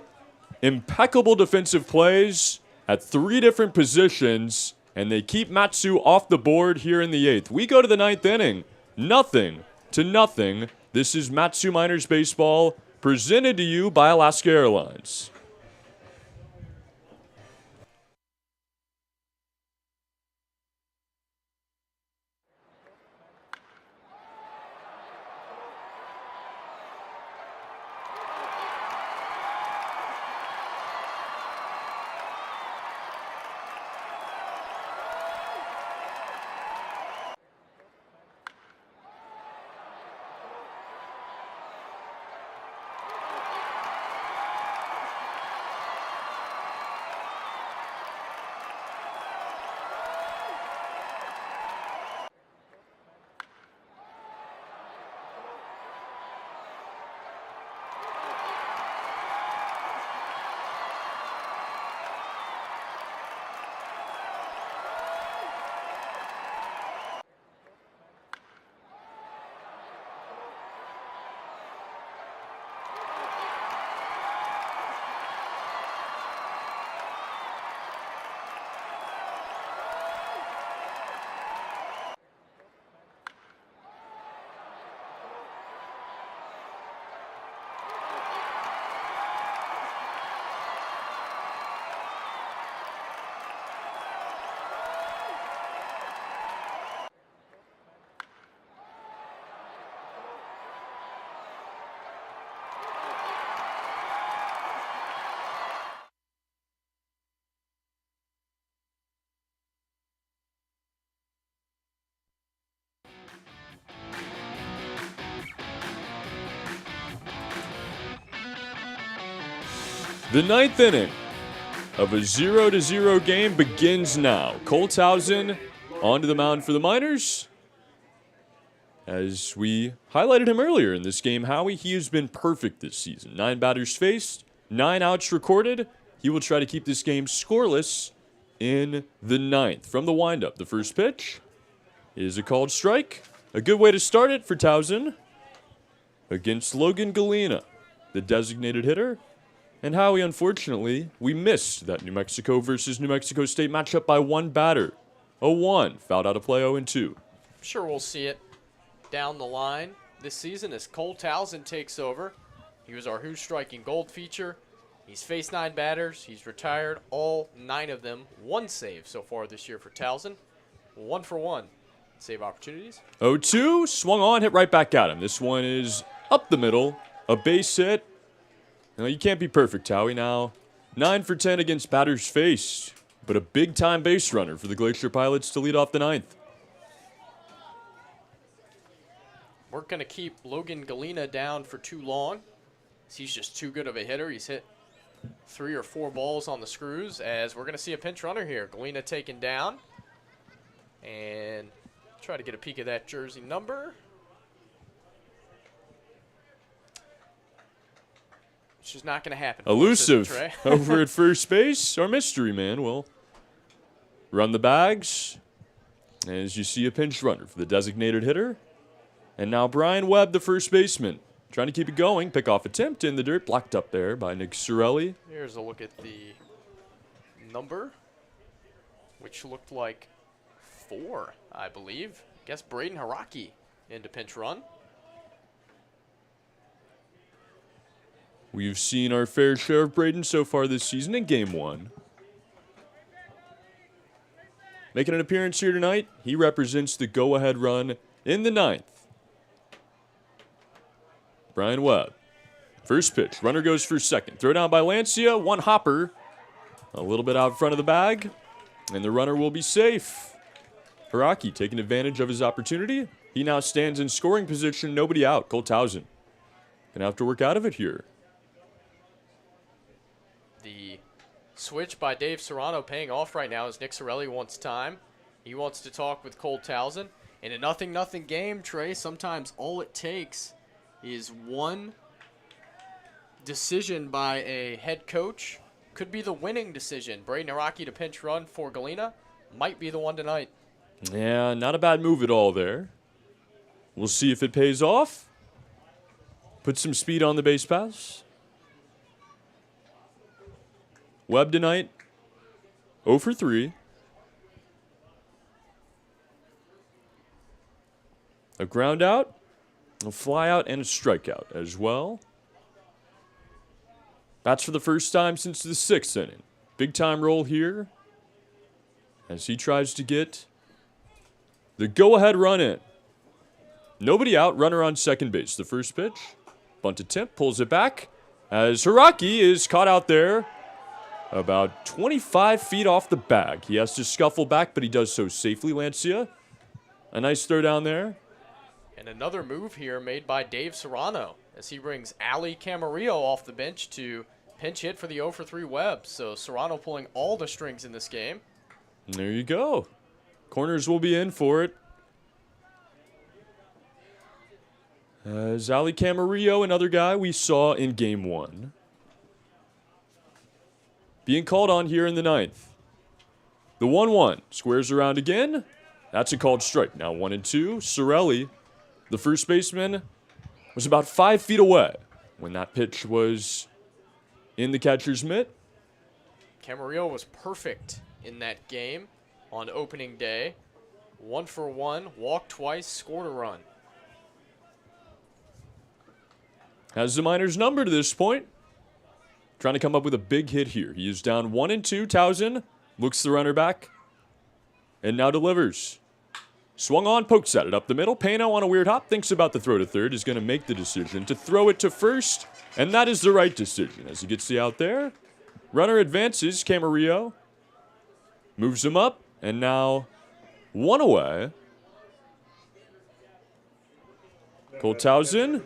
impeccable defensive plays at 3 different positions, and they keep Matsu off the board here in the 8th. We go to the 9th inning. 0-0. This is Matsu Miners Baseball, presented to you by Alaska Airlines. The ninth inning of a 0-0 game begins now. Colthausen onto the mound for the Miners. As we highlighted him earlier in this game, Howie, he has been perfect this season. 9 batters faced, 9 outs recorded. He will try to keep this game scoreless in the ninth. From the windup, the first pitch is a called strike. A good way to start it for Towson against Logan Galena, the designated hitter. And Howie, unfortunately, we missed that New Mexico versus New Mexico State matchup by 1 batter. A 1, fouled out of play 0-2. Sure, we'll see it down the line this season as Cole Towson takes over. He was our Who's Striking Gold feature. He's faced 9 batters. He's retired all 9 of them. 1 save so far this year for Towson. 1 for 1 save opportunities. 0-2, swung on, hit right back at him. This one is up the middle, a base hit. Now, you can't be perfect, Howie. Now, 9 for 10 against batters faced, but a big-time base runner for the Glacier Pilots to lead off the ninth. We're going to keep Logan Galena down for too long. He's just too good of a hitter. He's hit 3 or 4 balls on the screws as we're going to see a pinch runner here. Galena taken down. And try to get a peek at that jersey number. Which is not going to happen. Elusive over at first base. Our mystery man will run the bags. As you see a pinch runner for the designated hitter. And now Brian Webb, the first baseman, trying to keep it going. Pickoff attempt in the dirt, blocked up there by Nick Sorelli. Here's a look at the number, which looked like 4, I believe. I guess Braden Haraki into pinch run. We've seen our fair share of Braden so far this season in Game 1. Making an appearance here tonight, he represents the go-ahead run in the ninth. Brian Webb. First pitch. Runner goes for second. Throw down by Lancia. 1 hopper. A little bit out in front of the bag. And the runner will be safe. Haraki taking advantage of his opportunity. He now stands in scoring position. Nobody out. Colthausen gonna have to work out of it here. The switch by Dave Serrano paying off right now as Nick Sorelli wants time. He wants to talk with Cole Towson. In a 0-0 game, Trey, sometimes all it takes is 1 decision by a head coach. Could be the winning decision. Braden Haraki to pinch run for Galena. Might be the one tonight. Yeah, not a bad move at all there. We'll see if it pays off. Put some speed on the base pass. Webb tonight, 0 for 3. A ground out, a fly out, and a strikeout as well. That's for the first time since the 6th inning. Big time roll here as he tries to get the go-ahead run in. Nobody out, runner on second base. The first pitch, bunt attempt, pulls it back as Haraki is caught out there about 25 feet off the bag. He has to scuffle back, but he does so safely. Lancia, a nice throw down there. And another move here made by Dave Serrano as he brings Ali Camarillo off the bench to pinch hit for the 0 for 3 Webb. So Serrano pulling all the strings in this game. And there you go. Corners will be in for it. As Ali Camarillo, another guy we saw in Game 1. Being called on here in the ninth. The 1-1 squares around again. That's a called strike. Now 1-2. Sorelli, the first baseman, was about 5 feet away when that pitch was in the catcher's mitt. Camarillo was perfect in that game on opening day. 1 for 1, walked twice, scored a run. Has the Miners' number to this point. Trying to come up with a big hit here. He is down 1-2. Towson looks the runner back and now delivers. Swung on, pokes at it up the middle. Pano on a weird hop, thinks about the throw to third, is going to make the decision to throw it to first, and that is the right decision as he gets the out there. Runner advances, Camarillo moves him up, and now 1 away. Colthausen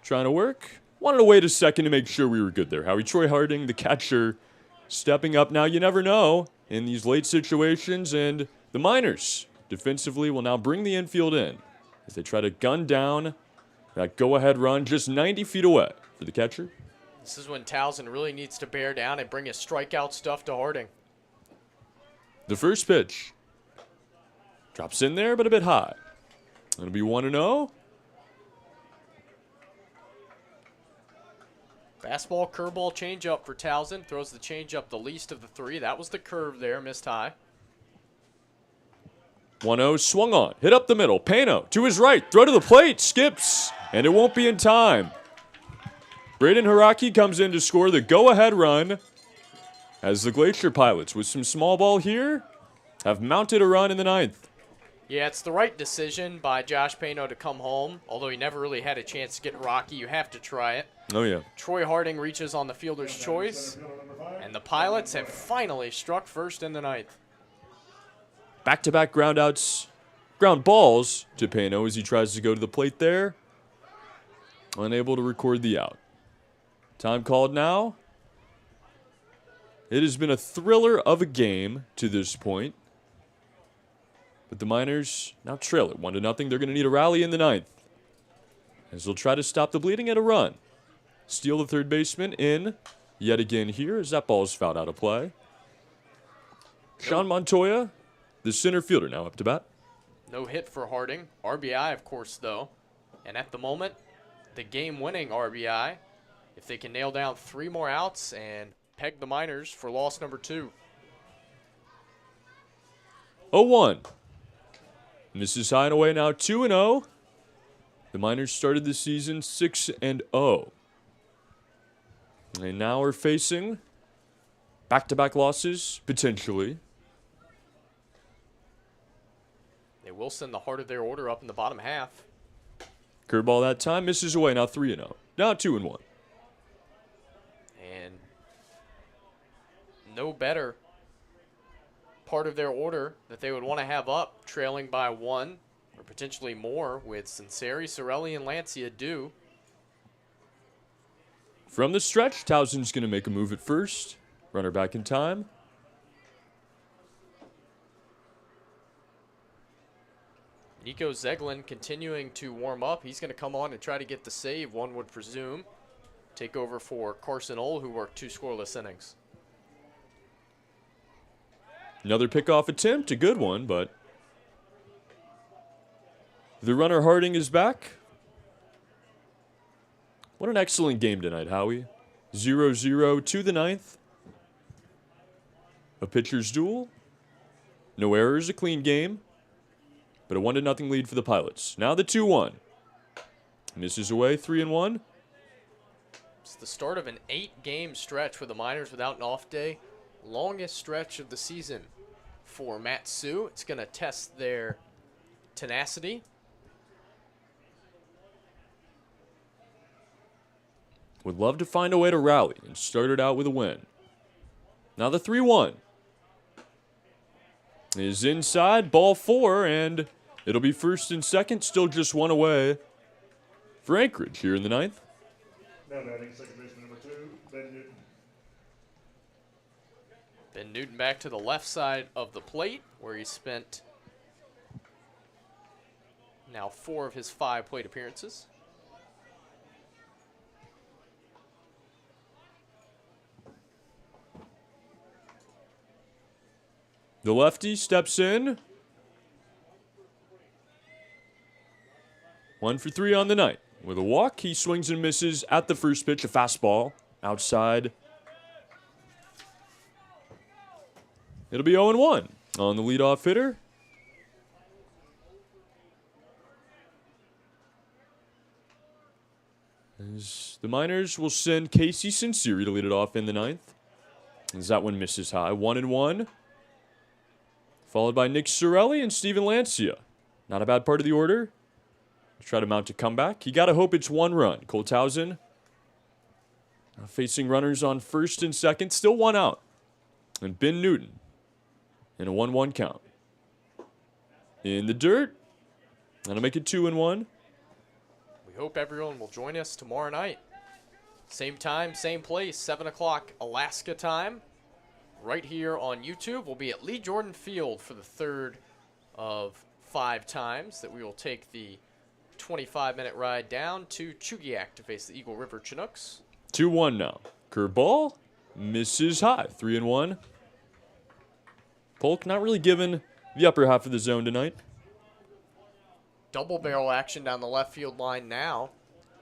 trying to work. Wanted to wait a second to make sure we were good there. Howie Troy Harding, the catcher, stepping up. Now you never know in these late situations. And the Miners defensively will now bring the infield in as they try to gun down that go-ahead run just 90 feet away for the catcher. This is when Towson really needs to bear down and bring his strikeout stuff to Harding. The first pitch drops in there, but a bit high. It'll be 1-0. Fastball, curveball, changeup for Towson. Throws the changeup the least of the three. That was the curve there, missed high. 1-0, swung on, hit up the middle. Pano to his right, throw to the plate, skips, and it won't be in time. Braden Haraki comes in to score the go-ahead run as the Glacier Pilots, with some small ball here, have mounted a run in the ninth. Yeah, it's the right decision by Josh Pano to come home, although he never really had a chance to get Rocky. You have to try it. Oh, yeah. Troy Harding reaches on the fielder's choice, and the Pilots have finally struck first in the ninth. Back-to-back ground balls to Pano as he tries to go to the plate there. Unable to record the out. Time called now. It has been a thriller of a game to this point. But the Miners now trail it 1-0. They're going to need a rally in the ninth, as they'll try to stop the bleeding at a run. Steal the third baseman in yet again here as that ball is fouled out of play. Sean Montoya, the center fielder, now up to bat. No hit for Harding. RBI, of course, though. And at the moment, the game-winning RBI, if they can nail down 3 more outs and peg the Miners for loss number 2. 0-1. Misses high and away now, 2-0. The Miners started the season 6-0. And now are facing back-to-back losses, potentially. They will send the heart of their order up in the bottom half. Curveball that time, misses away, now 3-0. Now 2-1. And no better part of their order that they would want to have up, trailing by 1 or potentially more, with Sinceri, Sorelli, and Lancia due. From the stretch, Towson's going to make a move at first. Runner back in time. Nico Zeglin continuing to warm up. He's going to come on and try to get the save, one would presume. Take over for Carson Ohl, who worked 2 scoreless innings. Another pickoff attempt, a good one, but the runner Harding is back. What an excellent game tonight, Howie. 0-0 to the ninth. A pitcher's duel. No errors, a clean game. But a 1-0 lead for the Pilots. Now the 2-1. Misses away, 3-1. It's the start of an 8-game stretch for the Miners without an off day. Longest stretch of the season for Matt Sue. It's going to test their tenacity. Would love to find a way to rally and start it out with a win. Now the 3-1 is inside, ball 4, and it'll be first and second, still just 1 away for Anchorage here in the ninth. Now batting second baseman number 2, Ben Newton. Ben Newton back to the left side of the plate, where he spent now 4 of his 5 plate appearances. The lefty steps in. 1 for 3 on the night. With a walk, he swings and misses at the first pitch, a fastball outside. It'll be 0-1 on the leadoff hitter. As the Miners will send Casey Sinceri to lead it off in the ninth. As that one misses high, 1-1. Followed by Nick Sorelli and Steven Lancia. Not a bad part of the order. Try to mount a comeback. You got to hope it's 1 run. Cole Towson facing runners on first and second. Still 1 out. And Ben Newton in a 1-1 count. In the dirt. That'll make it 2-1. We hope everyone will join us tomorrow night Same time, same place, 7 o'clock Alaska time. Right here on YouTube. We'll be at Lee Jordan Field for the third of 5 times that we will take the 25-minute ride down to Chugiak to face the Eagle River Chinooks. 2-1 now. Curveball misses high. 3-1. Polk not really given the upper half of the zone tonight. Double barrel action down the left field line now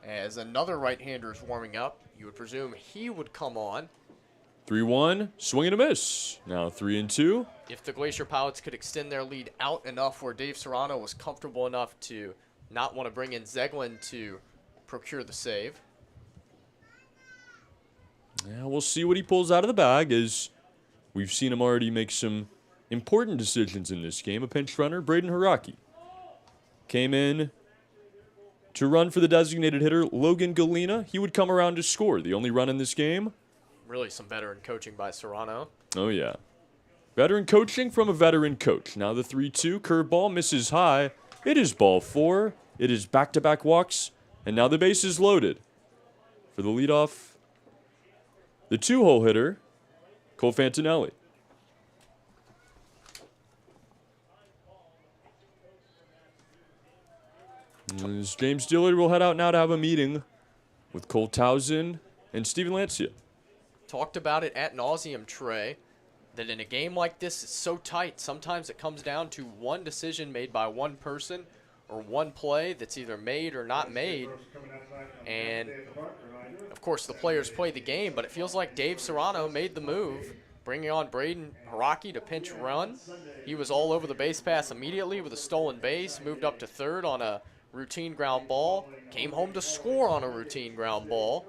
as another right-hander is warming up. You would presume he would come on. 3-1. Swing and a miss. Now 3-2. If the Glacier Pilots could extend their lead out enough where Dave Serrano was comfortable enough to not want to bring in Zeglin to procure the save. Yeah, we'll see what he pulls out of the bag, as we've seen him already make some important decisions in this game. A pinch runner, Braden Haraki, came in to run for the designated hitter, Logan Galena. He would come around to score. The only run in this game. Really some veteran coaching by Serrano. Oh, yeah. Veteran coaching from a veteran coach. Now the 3-2. Curveball misses high. It is ball 4. It is back-to-back walks. And now the base is loaded. For the leadoff, the 2-hole hitter, Cole Fantinelli. As James Dillard will head out now to have a meeting with Cole Towson and Steven Lancia. Talked about it ad nauseum, Trey, that in a game like this, it's so tight. Sometimes it comes down to one decision made by one person or one play that's either made or not made. And, of course, the players play the game, but it feels like Dave Serrano made the move, bringing on Braden Haraki to pinch run. He was all over the base pass immediately with a stolen base, moved up to third on a routine ground ball, came home to score on a routine ground ball.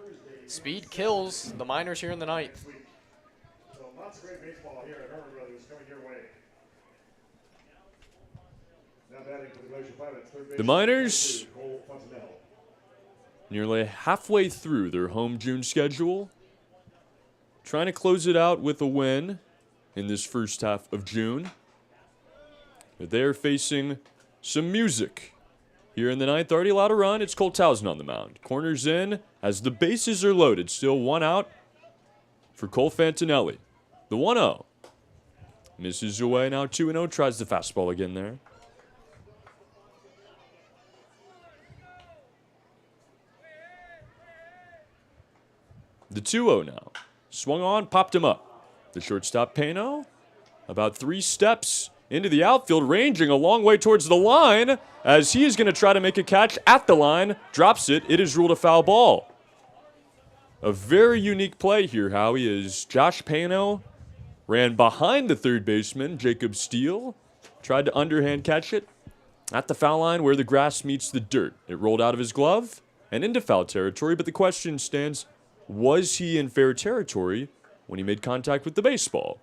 Speed kills the Miners here in the ninth. So lots of great baseball here at Herman Brothers coming your way. Now batting for the Glacier Pilots, third base. The Miners Cole Fontanelle. nearly halfway through their home June schedule, trying to close it out with a win in this first half of June. But they're facing some music here in the ninth. Already allowed a run. It's Cole Towson on the mound. Corners in as the bases are loaded. Still one out for Cole Fantinelli. The 1-0. Misses away. Now 2-0. Tries the fastball again there. The 2-0 now. Swung on, popped him up. The shortstop, Pano, about 3 steps into the outfield, ranging a long way towards the line, as he is going to try to make a catch at the line. Drops it. It is ruled a foul ball. A very unique play here, Howie, as Josh Pano ran behind the third baseman, Jacob Steele, tried to underhand catch it at the foul line where the grass meets the dirt. It rolled out of his glove and into foul territory, but the question stands, was he in fair territory when he made contact with the baseball?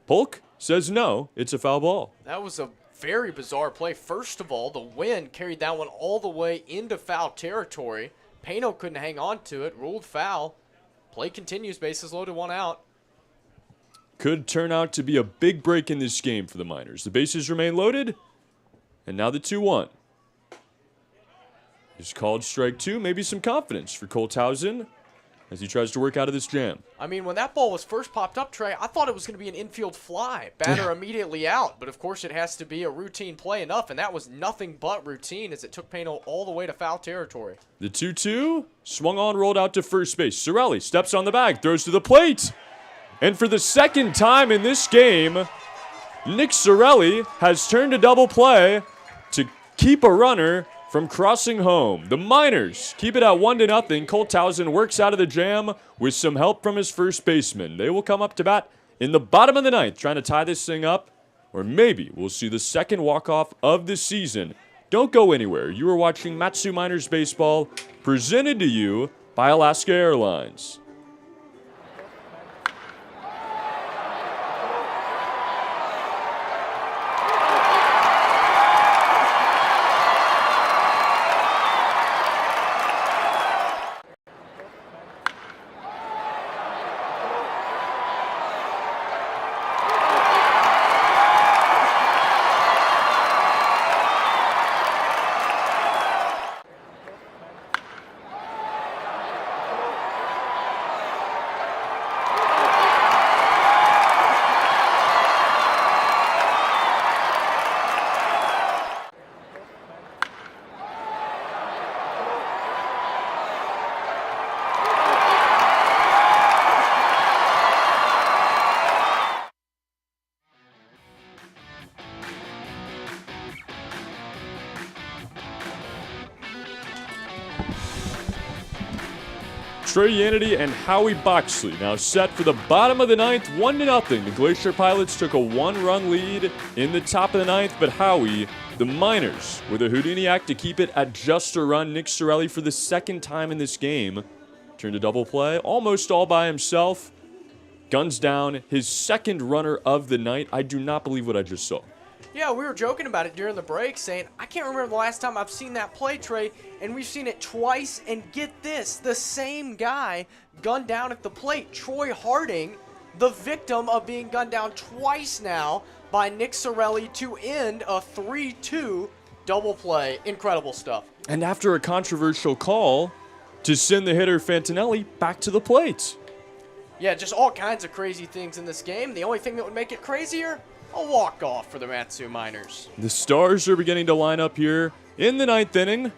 Polk says no, it's a foul ball. That was a very bizarre play. First of all, the wind carried that one all the way into foul territory. Pano couldn't hang on to it, ruled foul. Play continues, bases loaded, 1 out. Could turn out to be a big break in this game for the Miners. The bases remain loaded, and now the 2-1. Is called strike 2. Maybe some confidence for Cole Towson as he tries to work out of this jam. I mean, when that ball was first popped up, Trey, I thought it was going to be an infield fly. Batter immediately out, but of course it has to be a routine play enough, and that was nothing but routine as it took Pano all the way to foul territory. The 2-2, swung on, rolled out to first base. Sorelli steps on the bag, throws to the plate. And for the second time in this game, Nick Sorelli has turned a double play to keep a runner from crossing home. The Miners keep it at 1-0. Cole Towson works out of the jam with some help from his first baseman. They will come up to bat in the bottom of the ninth, trying to tie this thing up, or maybe we'll see the second walk-off of the season. Don't go anywhere. You are watching Matsu Miners Baseball, presented to you by Alaska Airlines. Trey Yanity and Howie Boxley now set for the bottom of the ninth, 1-0. The Glacier Pilots took a 1-run lead in the top of the ninth, but Howie, the Miners, with a Houdini act to keep it at just a run. Nick Sorelli, for the second time in this game, turned a double play, almost all by himself. Guns down, his second runner of the night. I do not believe what I just saw. Yeah, we were joking about it during the break, saying, I can't remember the last time I've seen that play, Trey, and we've seen it twice, and get this, the same guy gunned down at the plate. Troy Harding, the victim of being gunned down twice now by Nick Sorelli to end a 3-2 double play. Incredible stuff. And after a controversial call to send the hitter Fantinelli back to the plate. Yeah, just all kinds of crazy things in this game. The only thing that would make it crazier, a walk-off for the Matsu Miners. The Stars are beginning to line up here in the ninth inning,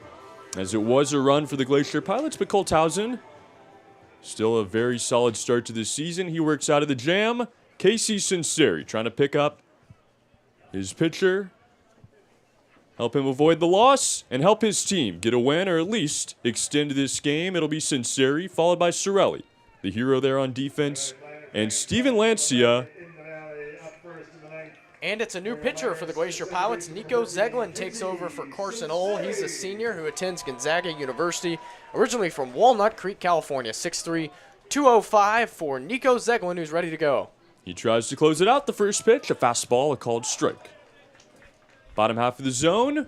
as it was a run for the Glacier Pilots, but Colthausen, still a very solid start to this season. He works out of the jam. Casey Sinceri trying to pick up his pitcher, help him avoid the loss, and help his team get a win, or at least extend this game. It'll be Sinceri, followed by Sorelli, the hero there on defense, and Steven Lancia. And it's a new pitcher for the Glacier Pilots. Nico Zeglin takes over for Carson Ohl. He's a senior who attends Gonzaga University, originally from Walnut Creek, California. 6'3", 205 for Nico Zeglin, who's ready to go. He tries to close it out. The first pitch, a fastball, a called strike. Bottom half of the zone,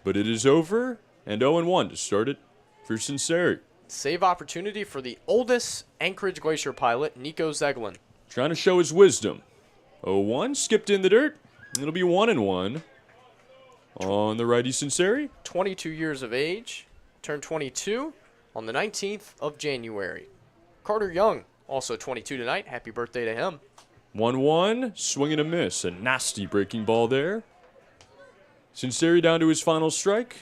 but it is over, and 0-1 to start it for Sinceri. Save opportunity for the oldest Anchorage Glacier Pilot, Nico Zeglin. Trying to show his wisdom. 0-1, skipped in the dirt. It'll be 1-1 on the righty Sinceri. 22 years of age, turned 22 on the 19th of January. Carter Young, also 22 tonight. Happy birthday to him. 1-1, swing and a miss. A nasty breaking ball there. Sinceri down to his final strike.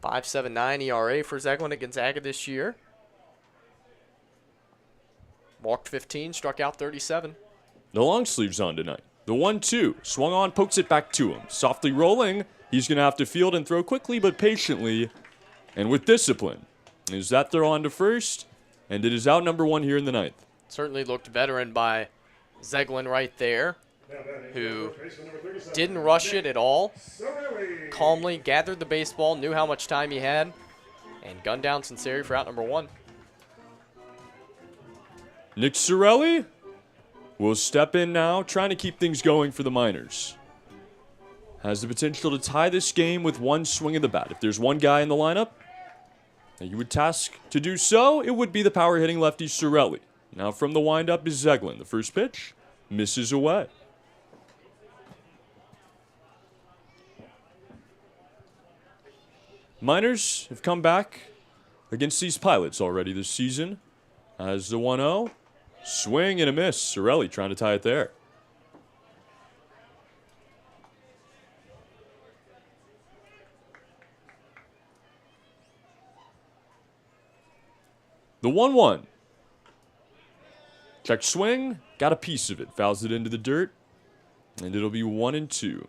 5.79 ERA for Zeglin at Gonzaga this year. Walked 15, struck out 37. The long sleeves on tonight. The 1-2, swung on, pokes it back to him. Softly rolling, he's going to have to field and throw quickly but patiently and with discipline. Is that throw on to first? And it is out number one here in the ninth. Certainly looked veteran by Zeglin right there, who didn't rush it at all. Calmly gathered the baseball, knew how much time he had, and gunned down Sinceri for out number one. Nick Sorelli will step in now, trying to keep things going for the Miners. Has the potential to tie this game with one swing of the bat. If there's one guy in the lineup that you would task to do so, it would be the power-hitting lefty Sorelli. Now from the windup is Zeglin. The first pitch misses away. Miners have come back against these Pilots already this season. As the 1-0, swing and a miss. Sorelli trying to tie it there. The 1-1. Check swing, got a piece of it, fouls it into the dirt, and it'll be 1-2.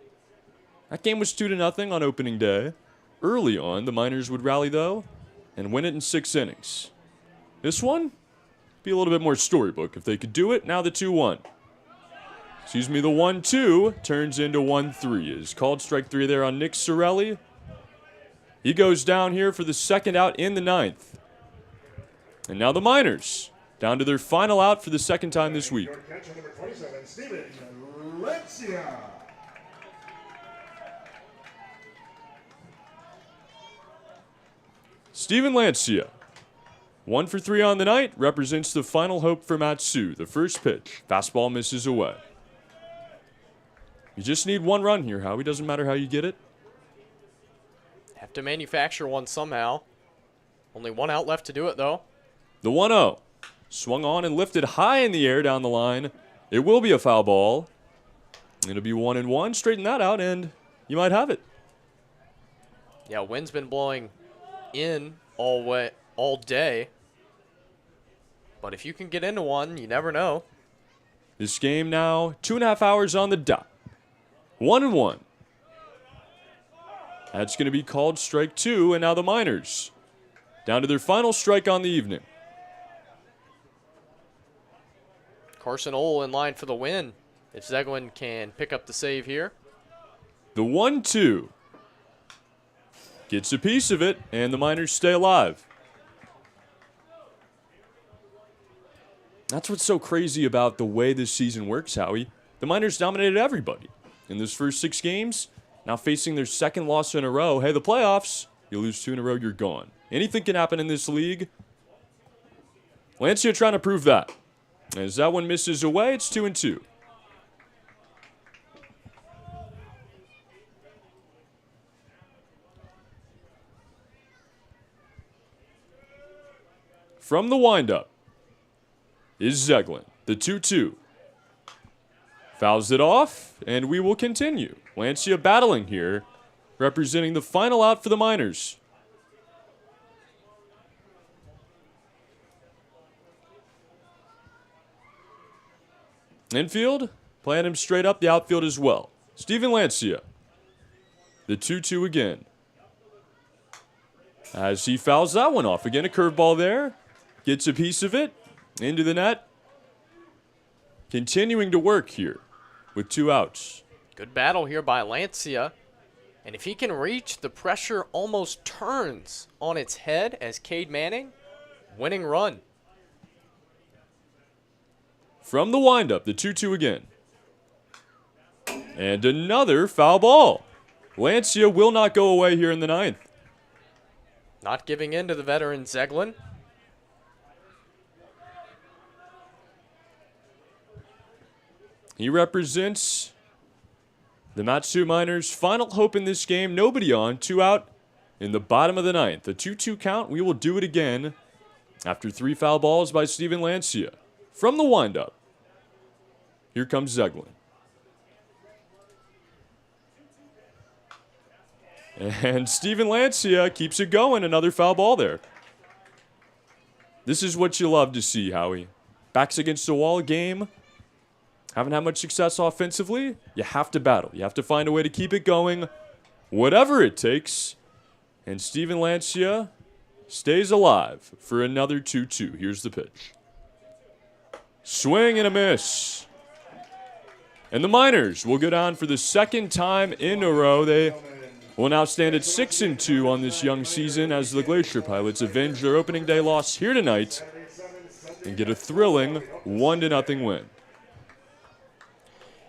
That game was 2-0 on opening day. Early on, the Miners would rally though and win it in 6 innings. This one, be a little bit more storybook if they could do it. Now the 2-1. Excuse me, the 1-2 turns into 1-3. Is called strike three there on Nick Sorelli. He goes down here for the second out in the ninth. And now the Miners down to their final out for the second time this week. Steven Lancia, 1 for 3 on the night, represents the final hope for Matsu. The first pitch, fastball misses away. You just need one run here, Howie. Doesn't matter how you get it. Have to manufacture one somehow. Only one out left to do it, though. The 1-0. Swung on and lifted high in the air down the line. It will be a foul ball. It'll be 1-1. Straighten that out, and you might have it. Yeah, wind's been blowing in all day. But if you can get into one, you never know. This game now 2.5 hours on the dot. 1-1. That's going to be called strike two, and now the Miners down to their final strike on the evening. Carson Ohl in line for the win. If Zeglin can pick up the save here. The 1-2 gets a piece of it, and the Miners stay alive. That's what's so crazy about the way this season works, Howie. The Miners dominated everybody in those first 6 games. Now facing their second loss in a row. Hey, the playoffs, you lose 2 in a row, you're gone. Anything can happen in this league. Lancia trying to prove that. As that one misses away, it's 2-2. From the windup is Zeglin, the 2-2. Fouls it off, and we will continue. Lancia battling here, representing the final out for the Miners. Infield, playing him straight up the outfield as well. Steven Lancia, the 2-2 again. As he fouls that one off. Again, a curveball there. Gets a piece of it into the net. Continuing to work here with 2 outs. Good battle here by Lancia. And if he can reach, the pressure almost turns on its head as Cade Manning, winning run. From the windup, the 2-2 again. And another foul ball. Lancia will not go away here in the 9th. Not giving in to the veteran Zeglin. He represents the Matsu Miners' final hope in this game. Nobody on, 2 out in the bottom of the 9th. The 2-2 count, we will do it again after 3 foul balls by Steven Lancia. From the windup, here comes Zeglin. And Steven Lancia keeps it going. Another foul ball there. This is what you love to see, Howie. Backs against the wall game. Haven't had much success offensively. You have to battle. You have to find a way to keep it going, whatever it takes. And Steven Lancia stays alive for another 2-2. Here's the pitch. Swing and a miss. And the Miners will go down for the second time in a row. They will now stand at 6-2 on this young season as the Glacier Pilots avenge their opening day loss here tonight and get a thrilling 1-0 win.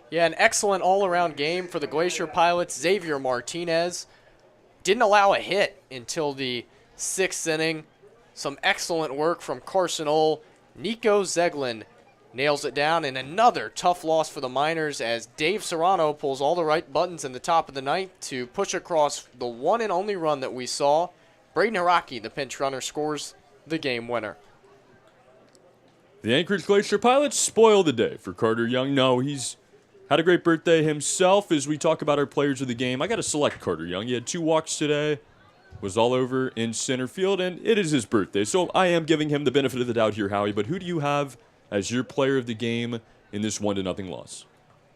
Yeah, an excellent all-around game for the Glacier Pilots. Xavier Martinez didn't allow a hit until the 6th inning. Some excellent work from Carson Ohl. Nico Zeglin nails it down, and another tough loss for the Miners as Dave Serrano pulls all the right buttons in the top of the 9th to push across the one and only run that we saw. Braden Haraki, the pinch runner, scores the game winner. The Anchorage Glacier Pilots spoil the day for Carter Young. No, he's had a great birthday himself. As we talk about our players of the game, I got to select Carter Young. He had 2 walks today, was all over in center field, and it is his birthday. So I am giving him the benefit of the doubt here, Howie. But who do you have as your player of the game in this 1-0 loss?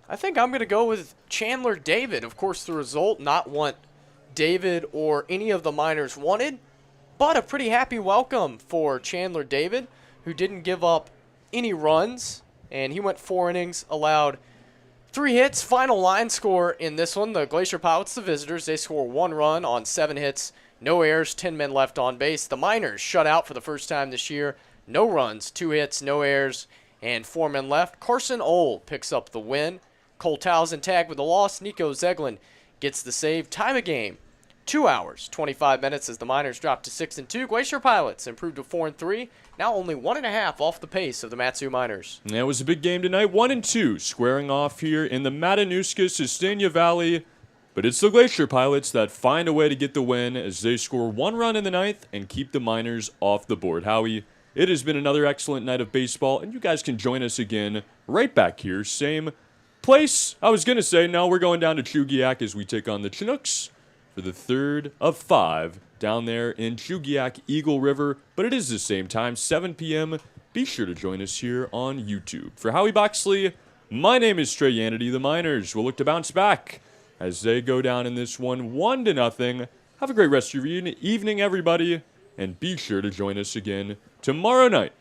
I think I'm going to go with Chandler David. Of course, the result not what David or any of the Miners wanted, but a pretty happy welcome for Chandler David, who didn't give up any runs, and he went 4 innings, allowed 3 hits. Final line score in this one, the Glacier Pilots, the visitors, they score 1 run on 7 hits, no errors, 10 men left on base. The Miners shut out for the first time this year. No runs, 2 hits, no errors, and 4 men left. Carson Ohl picks up the win. Cole Townsend tagged with the loss. Nico Zeglin gets the save. Time of game, 2 hours, 25 minutes as the Miners drop to 6-2. Glacier Pilots improved to 4-3. Now only 1.5 off the pace of the Matsu Miners. And it was a big game tonight. 1-2 squaring off here in the Matanuska-Sistania Valley. But it's the Glacier Pilots that find a way to get the win as they score 1 run in the 9th and keep the Miners off the board. Howie, it has been another excellent night of baseball, and you guys can join us again right back here. Same place. I was going to say, no, we're going down to Chugiak as we take on the Chinooks for the 3rd of 5 down there in Chugiak, Eagle River. But it is the same time, 7 p.m. Be sure to join us here on YouTube. For Howie Boxley, my name is Trey Yanity. The Miners will look to bounce back as they go down in this one 1-0. Have a great rest of your evening, everybody, And be sure to join us again tomorrow night